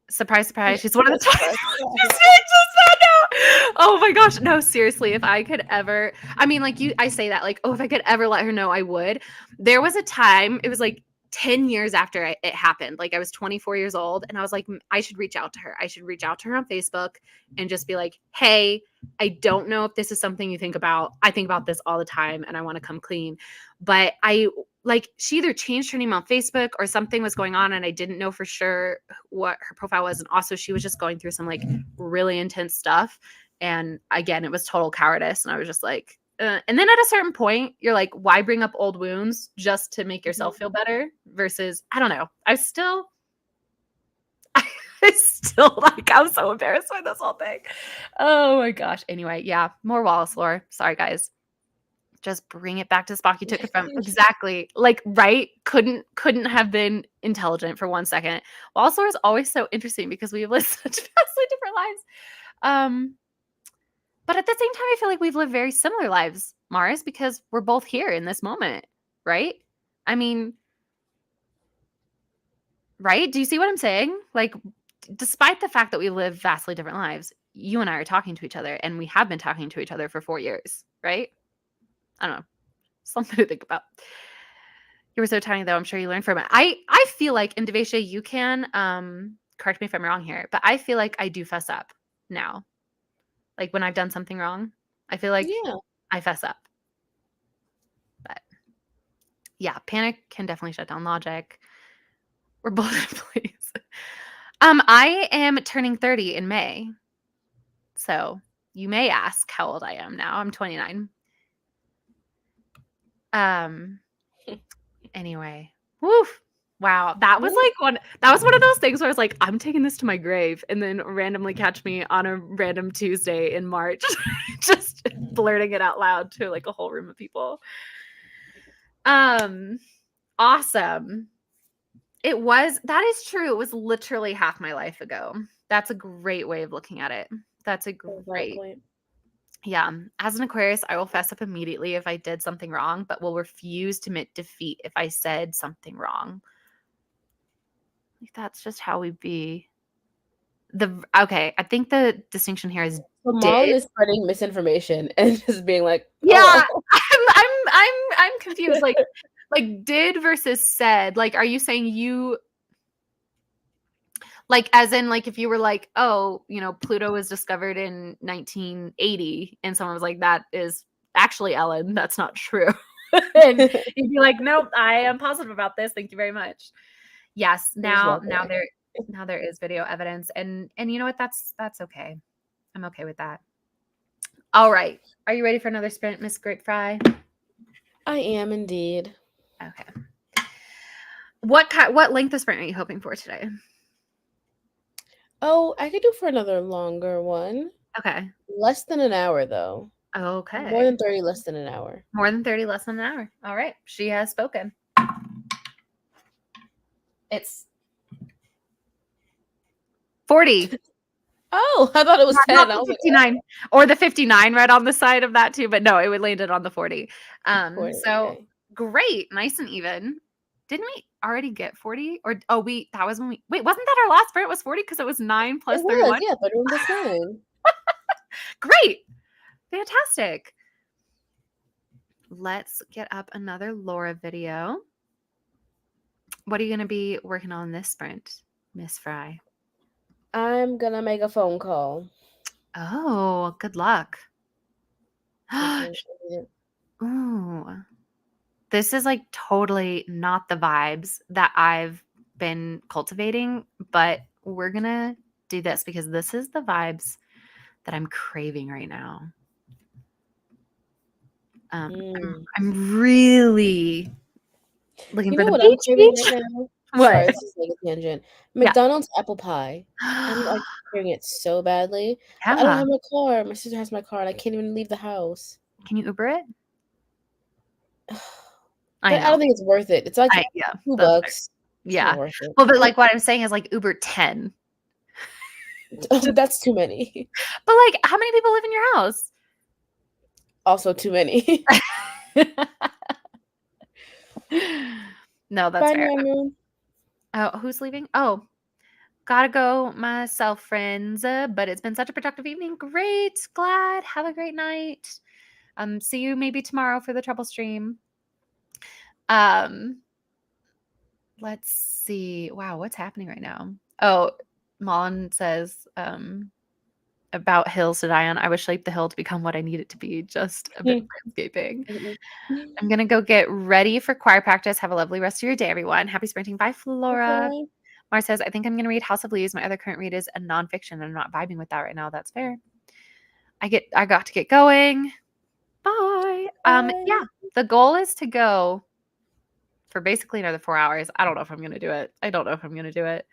Surprise, surprise. She's one of the top. Oh my gosh. No, seriously. If I could ever, I mean, like I say that like, oh, if I could ever let her know, I would. There was a time, it was like 10 years after it happened. Like, I was 24 years old and I was like, I should reach out to her. I should reach out to her on Facebook and just be like, hey, I don't know if this is something you think about. I think about this all the time and I want to come clean. But she either changed her name on Facebook or something was going on and I didn't know for sure what her profile was. And also she was just going through some like really intense stuff. And again, it was total cowardice. And I was just like, and then at a certain point, you're like, why bring up old wounds just to make yourself feel better? Versus, I don't know. I still like, I'm so embarrassed by this whole thing. Oh my gosh. Anyway, yeah, more Wallace lore. Sorry, guys. Just bring it back to the spot you took it from. Exactly. Like, right? Couldn't have been intelligent for 1 second. Wallace lore is always so interesting because we have lived such vastly different lives. But at the same time, I feel like we've lived very similar lives, Mars, because we're both here in this moment, right? I mean, right? Do you see what I'm saying? Like, despite the fact that we live vastly different lives, you and I are talking to each other, and we have been talking to each other for 4 years, right? I don't know. Something to think about. You were so tiny, though. I'm sure you learned from it. I feel like, and Devesha, you can correct me if I'm wrong here, but I feel like I do fess up now. Like, when I've done something wrong, I feel like I fess up. But yeah, panic can definitely shut down logic. We're both in place. I am turning 30 in May. So you may ask how old I am now. I'm 29. Anyway. Woof. Wow. That was one of those things where I was like, I'm taking this to my grave, and then randomly catch me on a random Tuesday in March, just blurting it out loud to like a whole room of people. Awesome. That is true. It was literally half my life ago. That's a great way of looking at it. That's a great. Yeah. As an Aquarius, I will fess up immediately if I did something wrong, but will refuse to admit defeat if I said something wrong. Like, that's just how we be. Okay, I think the distinction here is So Marlon did. is spreading misinformation and just being like, Yeah, "Oh, I'm confused. Like did versus said. Like, are you saying you like as in like if you were like, oh, Pluto was discovered in 1980, and someone was like, that is actually Ellen, that's not true. And you'd be like, nope, I am positive about this. Thank you very much. Yes, there's now welcome." there is video evidence, and you know what? That's okay. I'm okay with that. All right. Are you ready for another sprint, Miss Grape Fry? I am indeed. Okay. What length of sprint are you hoping for today? Oh, I could do for another longer one. Okay. Less than an hour, though. More Okay. than 30, less than an hour. More than 30, less than an hour. All right. She has spoken. It's 40. Oh, I thought it was 10. Not I the was like, 59. Or the 59 right on the side of that too, but no, it would landed on the 40. 40, So okay. great, nice and even. Didn't we already get 40? Or that was when wait, wasn't that our last sprint was 40 because it was 9 plus It was, 31? yeah, 31 plus 9. Great. Fantastic. Let's get up another Laura video. What are you going to be working on this sprint, Miss Fry? I'm gonna make a phone call. Oh, good luck. Okay. Ooh. This is like totally not the vibes that I've been cultivating, but we're going to do this because this is the vibes that I'm craving right now. I'm really looking You for know the what I'm beach craving beach. right now? Sorry, What? this is like a tangent. Yeah. McDonald's apple pie. I'm like craving it so badly, but I don't Yeah. have my car. My sister has my car, and I can't even leave the house. Can you Uber it? I But I know. don't think it's worth it. It's like Yeah, $2. that's fair. It's not Yeah. worth it. Well, but like what I'm saying is like Uber 10. That's too many. But like how many people live in your house? Also too many. No, that's Bye, fair. Manu. Oh, who's leaving? Oh, gotta go myself, friends. But it's been such a productive evening. Great. Glad. Have a great night. See you maybe tomorrow for the trouble stream. Let's see. Wow, what's happening right now? Oh, Mullen says, about hills to die on. I would shape the hill to become what I need it to be. Just a bit of landscaping. I'm gonna go get ready for choir practice. Have a lovely rest of your day, everyone. Happy sprinting. Bye, Flora. Okay. Mars says, I think I'm gonna read House of Leaves. My other current read is a nonfiction, and I'm not vibing with that right now. That's fair. I got to get going. Bye. Yeah, the goal is to go for basically another 4 hours. I don't know if I'm gonna do it. I don't know if I'm gonna do it.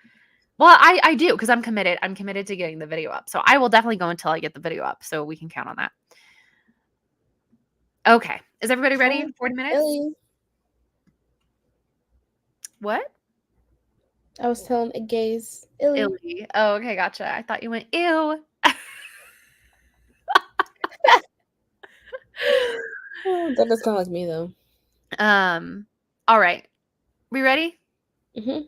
Well, I do because I'm committed. I'm committed to getting the video up. So I will definitely go until I get the video up. So we can count on that. Okay. Is everybody ready? 40 minutes? Illy. What? I was telling a gaze. Illy. Illy. Oh, okay. Gotcha. I thought you went, ew. Oh, that does sound like me, though. All right. We ready? Mm-hmm.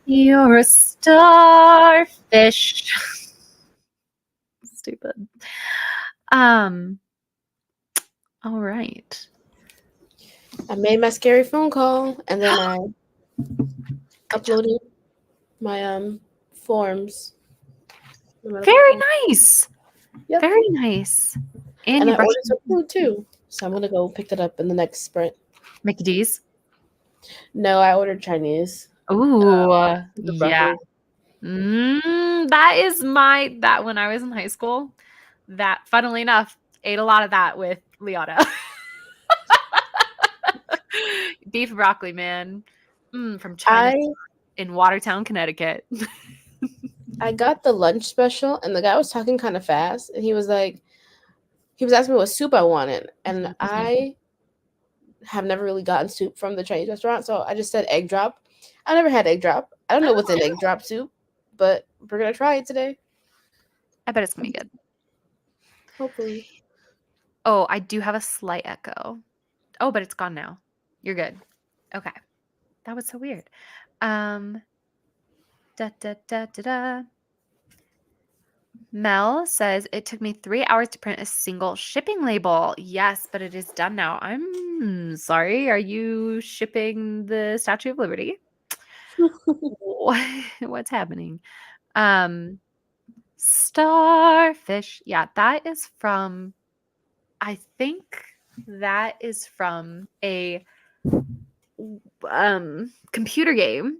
You're a starfish. Stupid. All right. I made my scary phone call and then I uploaded my forms. Very nice. Yep. Very nice. And you I brushed ordered some food too. So I'm gonna go pick that up in the next sprint. Mickey D's. No, I ordered Chinese. Ooh, The yeah. broccoli. That is that when I was in high school, that funnily enough, ate a lot of that with Liana. Beef broccoli, man. From China in Watertown, Connecticut. I got the lunch special and the guy was talking kind of fast and he was asking me what soup I wanted. And I have never really gotten soup from the Chinese restaurant, so I just said egg drop. I never had egg drop. I don't know what's in egg drop soup, but we're gonna try it today. I bet it's gonna be good. Hopefully. Oh, I do have a slight echo. Oh, but it's gone now. You're good. Okay. That was so weird. Da, da, da, da, da. Mel says it took me 3 hours to print a single shipping label. Yes, but it is done now. I'm sorry. Are you shipping the Statue of Liberty? What's happening? Starfish. Yeah, that is from, I think that is from a computer game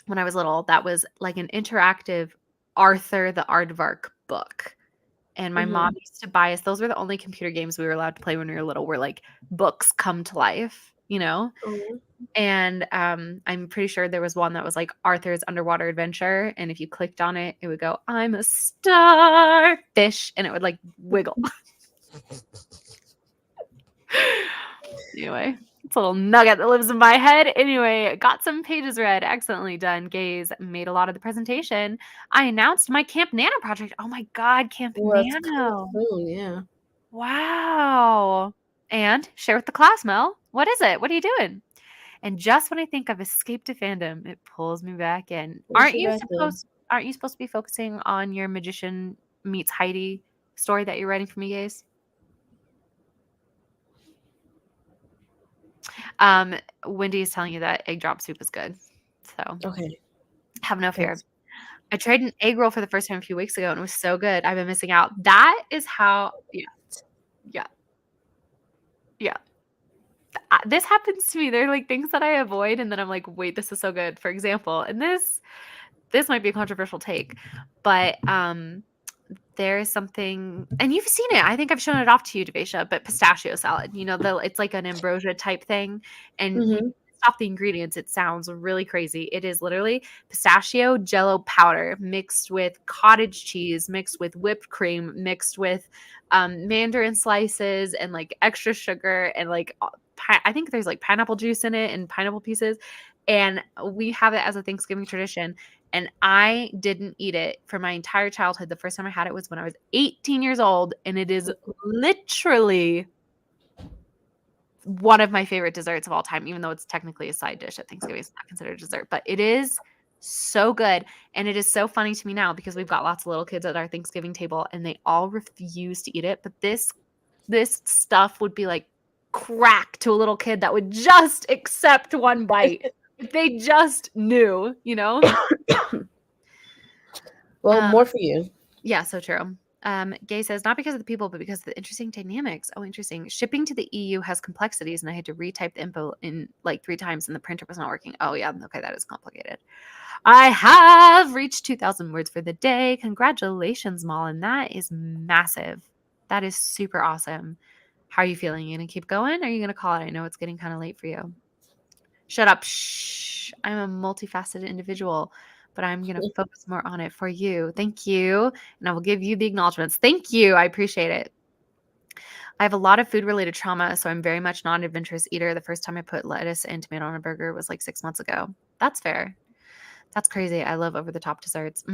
when I was little. That was like an interactive Arthur the Aardvark book. And my mom used to buy us, those were the only computer games we were allowed to play when we were little, where like books come to life, you know? And I'm pretty sure there was one that was like Arthur's Underwater Adventure. And if you clicked on it, it would go, I'm a starfish. And it would like wiggle. Anyway, it's a little nugget that lives in my head. Anyway, got some pages read. Excellently done. Gaze made a lot of the presentation. I announced my Camp Nano project. Oh my God, Camp Nano. Yeah. Wow. And share with the class, Mel. What is it? What are you doing? And just when I think I've escaped to fandom, it pulls me back in. Aren't you supposed to be focusing on your Magician meets Heidi story that you're writing for me, Gaze? Wendy is telling you that egg drop soup is good. So okay. Have no fear. I tried an egg roll for the first time a few weeks ago and it was so good. I've been missing out. That is how, yeah. This happens to me. There are like things that I avoid and then I'm like, wait, this is so good. For example, and this might be a controversial take, but there is something, and you've seen it. I think I've shown it off to you, Devesha, but pistachio salad, it's like an ambrosia type thing. And off the ingredients, it sounds really crazy. It is literally pistachio jello powder mixed with cottage cheese, mixed with whipped cream, mixed with mandarin slices and like extra sugar and like I think there's like pineapple juice in it and pineapple pieces. And we have it as a Thanksgiving tradition. And I didn't eat it for my entire childhood. The first time I had it was when I was 18 years old. And it is literally one of my favorite desserts of all time, even though it's technically a side dish at Thanksgiving. It's not considered a dessert, but it is so good. And it is so funny to me now because we've got lots of little kids at our Thanksgiving table and they all refuse to eat it. But this stuff would be like crack to a little kid that would just accept one bite. If they just knew, Well, more for you. Yeah, so true. Gay says, not because of the people, but because of the interesting dynamics. Oh, interesting. Shipping to the EU has complexities, and I had to retype the info in like 3 times, and the printer was not working. Oh, yeah. Okay, that is complicated. I have reached 2,000 words for the day. Congratulations, Malin. That is massive. That is super awesome. How are you feeling? You going to keep going? Or are you going to call it? I know it's getting kind of late for you. Shut up. Shh. I'm a multifaceted individual, but I'm going to focus more on it for you. Thank you. And I will give you the acknowledgments. Thank you. I appreciate it. I have a lot of food-related trauma, so I'm very much not an adventurous eater. The first time I put lettuce and tomato on a burger was like 6 months ago. That's fair. That's crazy. I love over-the-top desserts.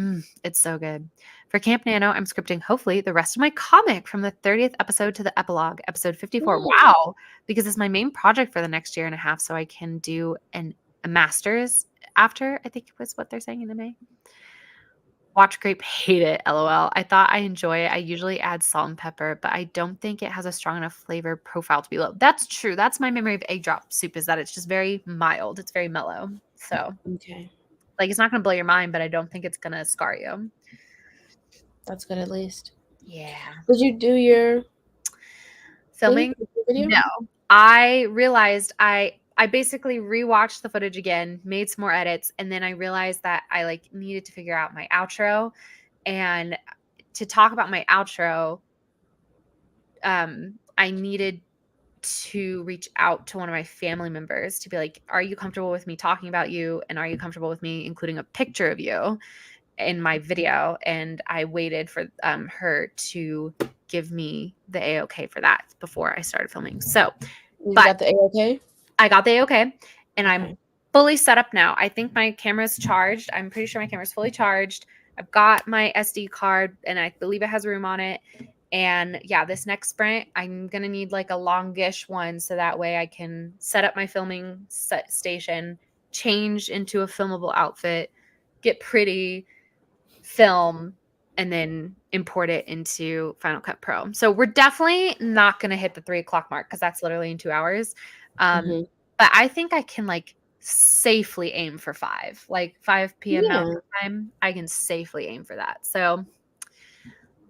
It's so good. For Camp Nano, I'm scripting, hopefully, the rest of my comic from the 30th episode to the epilogue, episode 54. Wow. Because it's my main project for the next year and a half, so I can do a master's after, I think it was what they're saying in the May. Watch grape, hate it, LOL. I thought I enjoy it. I usually add salt and pepper, but I don't think it has a strong enough flavor profile to be low. That's true. That's my memory of egg drop soup, is that it's just very mild. It's very mellow. So, Okay. like, it's not going to blow your mind, but I don't think it's going to scar you. That's good at least. Yeah. Did you do your Filming? video? No. I realized I basically rewatched the footage again, made some more edits, and then I realized that I like needed to figure out my outro. And to talk about my outro, I needed to reach out to one of my family members to be like, are you comfortable with me talking about you? And are you comfortable with me including a picture of you in my video? And I waited for her to give me the A-OK for that before I started filming. So You got the A-OK? I got the A-OK, and Okay. I'm fully set up now. I think my camera's charged. I'm pretty sure my camera's fully charged. I've got my SD card, and I believe it has room on it. And yeah, this next sprint, I'm going to need like a longish one so that way I can set up my filming station, change into a filmable outfit, get pretty, film, and then import it into Final Cut Pro. So we're definitely not going to hit the 3 o'clock mark because that's literally in 2 hours. But I think I can like safely aim for 5, like 5 p.m. Mountain time. I can safely aim for that. So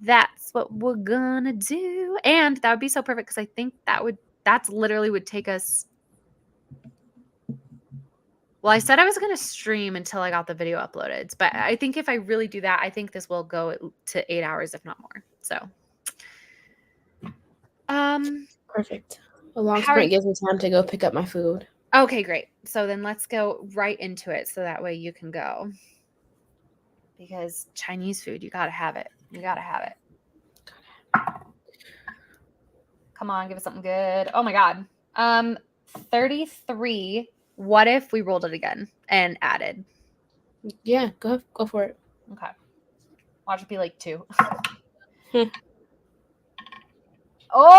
that's what we're gonna do. And that would be so perfect because I think that's literally would take us. Well, I said I was going to stream until I got the video uploaded, but I think if I really do that, I think this will go to 8 hours, if not more. So, perfect. A long sprint gives me time to go pick up my food. Okay, great. So then let's go right into it so that way you can go. Because Chinese food, you got to have it. You got to have it. Come on, give us something good. Oh my God. 33. What if we rolled it again and added? Yeah, go for it. Okay. Watch it be like 2. Oh,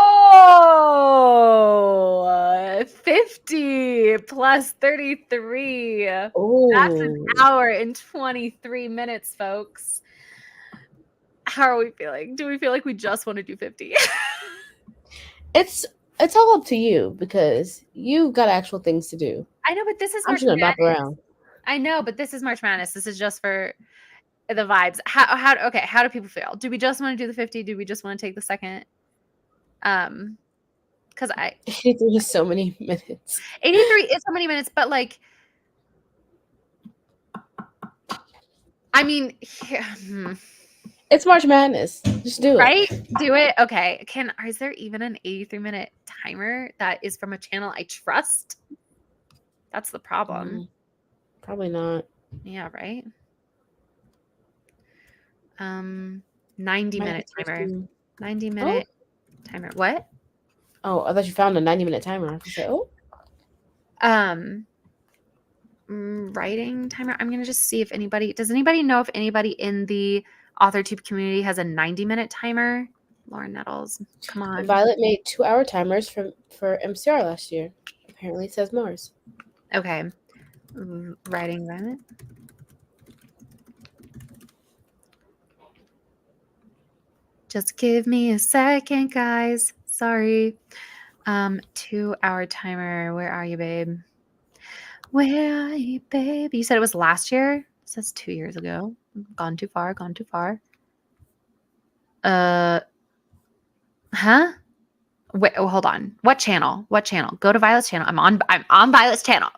50 plus 33. Oh, that's an hour and 23 minutes, folks. How are we feeling? Do we feel like we just want to do 50? It's all up to you because you've got actual things to do. I know, but this is March Madness. Around. I know, but this is March Madness. This is just for the vibes. How do people feel? Do we just want to do the 50? Do we just want to take the second? Because 83 is so many minutes. 83 is so many minutes, but like, I mean, it's March Madness. Just do it. Right? Do it. Okay. Is there even an 83-minute timer that is from a channel I trust? That's the problem. Probably not. Yeah, right? 90-minute timer. 90-minute timer. What? Oh, I thought you found a 90-minute timer. I said, writing timer. I'm gonna just see if does anybody know if anybody in the AuthorTube community has a 90-minute timer? Lauren Nettles, come on. Violet made 2-hour timers for MCR last year. Apparently, it says Mars. Okay, writing Violet. Just give me a second, guys. Sorry. 2-hour timer. Where are you, babe? Where are you, babe? You said it was last year? It says 2 years ago. Gone too far. Huh? Wait, hold on. What channel? Go to Violet's channel. I'm on Violet's channel.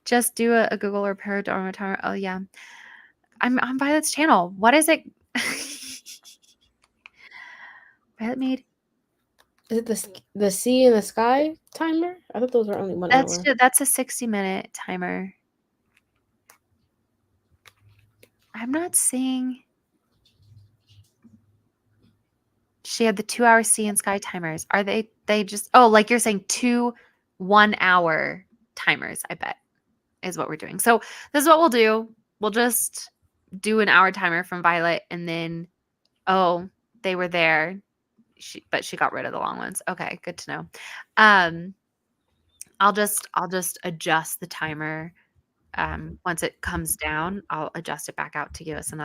Just do a Google or Paradorma timer. Oh yeah. I'm on Violet's channel. What is it? Violet made. Is it the sea in the sky timer? I thought those were only 1 hour. That's a 60-minute timer. I'm not seeing. She had the 2-hour sea and sky timers. Are they just, like you're saying 2 1-hour timers, I bet is what we're doing. So this is what we'll do. We'll just do an hour timer from Violet and then, they were there. But she got rid of the long ones. Okay, good to know. I'll just adjust the timer Once it comes down, I'll adjust it back out to give us an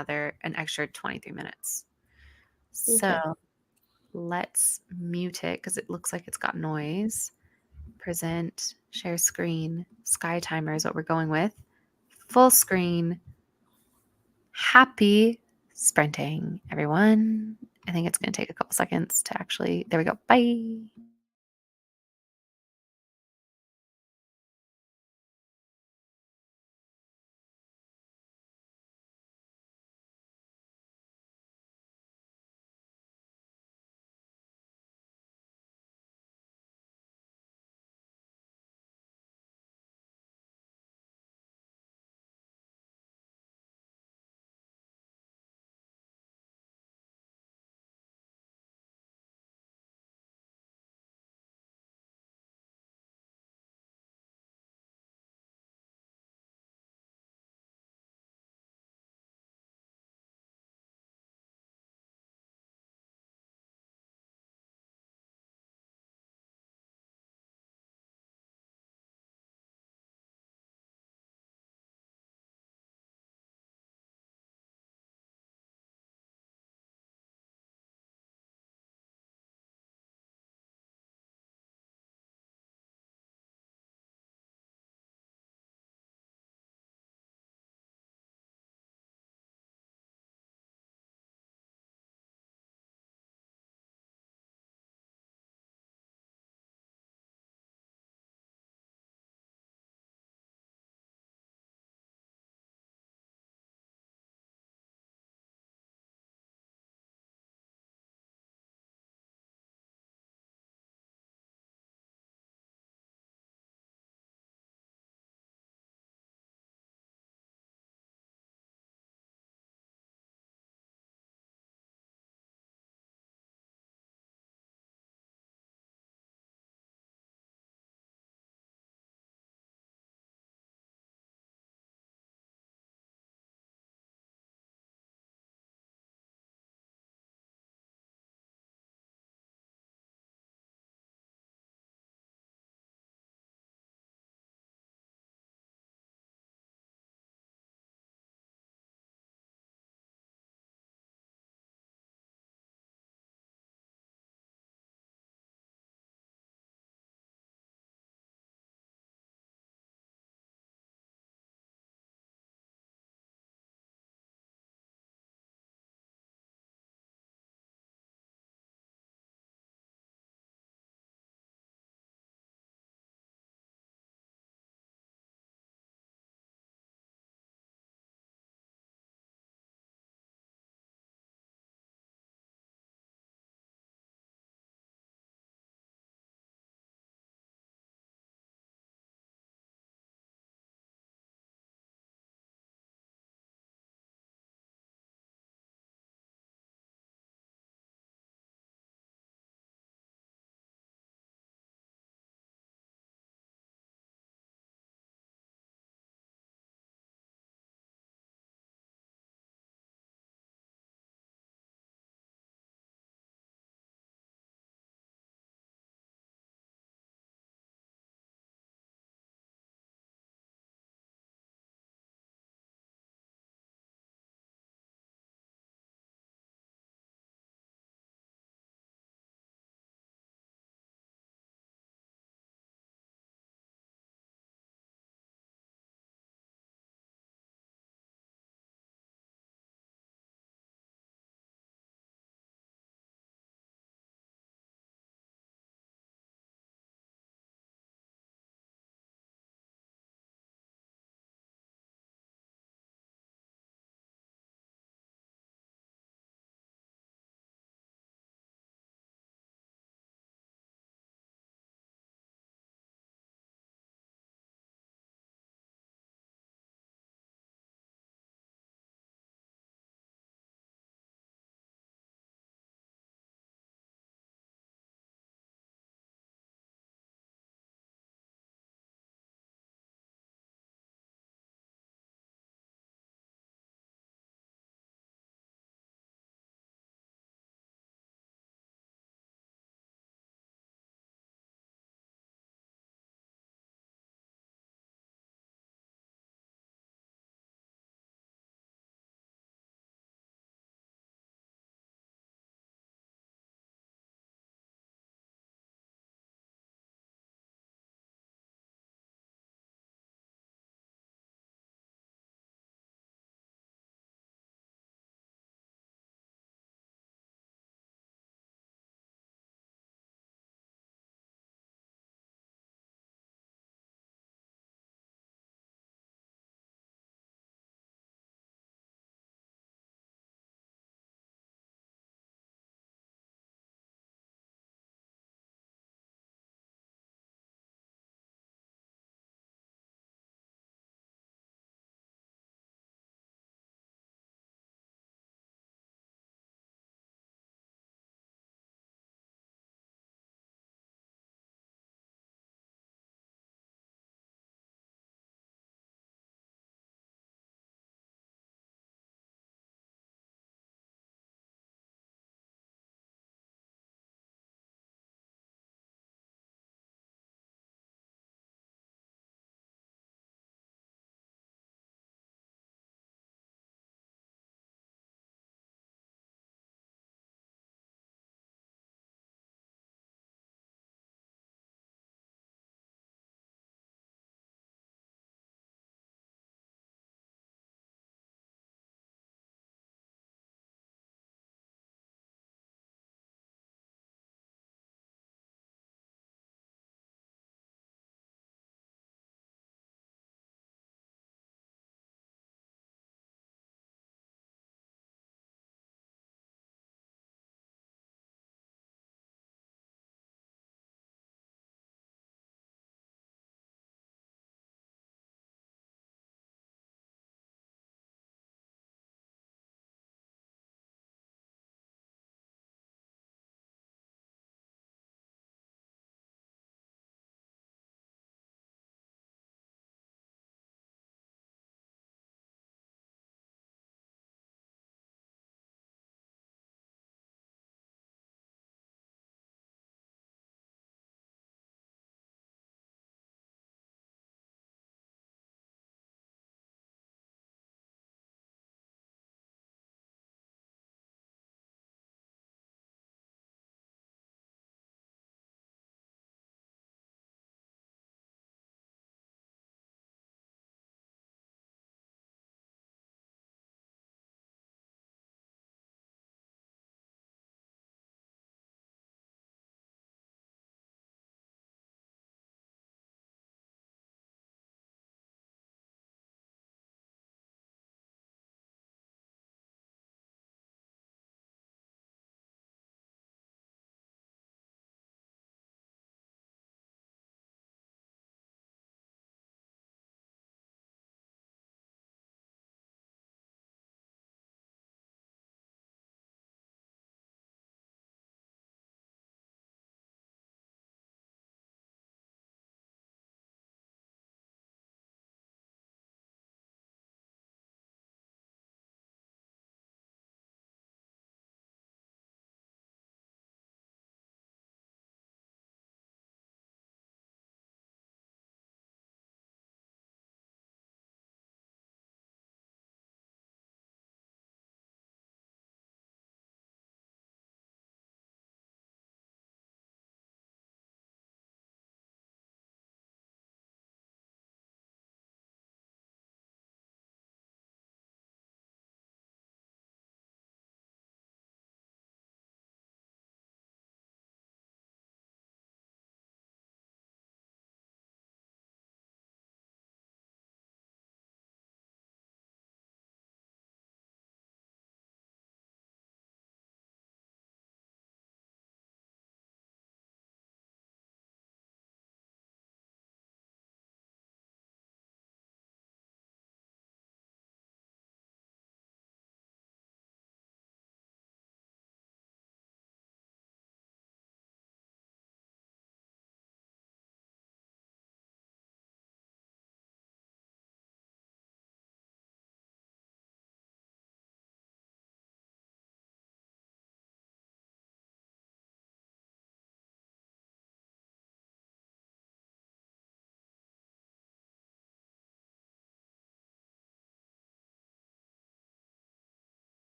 extra 23 minutes. So Okay. let's mute it because it looks like it's got noise. Present, share screen, sky timer is what we're going with. Full screen. Happy sprinting, everyone. I think it's going to take a couple seconds to actually, there we go. Bye.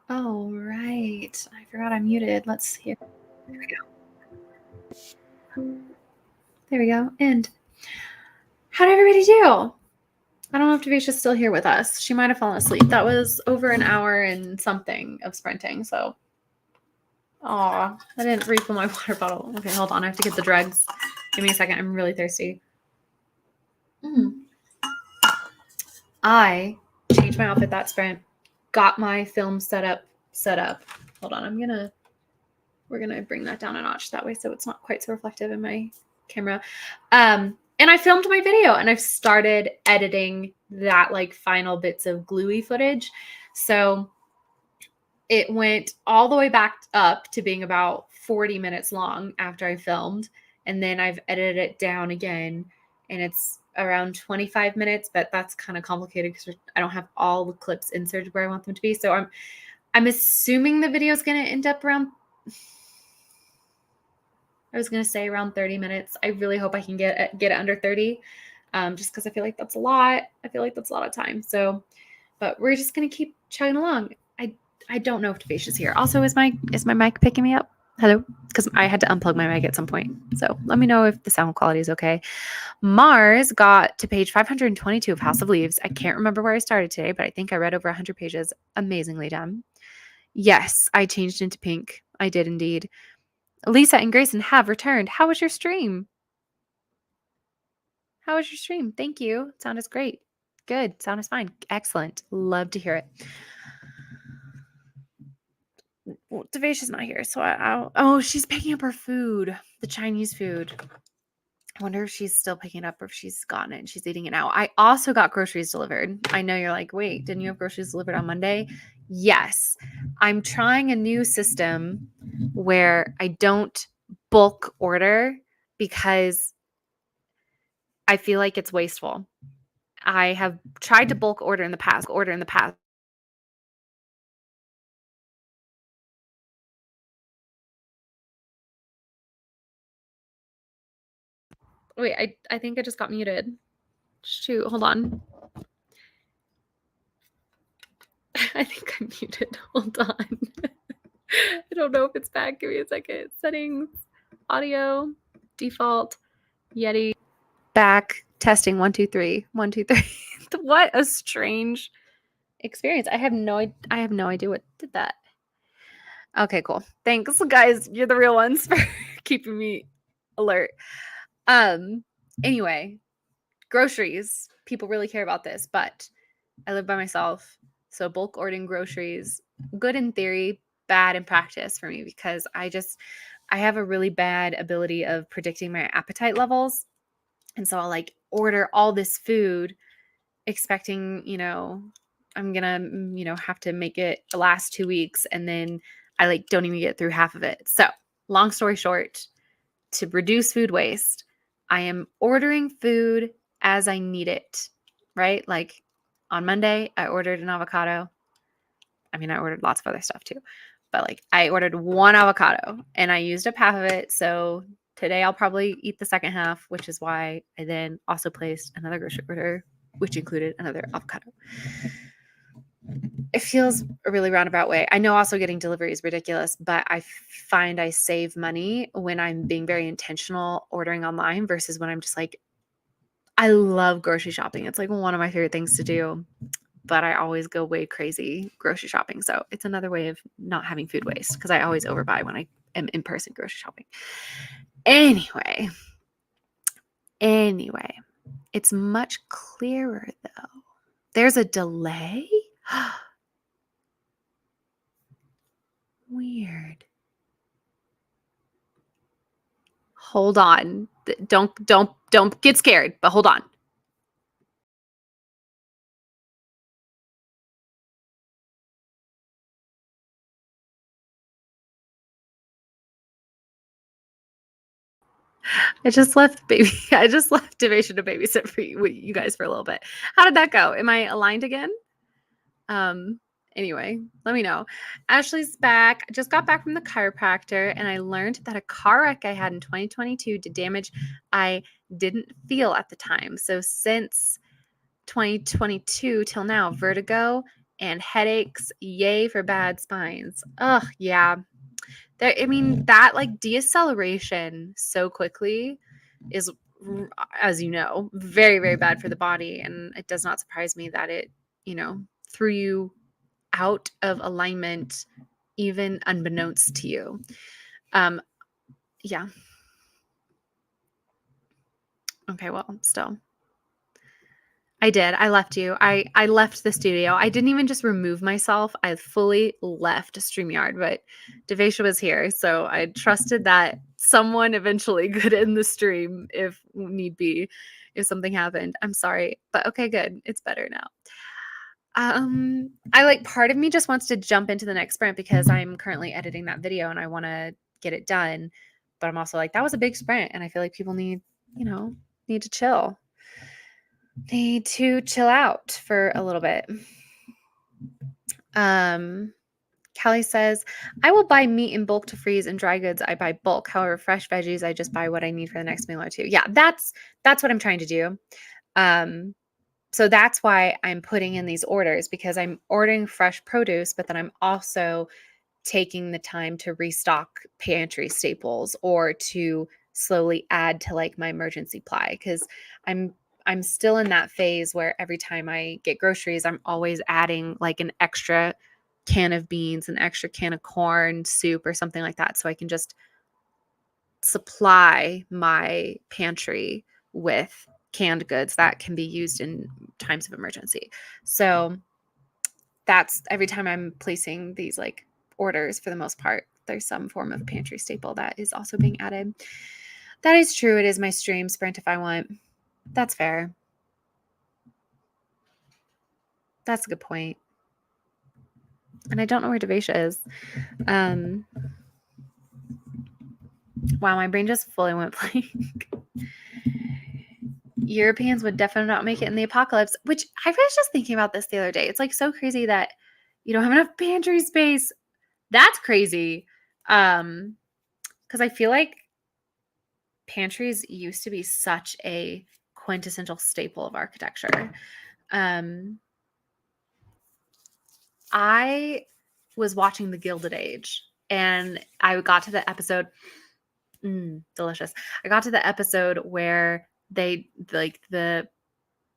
Oh, right. I forgot I'm muted. Let's hear. There we go. There we go. And how did everybody do? I don't know if Devisha's still here with us. She might have fallen asleep. That was over an hour and something of sprinting. So, aw, I didn't refill my water bottle. Okay, hold on. I have to get the drugs. Give me a second. I'm really thirsty. I changed my outfit that sprint. Got my film set up. Hold on. We're gonna bring that down a notch that way so it's not quite so reflective in my camera. And I filmed my video and I've started editing that like final bits of gluey footage. So it went all the way back up to being about 40 minutes long after I filmed. And then I've edited it down again and it's around 25 minutes, but that's kind of complicated because I don't have all the clips inserted where I want them to be. So I'm assuming the video is going to end up around, I was going to say around 30 minutes. I really hope I can get it under 30, just because I feel like that's a lot. I feel like that's a lot of time. So, but we're just going to keep chugging along. I don't know if Devisha's here. Also, is my mic picking me up? Hello? Because I had to unplug my mic at some point. So let me know if the sound quality is okay. Mars got to page 522 of House of Leaves. I can't remember where I started today, but I think I read over 100 pages. Amazingly done. Yes, I changed into pink. I did indeed. Lisa and Grayson have returned. How was your stream? How was your stream? Thank you. Sound is great. Good. Sound is fine. Excellent. Love to hear it. Well, Devisha's not here, so oh, she's picking up her food, the Chinese food. I wonder if she's still picking it up or if she's gotten it and she's eating it now. I also got groceries delivered. I know you're like, wait, didn't you have groceries delivered on Monday? Yes. I'm trying a new system where I don't bulk order because I feel like it's wasteful. I have tried to bulk order in the past. Wait, I think I just got muted. Shoot, hold on. I think I'm muted. Hold on. I don't know if it's back. Give me a second. Settings, audio, default, Yeti. Back. Testing. 1, 2, 3. 1, 2, 3. What a strange experience. I have no idea what did that. Okay, cool. Thanks, guys. You're the real ones for keeping me alert. Anyway, groceries. People really care about this, but I live by myself. So bulk ordering groceries, good in theory, bad in practice for me because I have a really bad ability of predicting my appetite levels. And so I'll like order all this food expecting, I'm going to, have to make it last 2 weeks. And then I like don't even get through half of it. So long story short, to reduce food waste, I am ordering food as I need it, right? Like on Monday, I ordered an avocado. I mean, I ordered lots of other stuff too, but like I ordered one avocado and I used up half of it. So today I'll probably eat the second half, which is why I then also placed another grocery order, which included another avocado. It feels a really roundabout way. I know also getting delivery is ridiculous, but I find I save money when I'm being very intentional ordering online versus when I'm just like, I love grocery shopping. It's like one of my favorite things to do, but I always go way crazy grocery shopping. So it's another way of not having food waste because I always overbuy when I am in person grocery shopping. Anyway, it's much clearer though. There's a delay. Weird. Hold on. Don't get scared, but hold on. I just left Devisha to babysit for you guys for a little bit. How did that go? Am I aligned again? Anyway, let me know. Ashley's back. I just got back from the chiropractor and I learned that a car wreck I had in 2022 did damage I didn't feel at the time. So since 2022 till now, vertigo and headaches. Yay for bad spines. Ugh, yeah. That like deceleration so quickly is, as you know, very, very bad for the body. And it does not surprise me that it, threw you out of alignment, even unbeknownst to you. Yeah. Okay, well, still. I did. I left you. I left the studio. I didn't even just remove myself. I fully left StreamYard, but Devesha was here, so I trusted that someone eventually could end the stream if need be, if something happened. I'm sorry, but okay, good. It's better now. I like, part of me just wants to jump into the next sprint because I'm currently editing that video and I want to get it done. But I'm also like, that was a big sprint, and I feel like people need to chill. Need to chill out for a little bit. Callie says, I will buy meat in bulk to freeze, and dry goods I buy bulk. However, fresh veggies, I just buy what I need for the next meal or two. Yeah, that's what I'm trying to do. So that's why I'm putting in these orders, because I'm ordering fresh produce, but then I'm also taking the time to restock pantry staples or to slowly add to like my emergency supply, because I'm still in that phase where every time I get groceries, I'm always adding like an extra can of beans, an extra can of corn soup or something like that, so I can just supply my pantry with canned goods that can be used in times of emergency. So that's every time I'm placing these like orders, for the most part, there's some form of pantry staple that is also being added. That is true. It is my stream sprint if I want. That's fair. That's a good point. And I don't know where Devesha is. Wow, my brain just fully went blank. Europeans would definitely not make it in the apocalypse, which I was just thinking about this the other day. It's like so crazy that you don't have enough pantry space. That's crazy. Because I feel like pantries used to be such a quintessential staple of architecture. I was watching The Gilded Age, and I got to the episode. Delicious. I got to the episode where they like the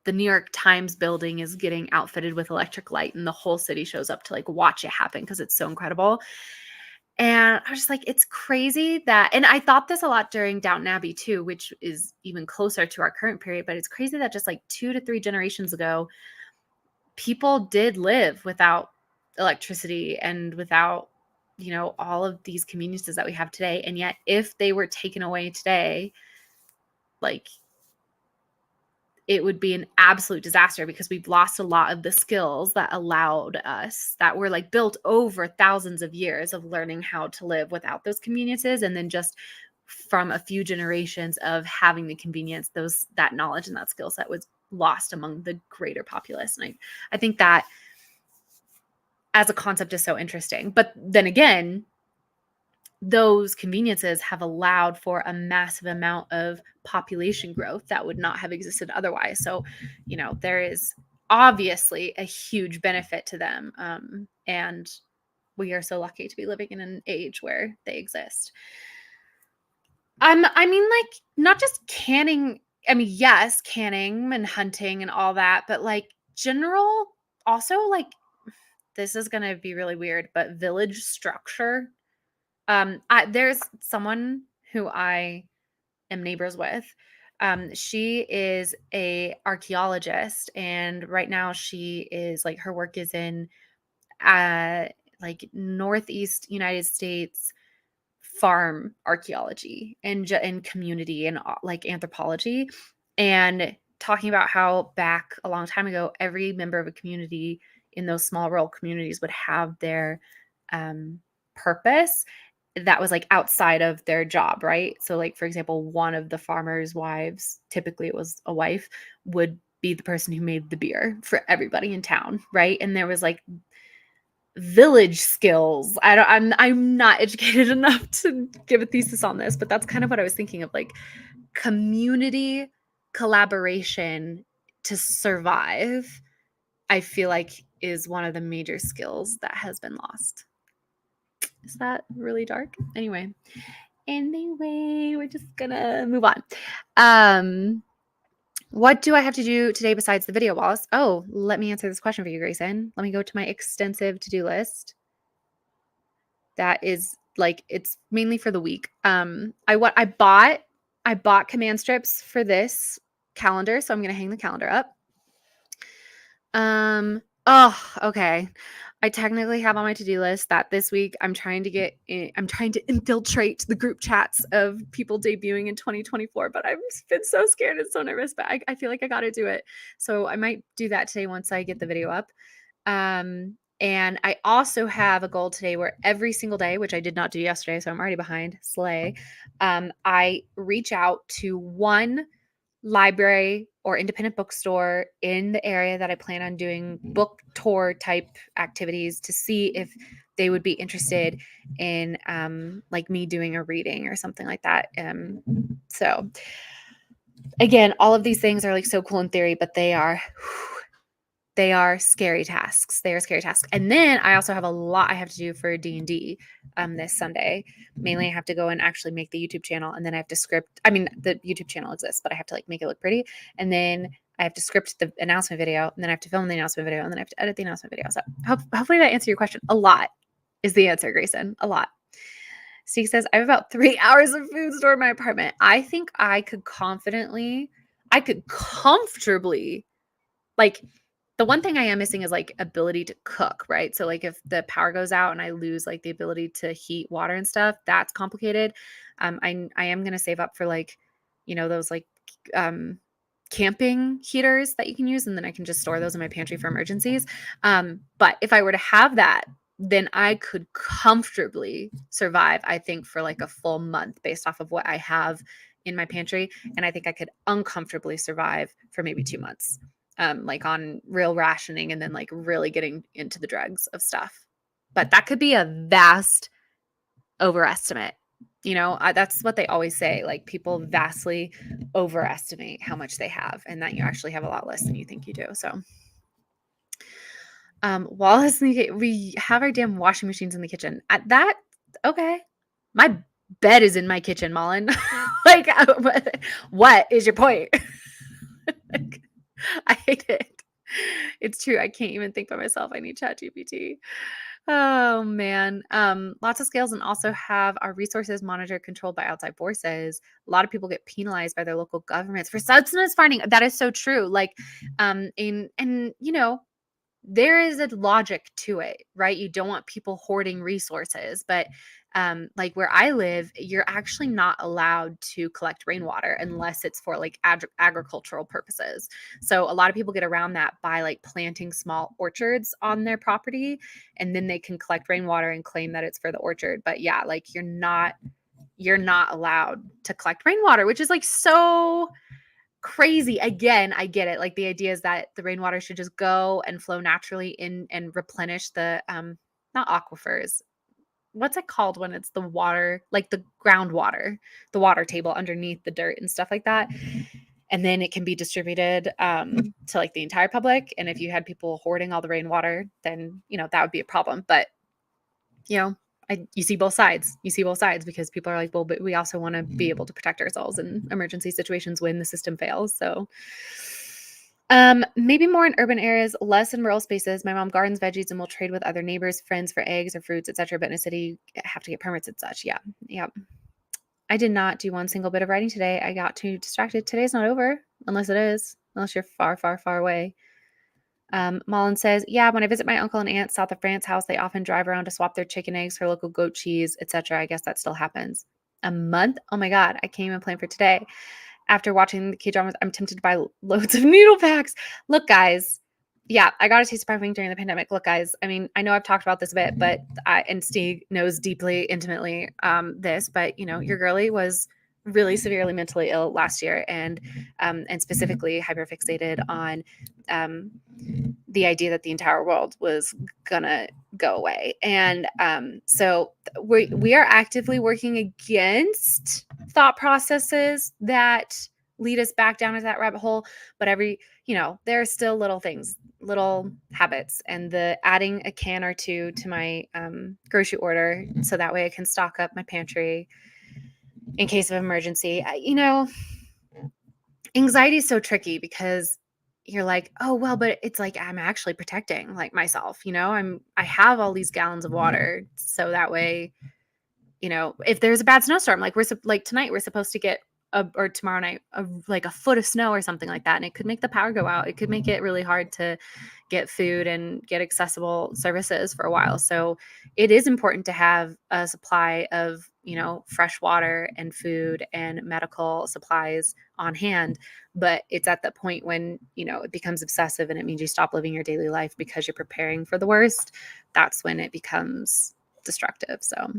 New York Times building is getting outfitted with electric light, and the whole city shows up to like watch it happen because it's so incredible. And I was just like, it's crazy that, and I thought this a lot during Downton Abbey too, which is even closer to our current period, but it's crazy that just like 2 to 3 generations ago, people did live without electricity and without, all of these conveniences that we have today. And yet if they were taken away today, like, it would be an absolute disaster, because we've lost a lot of the skills that allowed us, that were like built over thousands of years of learning how to live without those conveniences. And then just from a few generations of having the convenience, that knowledge and that skill set was lost among the greater populace. And I think that as a concept is so interesting. But then again, those conveniences have allowed for a massive amount of population growth that would not have existed otherwise. So, there is obviously a huge benefit to them. And we are so lucky to be living in an age where they exist. Like, not just canning. Yes, canning and hunting and all that, but like general, also like, this is going to be really weird, but village structure. There's someone who I am neighbors with. She is a archaeologist, and right now she is like, her work is in like Northeast United States farm archaeology and community and like anthropology, and talking about how back a long time ago, every member of a community in those small rural communities would have their purpose that was like outside of their job, right? So like, for example, one of the farmers' wives, typically it was a wife, would be the person who made the beer for everybody in town, right? And there was like village skills. I'm not educated enough to give a thesis on this, but that's kind of what I was thinking of, like community collaboration to survive. I feel like is one of the major skills that has been lost. Is that really dark? Anyway, we're just gonna move on. What do I have to do today besides the video, Wallace? Oh, let me answer this question for you, Grayson. Let me go to my extensive to-do list. That is like, it's mainly for the week. I bought command strips for this calendar, so I'm gonna hang the calendar up. Oh, okay. I technically have on my to-do list that this week I'm trying to infiltrate the group chats of people debuting in 2024, but I've been so scared and so nervous, but I feel like I got to do it. So I might do that today once I get the video up. And I also have a goal today where every single day, which I did not do yesterday, so I'm already behind, slay, I reach out to one library or independent bookstore in the area that I plan on doing book tour type activities to see if they would be interested in like me doing a reading or something like that. So again, all of these things are like so cool in theory, but they are scary tasks. They are scary tasks. And then I also have a lot I have to do for D&D this Sunday. Mainly I have to go and actually make the YouTube channel, and then I have to script. I mean, the YouTube channel exists, but I have to like make it look pretty. And then I have to script the announcement video, and then I have to film the announcement video, and then I have to edit the announcement video. So hopefully that answers your question. A lot is the answer, Grayson. A lot. Steve says, I have about 3 hours of food stored in my apartment. I think I could comfortably, like, the one thing I am missing is like ability to cook, right? So like if the power goes out and I lose like the ability to heat water and stuff, that's complicated. I am going to save up for like, those like camping heaters that you can use, and then I can just store those in my pantry for emergencies. But if I were to have that, then I could comfortably survive, I think, for like a full month based off of what I have in my pantry. And I think I could uncomfortably survive for maybe 2 months. Like on real rationing and then like really getting into the dregs of stuff. But that could be a vast overestimate. That's what they always say. Like people vastly overestimate how much they have, and that you actually have a lot less than you think you do. So, Wallace, we have our damn washing machines in the kitchen. Okay. My bed is in my kitchen, Mullen. Like, what is your point? Like, I hate it. It's true. I can't even think by myself. I need ChatGPT. Oh man. Lots of scales, and also have our resources monitored, controlled by outside forces. A lot of people get penalized by their local governments for substance farming. That is so true. Like, and there is a logic to it, right? You don't want people hoarding resources, but like where I live, you're actually not allowed to collect rainwater unless it's for like agricultural purposes. So a lot of people get around that by like planting small orchards on their property, and then they can collect rainwater and claim that it's for the orchard. But yeah, like you're not allowed to collect rainwater, which is like so crazy. Again, I get it. Like the idea is that the rainwater should just go and flow naturally in and replenish the not aquifers. What's it called when it's the water, like the groundwater, the water table underneath the dirt and stuff like that. And then it can be distributed to like the entire public. And if you had people hoarding all the rainwater, then that would be a problem. But you see both sides. You see both sides because people are like, well, but we also want to be able to protect ourselves in emergency situations when the system fails. So maybe more in urban areas, less in rural spaces. My mom gardens veggies and will trade with other neighbors, friends for eggs or fruits, etc. But in a city, you have to get permits and such. Yeah. I did not do one single bit of writing today. I got too distracted. Today's not over, unless you're far, far, far away. Mullen says, yeah, when I visit my uncle and aunt south of France house, they often drive around to swap their chicken eggs for local goat cheese, etc. I guess that still happens. A month? Oh my God, I can't even plan for today. After watching the K-dramas, I'm tempted to buy loads of noodle packs. Look, guys. Yeah, I got a taste of piping during the pandemic. Look, guys, I mean, I know I've talked about this a bit, but and Steve knows deeply, intimately this, but your girly was really severely mentally ill last year, and specifically hyperfixated on the idea that the entire world was gonna go away. And so we are actively working against thought processes that lead us back down into that rabbit hole. But there are still little things little habits, and the adding a can or two to my grocery order so that way I can stock up my pantry in case of emergency. Anxiety is so tricky because you're like, oh well, but it's like I'm actually protecting like myself. I have all these gallons of water so that way, if there's a bad snowstorm, like like tonight, we're supposed to get or tomorrow night, like a foot of snow or something like that. And it could make the power go out. It could make it really hard to get food and get accessible services for a while. So it is important to have a supply of, fresh water and food and medical supplies on hand. But it's at the point when, it becomes obsessive and it means you stop living your daily life because you're preparing for the worst. That's when it becomes destructive. So,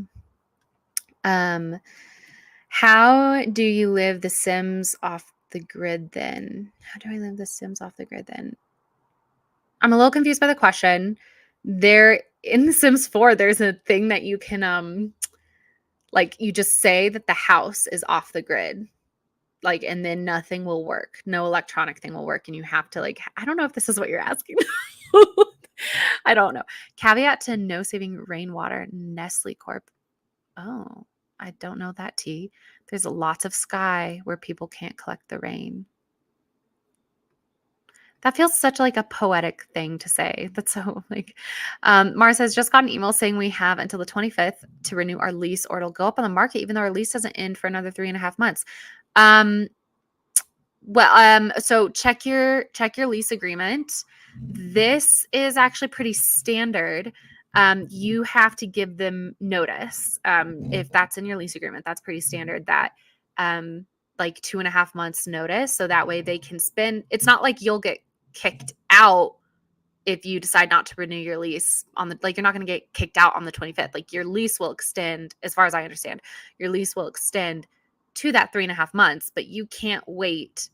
how do you live The Sims off the grid then? How do I live The Sims off the grid then? I'm a little confused by the question. There in The Sims 4, there's a thing that you can like you just say that the house is off the grid. Like, and then nothing will work. No electronic thing will work. And you have to I don't know if this is what you're asking. I don't know. Caveat to no saving rainwater, Nestle Corp. Oh, I don't know that tea. There's lots of sky where people can't collect the rain. That feels such like a poetic thing to say. That's so Mara says, just got an email saying we have until the 25th to renew our lease or it'll go up on the market, even though our lease doesn't end for another 3.5 months. So check your lease agreement. This is actually pretty standard. You have to give them notice. If that's in your lease agreement, that's pretty standard that, like 2.5 months notice. So that way they can it's not like you'll get kicked out if you decide not to renew your lease you're not going to get kicked out on the 25th. Like your lease will extend, as far as I understand, your lease will extend to that 3.5 months, but you can't wait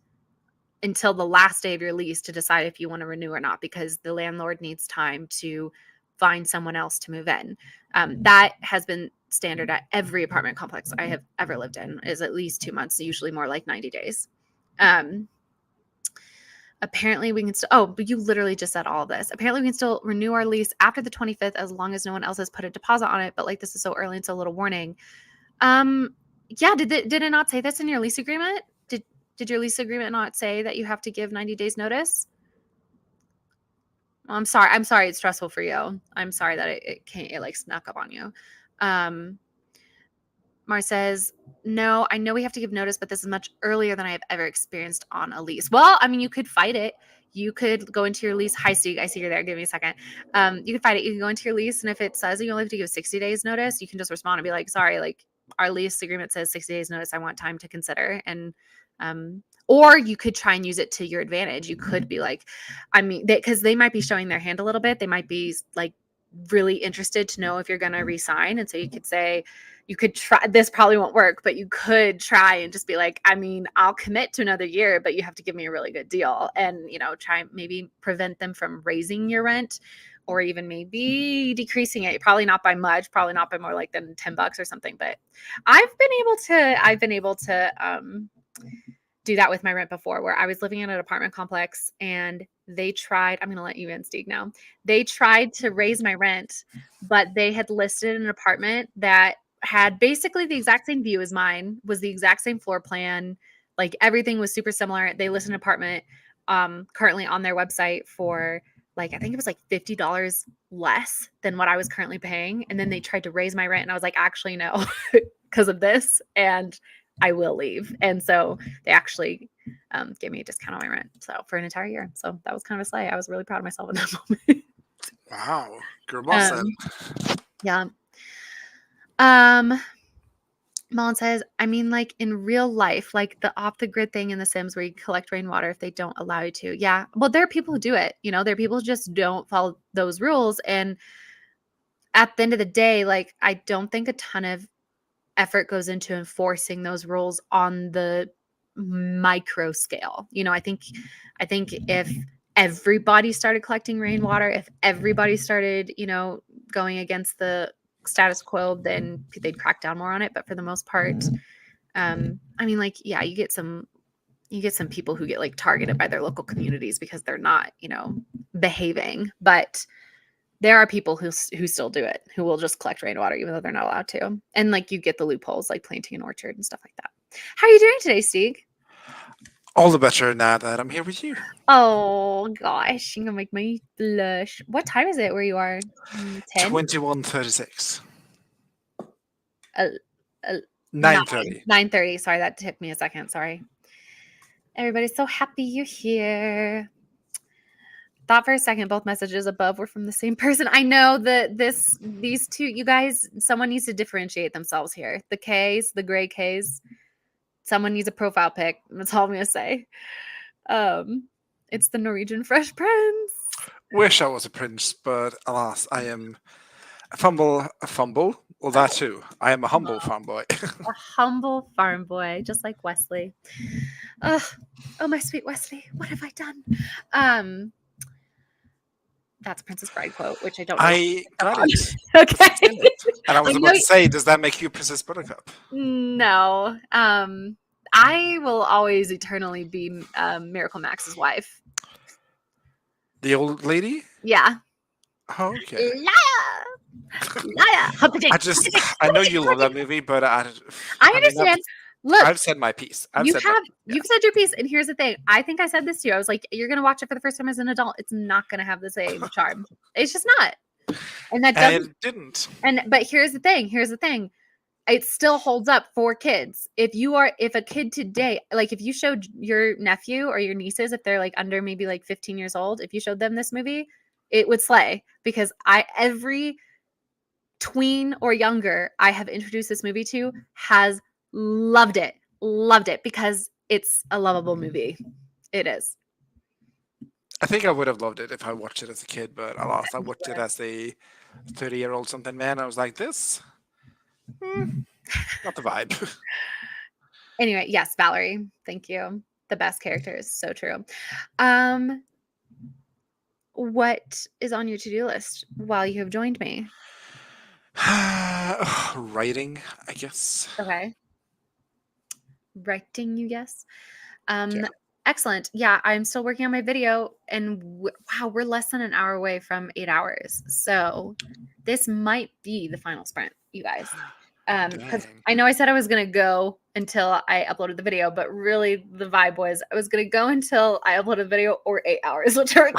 until the last day of your lease to decide if you want to renew or not, because the landlord needs time to find someone else to move in. That has been standard at every apartment complex I have ever lived in, is at least 2 months, usually more like 90 days. Apparently we can but you literally just said all of this. Apparently we can still renew our lease after the 25th as long as no one else has put a deposit on it. But this is so early, it's a little warning. Yeah, did it not say this in your lease agreement? Did your lease agreement not say that you have to give 90 days notice? Well, I'm sorry it's stressful for you. I'm sorry that it snuck up on you. Mar says, no, I know we have to give notice, but this is much earlier than I have ever experienced on a lease. Well, I mean, you could fight it. You could go into your lease. Hi, Steve. I see you're there. Give me a second. You could fight it. You can go into your lease, and if it says that you only have to give 60 days notice, you can just respond and be like, sorry, our lease agreement says 60 days notice. I want time to consider. And or you could try and use it to your advantage. You could be like, because they might be showing their hand a little bit. They might be really interested to know if you're going to resign. And so you could say, you could try, this probably won't work, but you could try and just be like, I'll commit to another year, but you have to give me a really good deal, and, try maybe prevent them from raising your rent or even maybe decreasing it. Probably not by much, probably not by more than $10 or something. But I've been able to do that with my rent before, where I was living in an apartment complex and they tried, I'm going to let you in, Steve, now. They tried to raise my rent, but they had listed an apartment that had basically the exact same view as mine, was the exact same floor plan. Everything was super similar. They listed an apartment currently on their website for I think it was $50 less than what I was currently paying. And then they tried to raise my rent. And I was like, actually, no, because of this. And I will leave. And so they actually gave me a discount on my rent. So for an entire year. So that was kind of a slay. I was really proud of myself in that moment. Wow. Good boss then. Yeah. Mullen says, in real life, the off the grid thing in The Sims where you collect rainwater if they don't allow you to. Yeah. Well, there are people who do it. There are people who just don't follow those rules. And at the end of the day, I don't think a ton of effort goes into enforcing those rules on the micro scale. I think if everybody started collecting rainwater, if everybody started, going against the status quo, then they'd crack down more on it. But for the most part, yeah, you get some you get some people who get like targeted by their local communities because they're not, behaving. But there are people who still do it, who will just collect rainwater even though they're not allowed to. And like you get the loopholes like planting an orchard and stuff like that. How are you doing today, Stieg? All the better now that I'm here with you. Oh gosh, you're gonna make me blush. What time is it where you are? 10? 21:36. Uh, 9:30. 9:30. Sorry, that took me a second. Sorry. Everybody's so happy you're here. Thought for a second both messages above were from the same person. I know that these two, you guys, someone needs to differentiate themselves here. The K's, the gray K's. Someone needs a profile pic. That's all I'm gonna say. It's the Norwegian Fresh Prince. Wish I was a prince, but alas, I am a fumble. Well, that too. I am a humble farm boy. A humble farm boy, just like Wesley. Oh, my sweet Wesley, what have I done? That's Princess Bride quote, which I don't know. I got it. Okay. And I was I about know to say, does that make you Princess Buttercup? No. I will always eternally be Miracle Max's wife. The old lady? Yeah. Oh, okay. Liar. I know you love that movie, but I understand. Look, I've said my piece. you've said your piece, and here's the thing. I think I said this to you. I was like, you're gonna watch it for the first time as an adult. It's not gonna have the same charm. It's just not. And that doesn't. And it didn't. But here's the thing. It still holds up for kids. If a kid today, like if you showed your nephew or your nieces, if they're like under maybe like 15 years old, if you showed them this movie, it would slay, because every tween or younger I have introduced this movie to has loved it because it's a lovable movie. It is. I think I would have loved it if I watched it as a kid, but alas, I watched it as a 30-year-old something man. I was like, this? Not the vibe. Anyway, yes, Valerie, thank you. The best characters, so true. What is on your to-do list while you have joined me? Writing, I guess. Okay. Writing, you guess? Yeah. Excellent. Yeah, I'm still working on my video, and wow, we're less than an hour away from 8 hours. So this might be the final sprint, you guys. Because Dang. I know I said I was going to go until I uploaded the video, but really the vibe was I was going to go until I uploaded the video or 8 hours, which are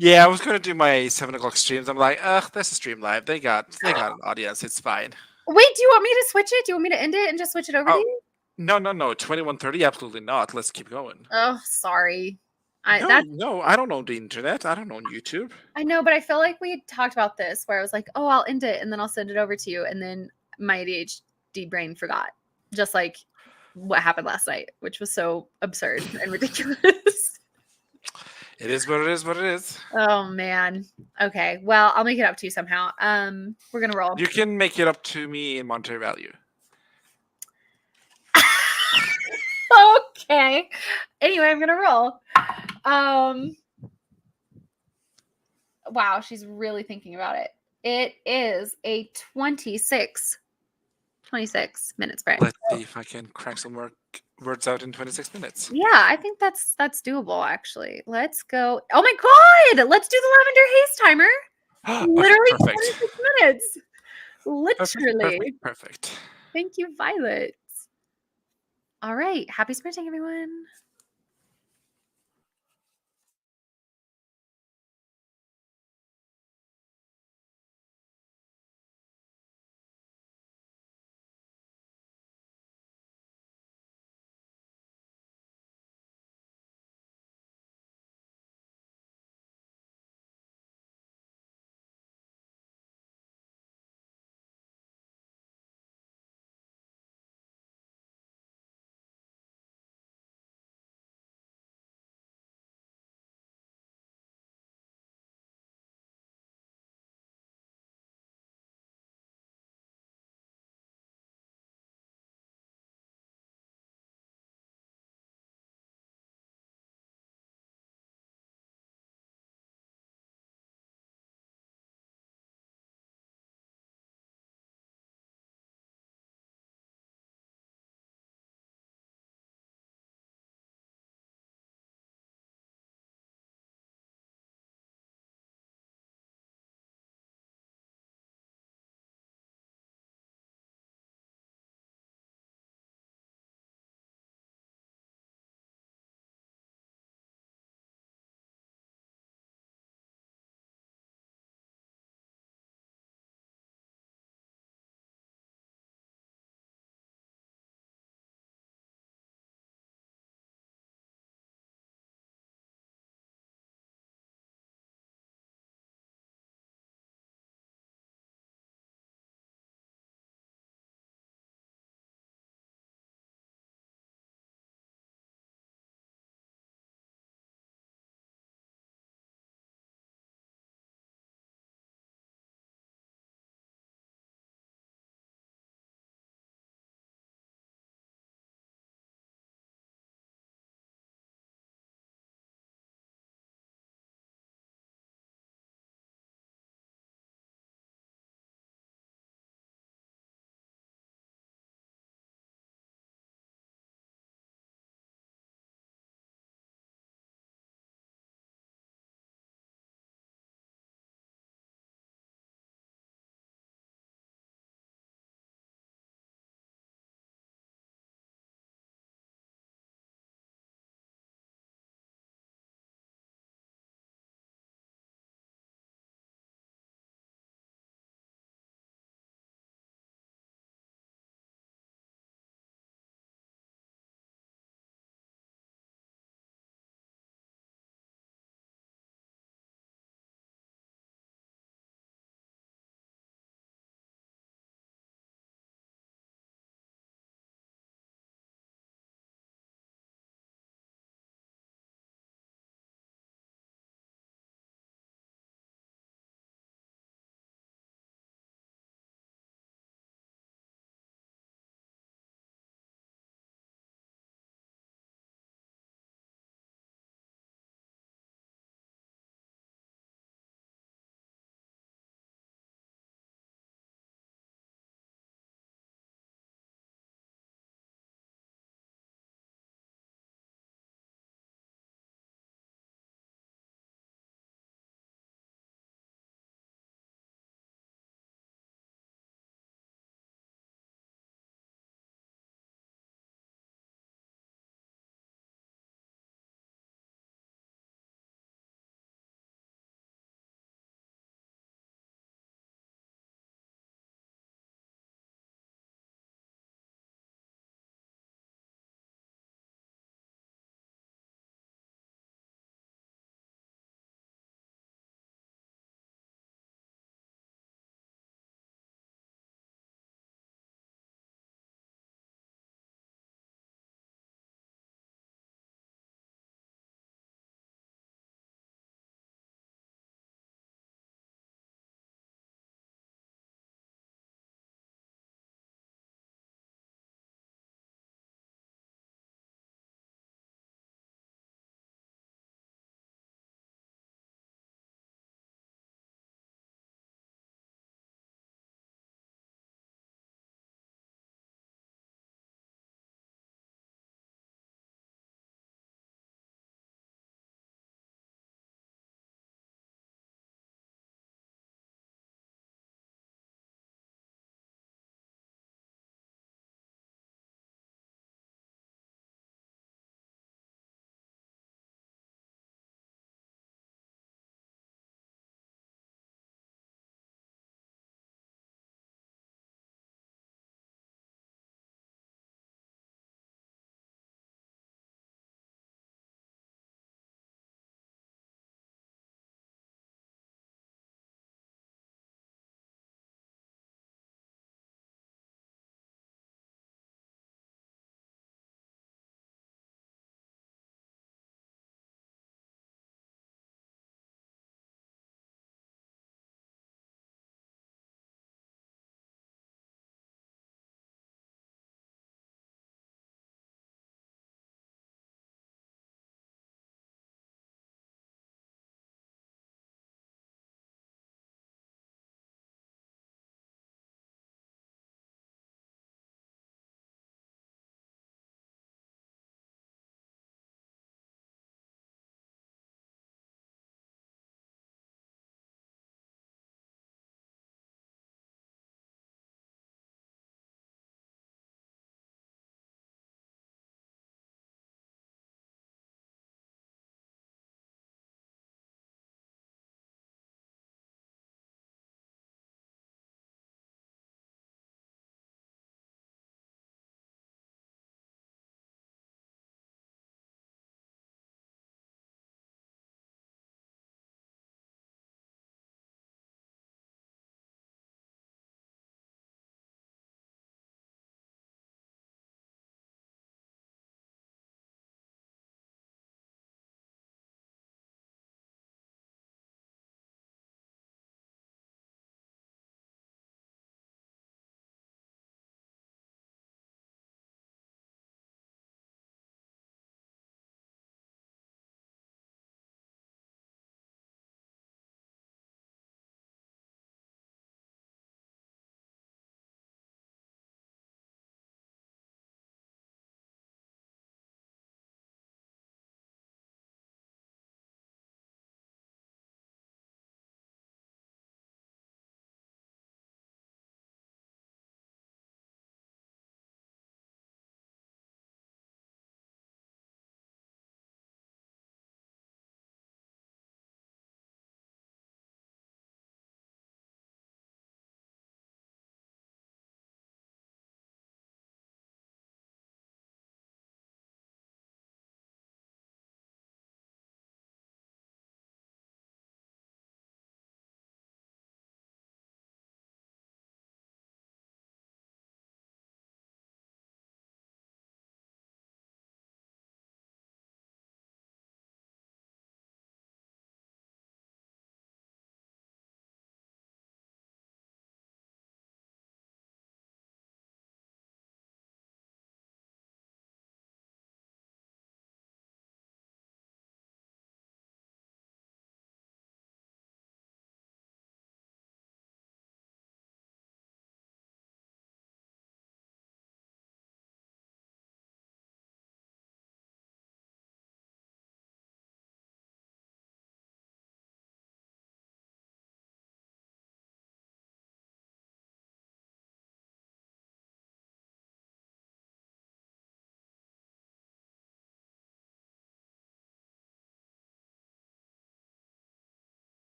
Yeah, I was going to do my 7 o'clock streams. I'm like, there's a stream live. They got an audience. It's fine. Wait, do you want me to switch it? Do you want me to end it and just switch it over to you? No. 21:30, absolutely not. Let's keep going. Oh, sorry. No, I don't own the internet. I don't own YouTube. I know, but I feel like we talked about this where I was like, oh, I'll end it and then I'll send it over to you. And then my ADHD brain forgot, just like what happened last night, which was so absurd and ridiculous. It is what it is, what it is. Oh, man. Okay. Well, I'll make it up to you somehow. We're going to roll. You can make it up to me in monetary value. Okay. Anyway, I'm gonna roll. Wow, she's really thinking about it. It is a 26 minute sprint. Let's see if I can crack some words out in 26 minutes. Yeah, I think that's doable actually. Let's go. Oh my god, let's do the Lavender Haze timer. Literally Perfect. 26 minutes. Literally. Perfect. Thank you, Violet. All right. Happy sprinting, everyone.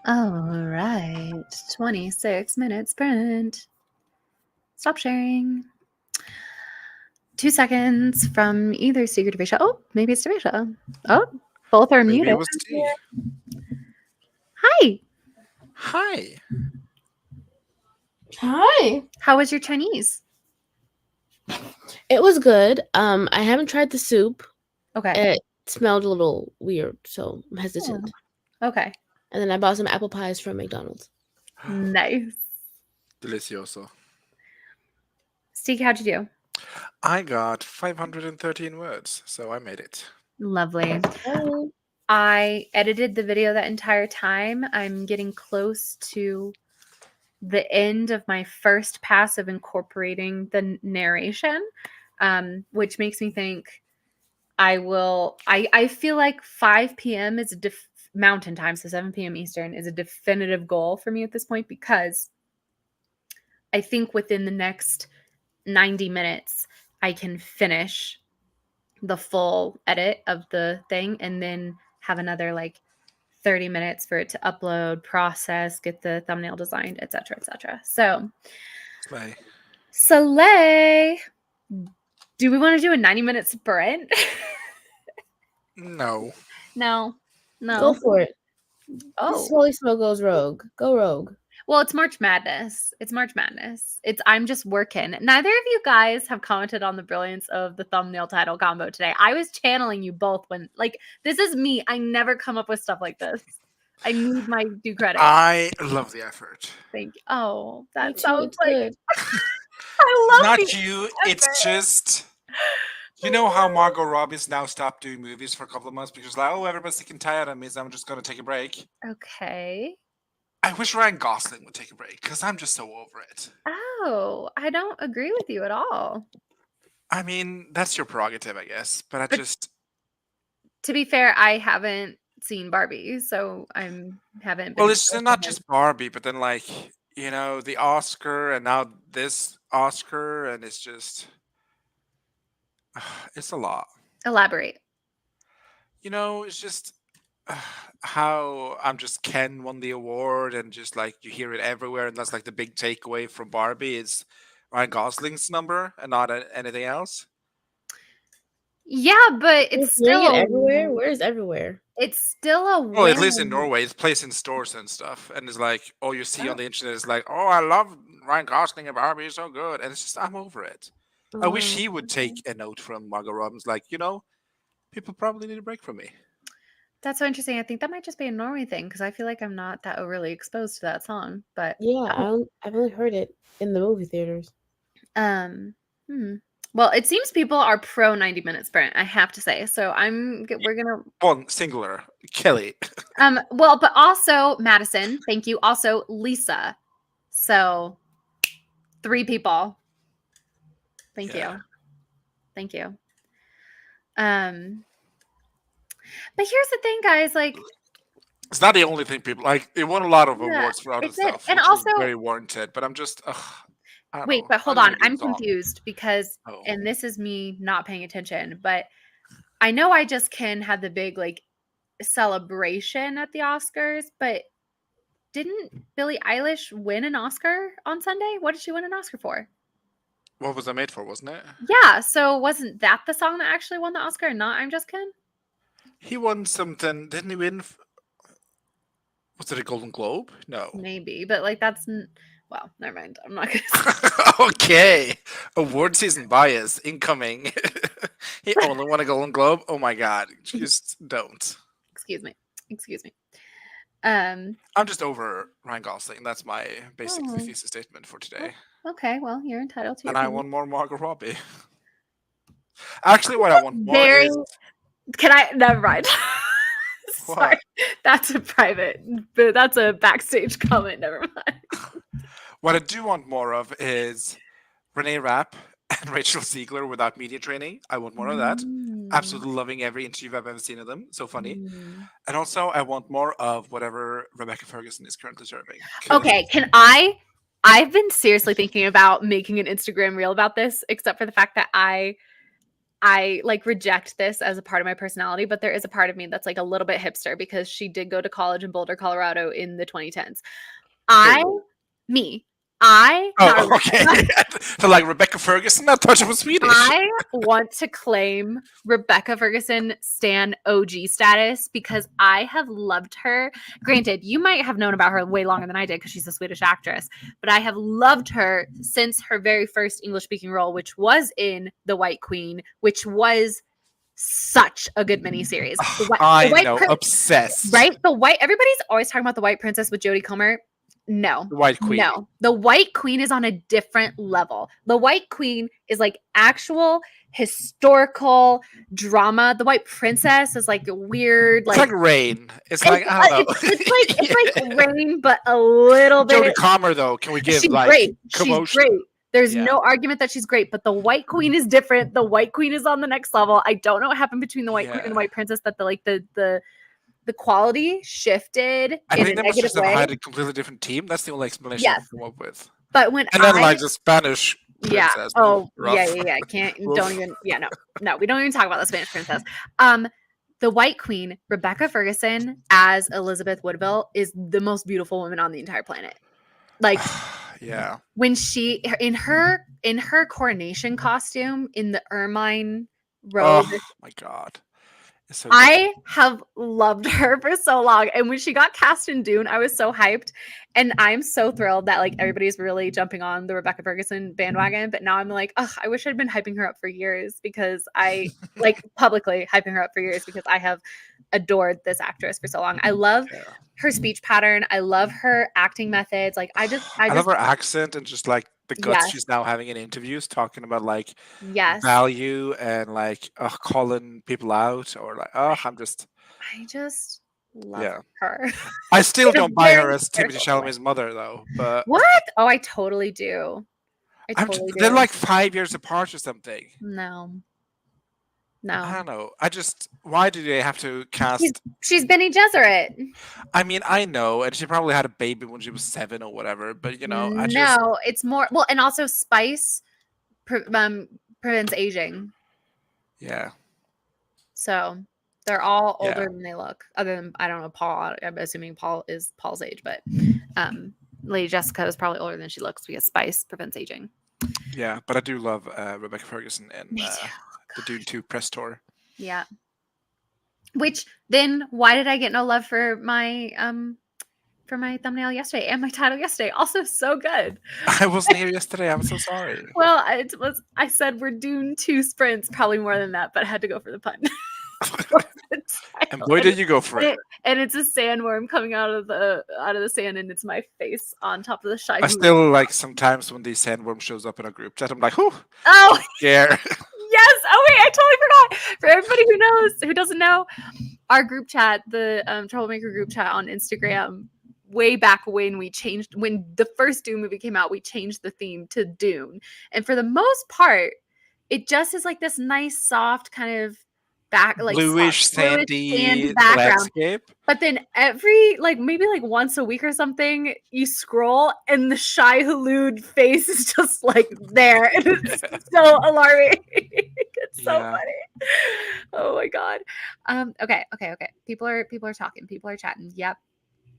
All right. 26-minute sprint. Stop sharing. 2 seconds from either Secret Devisha. Oh, maybe it's Devisha. Oh, both are Maybe muted. it was T. Hi. Hi. Hi. How was your Chinese? It was good. I haven't tried the soup. Okay. It smelled a little weird, so I'm hesitant. Okay. And then I bought some apple pies from McDonald's. Nice. Delicioso. Steve, how'd you do? I got 513 words, so I made it. Lovely. Oh. I edited the video that entire time. I'm getting close to the end of my first pass of incorporating the narration, which makes me think I feel like 5 p.m. is a mountain time, so 7 p.m. Eastern is a definitive goal for me at this point, because I think within the next 90 minutes, I can finish the full edit of the thing and then have another like 30 minutes for it to upload, process, get the thumbnail designed, etc., etc. So, Slay. Soleil, do we want to do a 90-minute sprint? No. No. Go for it. Oh. Holy Smoke goes rogue. Go rogue. Well, it's March Madness. I'm just working. Neither of you guys have commented on the brilliance of the thumbnail title combo today. I was channeling you both when, like, this is me. I never come up with stuff like this. I need my due credit. I love the effort. Thank you. Oh, that Me too, sounds it's like good. I love Not the you. effort. It's just. You know how Margot Robbie's now stopped doing movies for a couple of months because, like, oh, everybody's sick and tired of me, so I'm just going to take a break. Okay. I wish Ryan Gosling would take a break because I'm just so over it. Oh, I don't agree with you at all. I mean, that's your prerogative, I guess. But To be fair, I haven't seen Barbie, so haven't been. Well, it's not just Barbie, but then, like, the Oscar and now this Oscar, and it's just. It's a lot. Elaborate. It's just how I'm just Ken won the award, and just like you hear it everywhere, and that's like the big takeaway from Barbie is Ryan Gosling's number and not anything else. Yeah, but it's Hearing still it everywhere. Where's everywhere? It's still a win. Well, at least in Norway, it's placed in stores and stuff, and it's like all you see on the internet is like, "Oh, I love Ryan Gosling and Barbie, is so good," and it's just I'm over it. I wish he would take a note from Margot Robbins, like, people probably need a break from me. That's so interesting. I think that might just be a Norway thing because I feel like I'm not that overly exposed to that song. But yeah, I've only heard it in the movie theaters. Well, it seems people are pro 90-minute sprint, I have to say. So we're gonna One singular Kelly. Well, but also Madison, thank you. Also Lisa. So 3 people. Thank you. Thank you. But here's the thing, guys. Like, it's not the only thing people like. It won a lot of awards for other stuff, and which also was very warranted. But I'm just, wait, but hold on. I'm confused because, and this is me not paying attention, but I know I just can have the big like celebration at the Oscars, but didn't Billie Eilish win an Oscar on Sunday? What did she win an Oscar for? What was that made for, wasn't it? Yeah, so wasn't that the song that actually won the Oscar and not I'm Just Ken? He won something. Didn't he win? Was it a Golden Globe? No. Maybe, but like that's well, never mind. I'm not gonna. Okay, award season bias incoming. He only won a Golden Globe. Oh my god! Just don't. Excuse me. I'm just over Ryan Gosling. That's my basic thesis statement for today. Okay, well, you're entitled to. And I want more Margot Robbie. Actually, what I want more is. Can I? Never mind. Sorry, that's a private, but that's a backstage comment. Never mind. What I do want more of is Renee Rapp and Rachel Ziegler without media training. I want more of that. Absolutely loving every interview I've ever seen of them. So funny. And also, I want more of whatever Rebecca Ferguson is currently serving. Okay, I've been seriously thinking about making an Instagram reel about this, except for the fact that I I like reject this as a part of my personality, but there is a part of me that's like a little bit hipster because she did go to college in Boulder, Colorado in the 2010s. I not Oh, Rebecca. okay. So like Rebecca Ferguson, I thought she was Swedish. I want to claim Rebecca Ferguson stan OG status because I have loved her. Granted, you might have known about her way longer than I did because she's a Swedish actress, but I have loved her since her very first English speaking role, which was in The White Queen, which was such a good miniseries. I White know, obsessed. right? Everybody's always talking about The White Princess with Jodie Comer. No. The White Queen. No. The White Queen is on a different level. The White Queen is like actual historical drama. The White Princess is like weird, It's like Rain. It's like, I don't know. It's like Rain, but a little bit. Jodie Comer, though, can we give She's like great. commotion? She's great. There's Yeah. no argument that she's great, but the White Queen is different. The White Queen is on the next level. I don't know what happened between the White Queen and the White Princess that the quality shifted I in think a they must negative just have way. had a completely different team. That's the only explanation I Yes. can come up with. But when And then like the Spanish princess. Oh, rough. yeah. Can't Oof. don't even no, we don't even talk about the Spanish princess. The White Queen, Rebecca Ferguson as Elizabeth Woodville is the most beautiful woman on the entire planet. Like Yeah. when she in her coronation costume in the ermine robe. Oh my god. It's so good. I have loved her for so long. And when she got cast in Dune, I was so hyped. And I'm so thrilled that like everybody's really jumping on the Rebecca Ferguson bandwagon. But now I'm like, oh, I wish I'd been hyping her up for years because I like publicly hyping her up for years because I have adored this actress for so long. I love her speech pattern. I love her acting methods. Like I love her accent and just like the guts Yes. she's now having in interviews talking about like yes. value and like calling people out or like I just love Yeah. her. I still In a don't buy her very as Timothy spiritual way. Chalamet's mother though. But What? Oh, I totally do. they're like 5 years apart or something. No. I don't know. Why do they have to cast? She's Benny Gesserit. I mean, I know, and she probably had a baby when she was 7 or whatever. But you know, No, it's more well, and also spice prevents aging. Yeah. So they're all Yeah. older than they look. Other than I don't know Paul. I'm assuming Paul is Paul's age, but Lady Jessica is probably older than she looks because spice prevents aging. Yeah, but I do love Rebecca Ferguson and Me too. the Dune 2 press tour. Yeah. Which then why did I get no love for my thumbnail yesterday and my title yesterday? Also so good. I wasn't here yesterday. I'm so sorry. Well, I said we're Dune 2 sprints, probably more than that, but I had to go for the pun. And boy, did you go for it. And it's a sandworm coming out of the sand, and it's my face on top of the shy. I still like sometimes when the sandworm shows up in a group chat, I'm like, whew, Oh yeah. yes! Oh wait, I totally forgot. For everybody who doesn't know, our group chat, the Troublemaker group chat on Instagram, way back when when the first Dune movie came out, we changed the theme to Dune, and for the most part, it just is like this nice, soft kind of Bluish, sand sandy background. landscape. But then maybe once a week or something, you scroll and the Shai Hulud face is just like there. And it's so alarming. It's so funny. Oh my god. Okay. People are talking. People are chatting. Yep.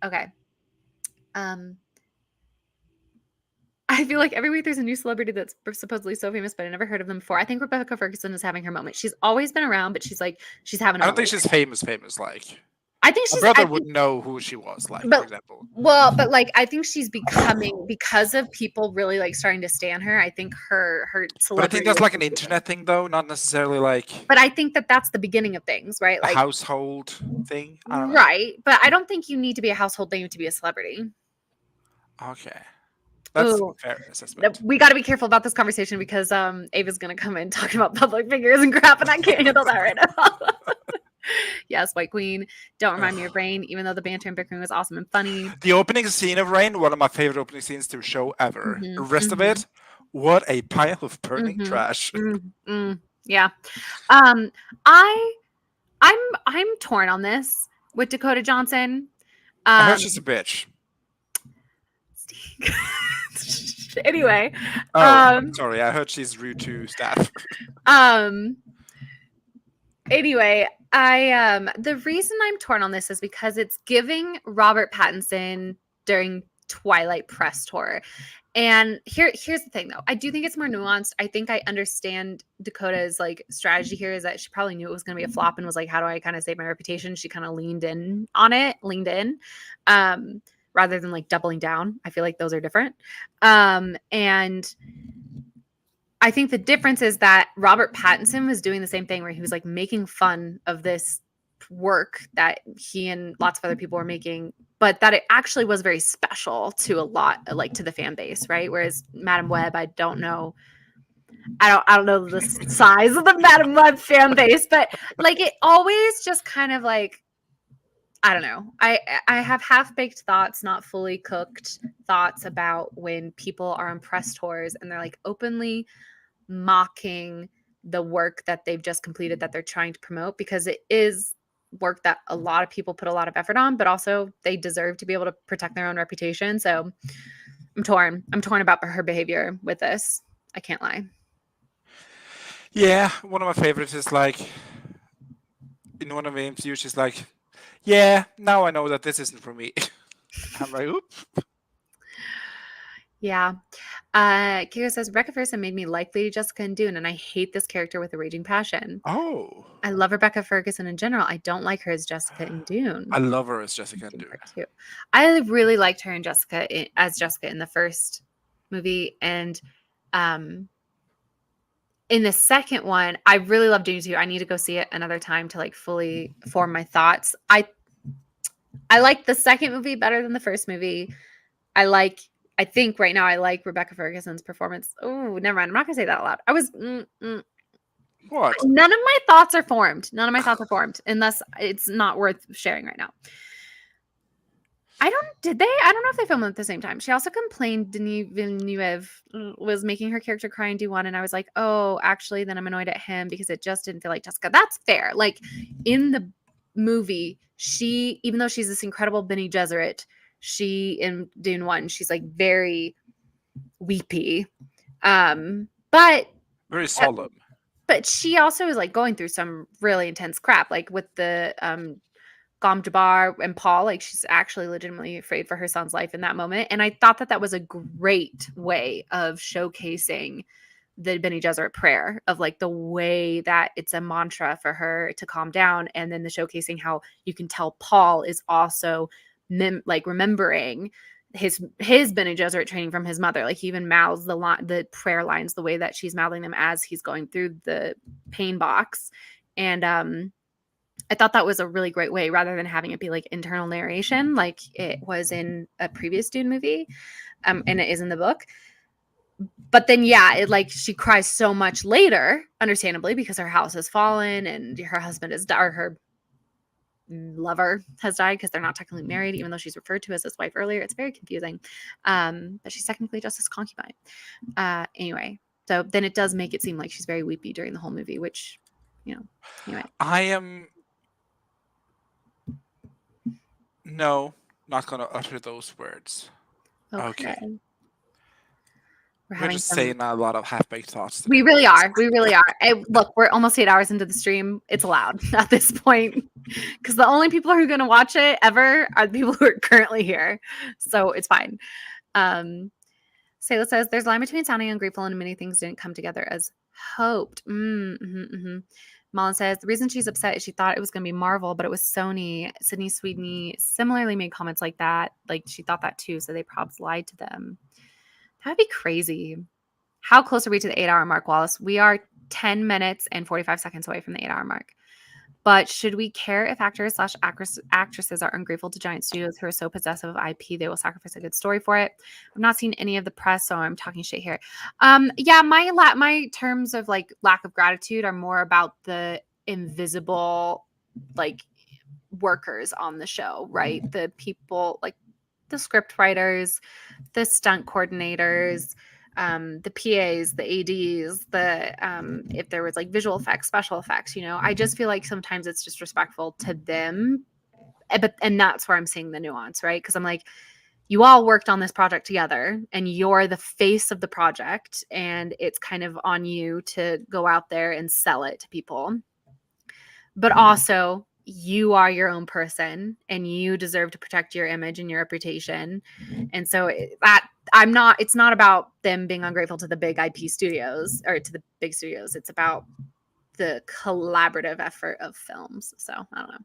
Okay. I feel like every week there's a new celebrity that's supposedly so famous, but I never heard of them before. I think Rebecca Ferguson is having her moment. She's always been around, but she's having a I don't think moment. she's famous. Like, I think my she's brother wouldn't know who she was, like, for example. Well, but like I think she's becoming, because of people really like starting to stan her. I think her celebrity. But I think that's like an internet thing, though, not necessarily like. But I think that's the beginning of things, right? A Like household thing, I don't know. Right? But I don't think you need to be a household name to be a celebrity. Okay, that's Ooh. a fair assessment. We got to be careful about this conversation because Ava's gonna come in talking about public figures and crap, and I can't handle that right now. Yes, White Queen. Don't remind me of Rain, even though the banter and bickering was awesome and funny. The opening scene of Rain, one of my favorite opening scenes to a show ever. Mhm, The rest of it, what a pile of burning Mhm. trash. Yeah. I'm torn on this with Dakota Johnson. I heard she's a bitch. Anyway, Oh, I'm sorry. I heard she's rude to staff. Anyway, I the reason I'm torn on this is because it's giving Robert Pattinson during Twilight press tour. And here's the thing though. I do think it's more nuanced. I think I understand Dakota's like strategy here is that she probably knew it was going to be a flop and was like, how do I kind of save my reputation? She kind of leaned in, rather than like doubling down. I feel like those are different. And I think the difference is that Robert Pattinson was doing the same thing where he was like making fun of this work that he and lots of other people were making, but that it actually was very special to a lot, like to the fan base, right? Whereas Madam Web, I don't know the size of the Madam Web fan base, but like it always just kind of like, I don't know. I have half-baked thoughts, not fully cooked thoughts about when people are on press tours and they're like openly mocking the work that they've just completed that they're trying to promote, because it is work that a lot of people put a lot of effort on, but also they deserve to be able to protect their own reputation. So I'm torn about her behavior with this. I can't lie. Yeah, one of my favorites is like in one of the interviews, she's like, "Yeah, now I know that this isn't for me." I'm like, "Oops." Yeah. Kira says Rebecca Ferguson made me like Lady Jessica and Dune, and I hate this character with a raging passion. Oh, I love Rebecca Ferguson in general. I don't like her as Jessica in Dune. I love her as Jessica in Dune. Too. I really liked her in as Jessica in the first movie, and in the second one, I really love Dune too. I need to go see it another time to like fully form my thoughts. I like the second movie better than the first movie. I think right now I like Rebecca Ferguson's performance. Oh, never mind. I'm not gonna say that out loud. I was What? None of my thoughts are formed. Unless it's not worth sharing right now. I don't know if they filmed at the same time. She also complained Denis Villeneuve was making her character cry in D1, and I was like, oh, actually, then I'm annoyed at him because it just didn't feel like Jessica. That's fair. Like in the movie, even though she's this incredible Bene Gesserit, she in Dune 1, she's like very weepy. But Very solemn. But she also is like going through some really intense crap, like with the Gom Jabbar and Paul. Like she's actually legitimately afraid for her son's life in that moment. And I thought that was a great way of showcasing the Bene Gesserit prayer, of like the way that it's a mantra for her to calm down, and then the showcasing how you can tell Paul is also remembering his Bene Gesserit training from his mother. Like he even mouths the prayer lines the way that she's mouthing them as he's going through the pain box. And I thought that was a really great way, rather than having it be like internal narration like it was in a previous Dune movie, and it is in the book. But then it like she cries so much later, understandably, because her house has fallen and her husband is or her lover has died, because they're not technically married, even though she's referred to as his wife earlier. It's very confusing. But she's technically just his concubine. Anyway, so then it does make it seem like she's very weepy during the whole movie, which, anyway. I am not gonna utter those words. Okay. We're just saying a lot of half-baked thoughts today. We really are. Look, we're almost 8 hours into the stream. It's allowed at this point, because the only people who are going to watch it ever are the people who are currently here. So it's fine. Sayla says, there's a line between sounding ungrateful and many things didn't come together as hoped. Malin says, the reason she's upset is she thought it was going to be Marvel, but it was Sony. Sydney Sweeney similarly made comments like that. Like she thought that too, so they probs lied to them. That'd be crazy. How close are we to the 8-hour mark, Wallace? We are 10 minutes and 45 seconds away from the 8-hour mark. But should we care if actors/actresses are ungrateful to giant studios who are so possessive of IP they will sacrifice a good story for it? I've not seen any of the press, so I'm talking shit here. My terms of like lack of gratitude are more about the invisible like workers on the show, right? The people like the script writers, the stunt coordinators, the PAs, the ADs, if there was like visual effects, special effects, I just feel like sometimes it's disrespectful to them. And that's where I'm seeing the nuance, right? Because I'm like, you all worked on this project together and you're the face of the project, and it's kind of on you to go out there and sell it to people. but also you are your own person and you deserve to protect your image and your reputation. And so it's not about them being ungrateful to the big IP studios or to the big studios. It's about the collaborative effort of films. So I don't know.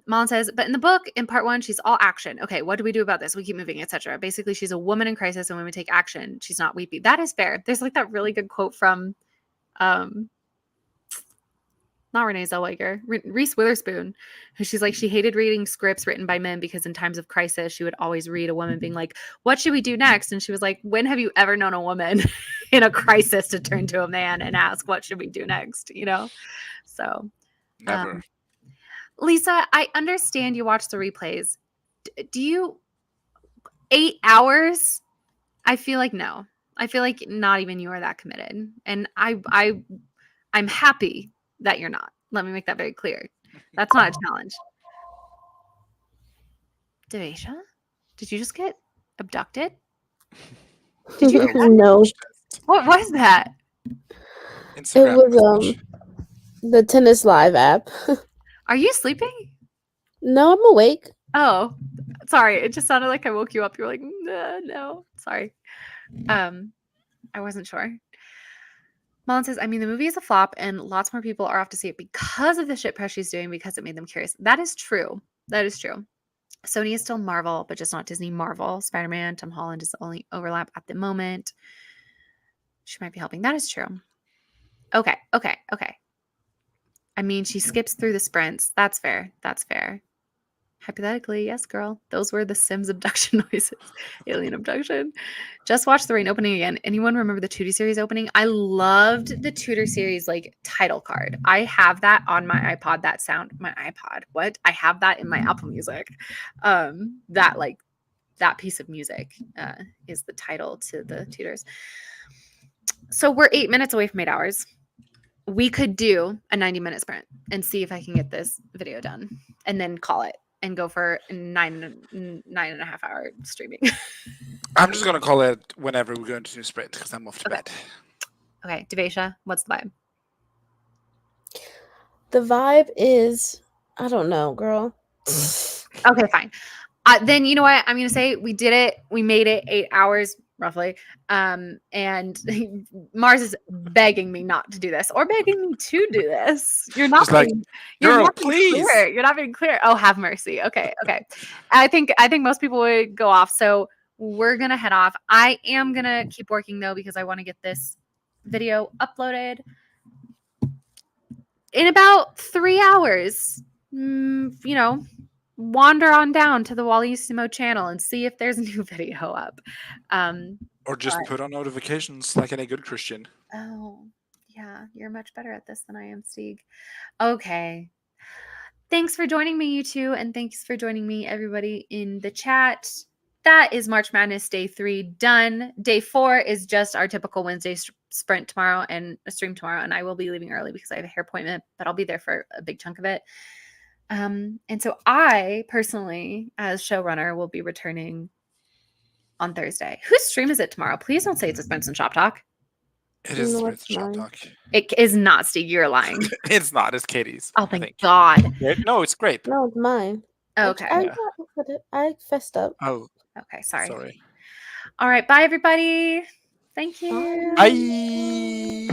Mullen says, but in the book, in part 1, she's all action. Okay, what do we do about this? We keep moving, etc. Basically, she's a woman in crisis, and women take action. She's not weepy. That is fair. There's like that really good quote from, not Renee Zellweger, Reese Witherspoon, who she's like, she hated reading scripts written by men because in times of crisis, she would always read a woman being like, what should we do next? And she was like, when have you ever known a woman in a crisis to turn to a man and ask, what should we do next? You know? So, Never. Lisa, I understand you watch the replays. Do you 8 hours? I feel like no. I feel like not even you are that committed. And I'm happy that you're not. Let me make that very clear. That's not a challenge. Devasia, did you just get abducted? Did you? No. What was that? Instagram It was message. the Tennis Live app. Are you sleeping? No, I'm awake. Oh, sorry. It just sounded like I woke you up. You were like, no. Sorry. I wasn't sure. Mullen says, I mean, the movie is a flop and lots more people are off to see it because of the shit press she's doing because it made them curious. That is true. That is true. Sony is still Marvel, but just not Disney. Marvel. Spider-Man, Tom Holland is the only overlap at the moment. She might be helping. That is true. Okay. I mean, she skips through the sprints. That's fair. Hypothetically, yes, girl. Those were the Sims abduction noises. Alien abduction. Just watched The Rain opening again. Anyone remember the Tudor series opening? I loved the Tudor series like title card. I have that on my iPod. That sound, my iPod. What? I have that in my Apple Music. That piece of music is the title to the Tudors. So we're 8 minutes away from 8 hours. We could do a 90-minute sprint and see if I can get this video done and then call it and go for 9.5 hour streaming. I'm just gonna call it whenever we go into new sprint because I'm off to bed. Okay, Devasia, what's the vibe? The vibe is, I don't know, girl. Okay, fine. Then you know what? I'm gonna say we did it. We made it 8 hours roughly. And Mars is begging me not to do this or begging me to do this. You're not Just like, being, girl, not being please. clear. You're not being clear. Oh, have mercy. Okay. I think most people would go off. So we're gonna head off. I am gonna keep working though because I want to get this video uploaded in about 3 hours. Wander on down to the Wallissimo channel and see if there's a new video up. Or just put on notifications like any good Christian. Oh, yeah. You're much better at this than I am, Stieg. Okay. Thanks for joining me, you two. And thanks for joining me, everybody in the chat. That is March Madness Day 3 done. Day 4 is just our typical Wednesday sprint tomorrow and a stream tomorrow. And I will be leaving early because I have a hair appointment, but I'll be there for a big chunk of it. And so I personally, as showrunner, will be returning on Thursday. Whose stream is it tomorrow? Please don't say it's a Spence and Shop Talk. It is No, Spence it's Shop mine. Talk. It is not, Steve. You're lying. It's not. It's Katie's. Oh, I thank think. God. No, it's great. No, it's mine. Okay. I fessed up. Oh, Okay. Sorry. sorry. All right. Bye, everybody. Thank you. Bye.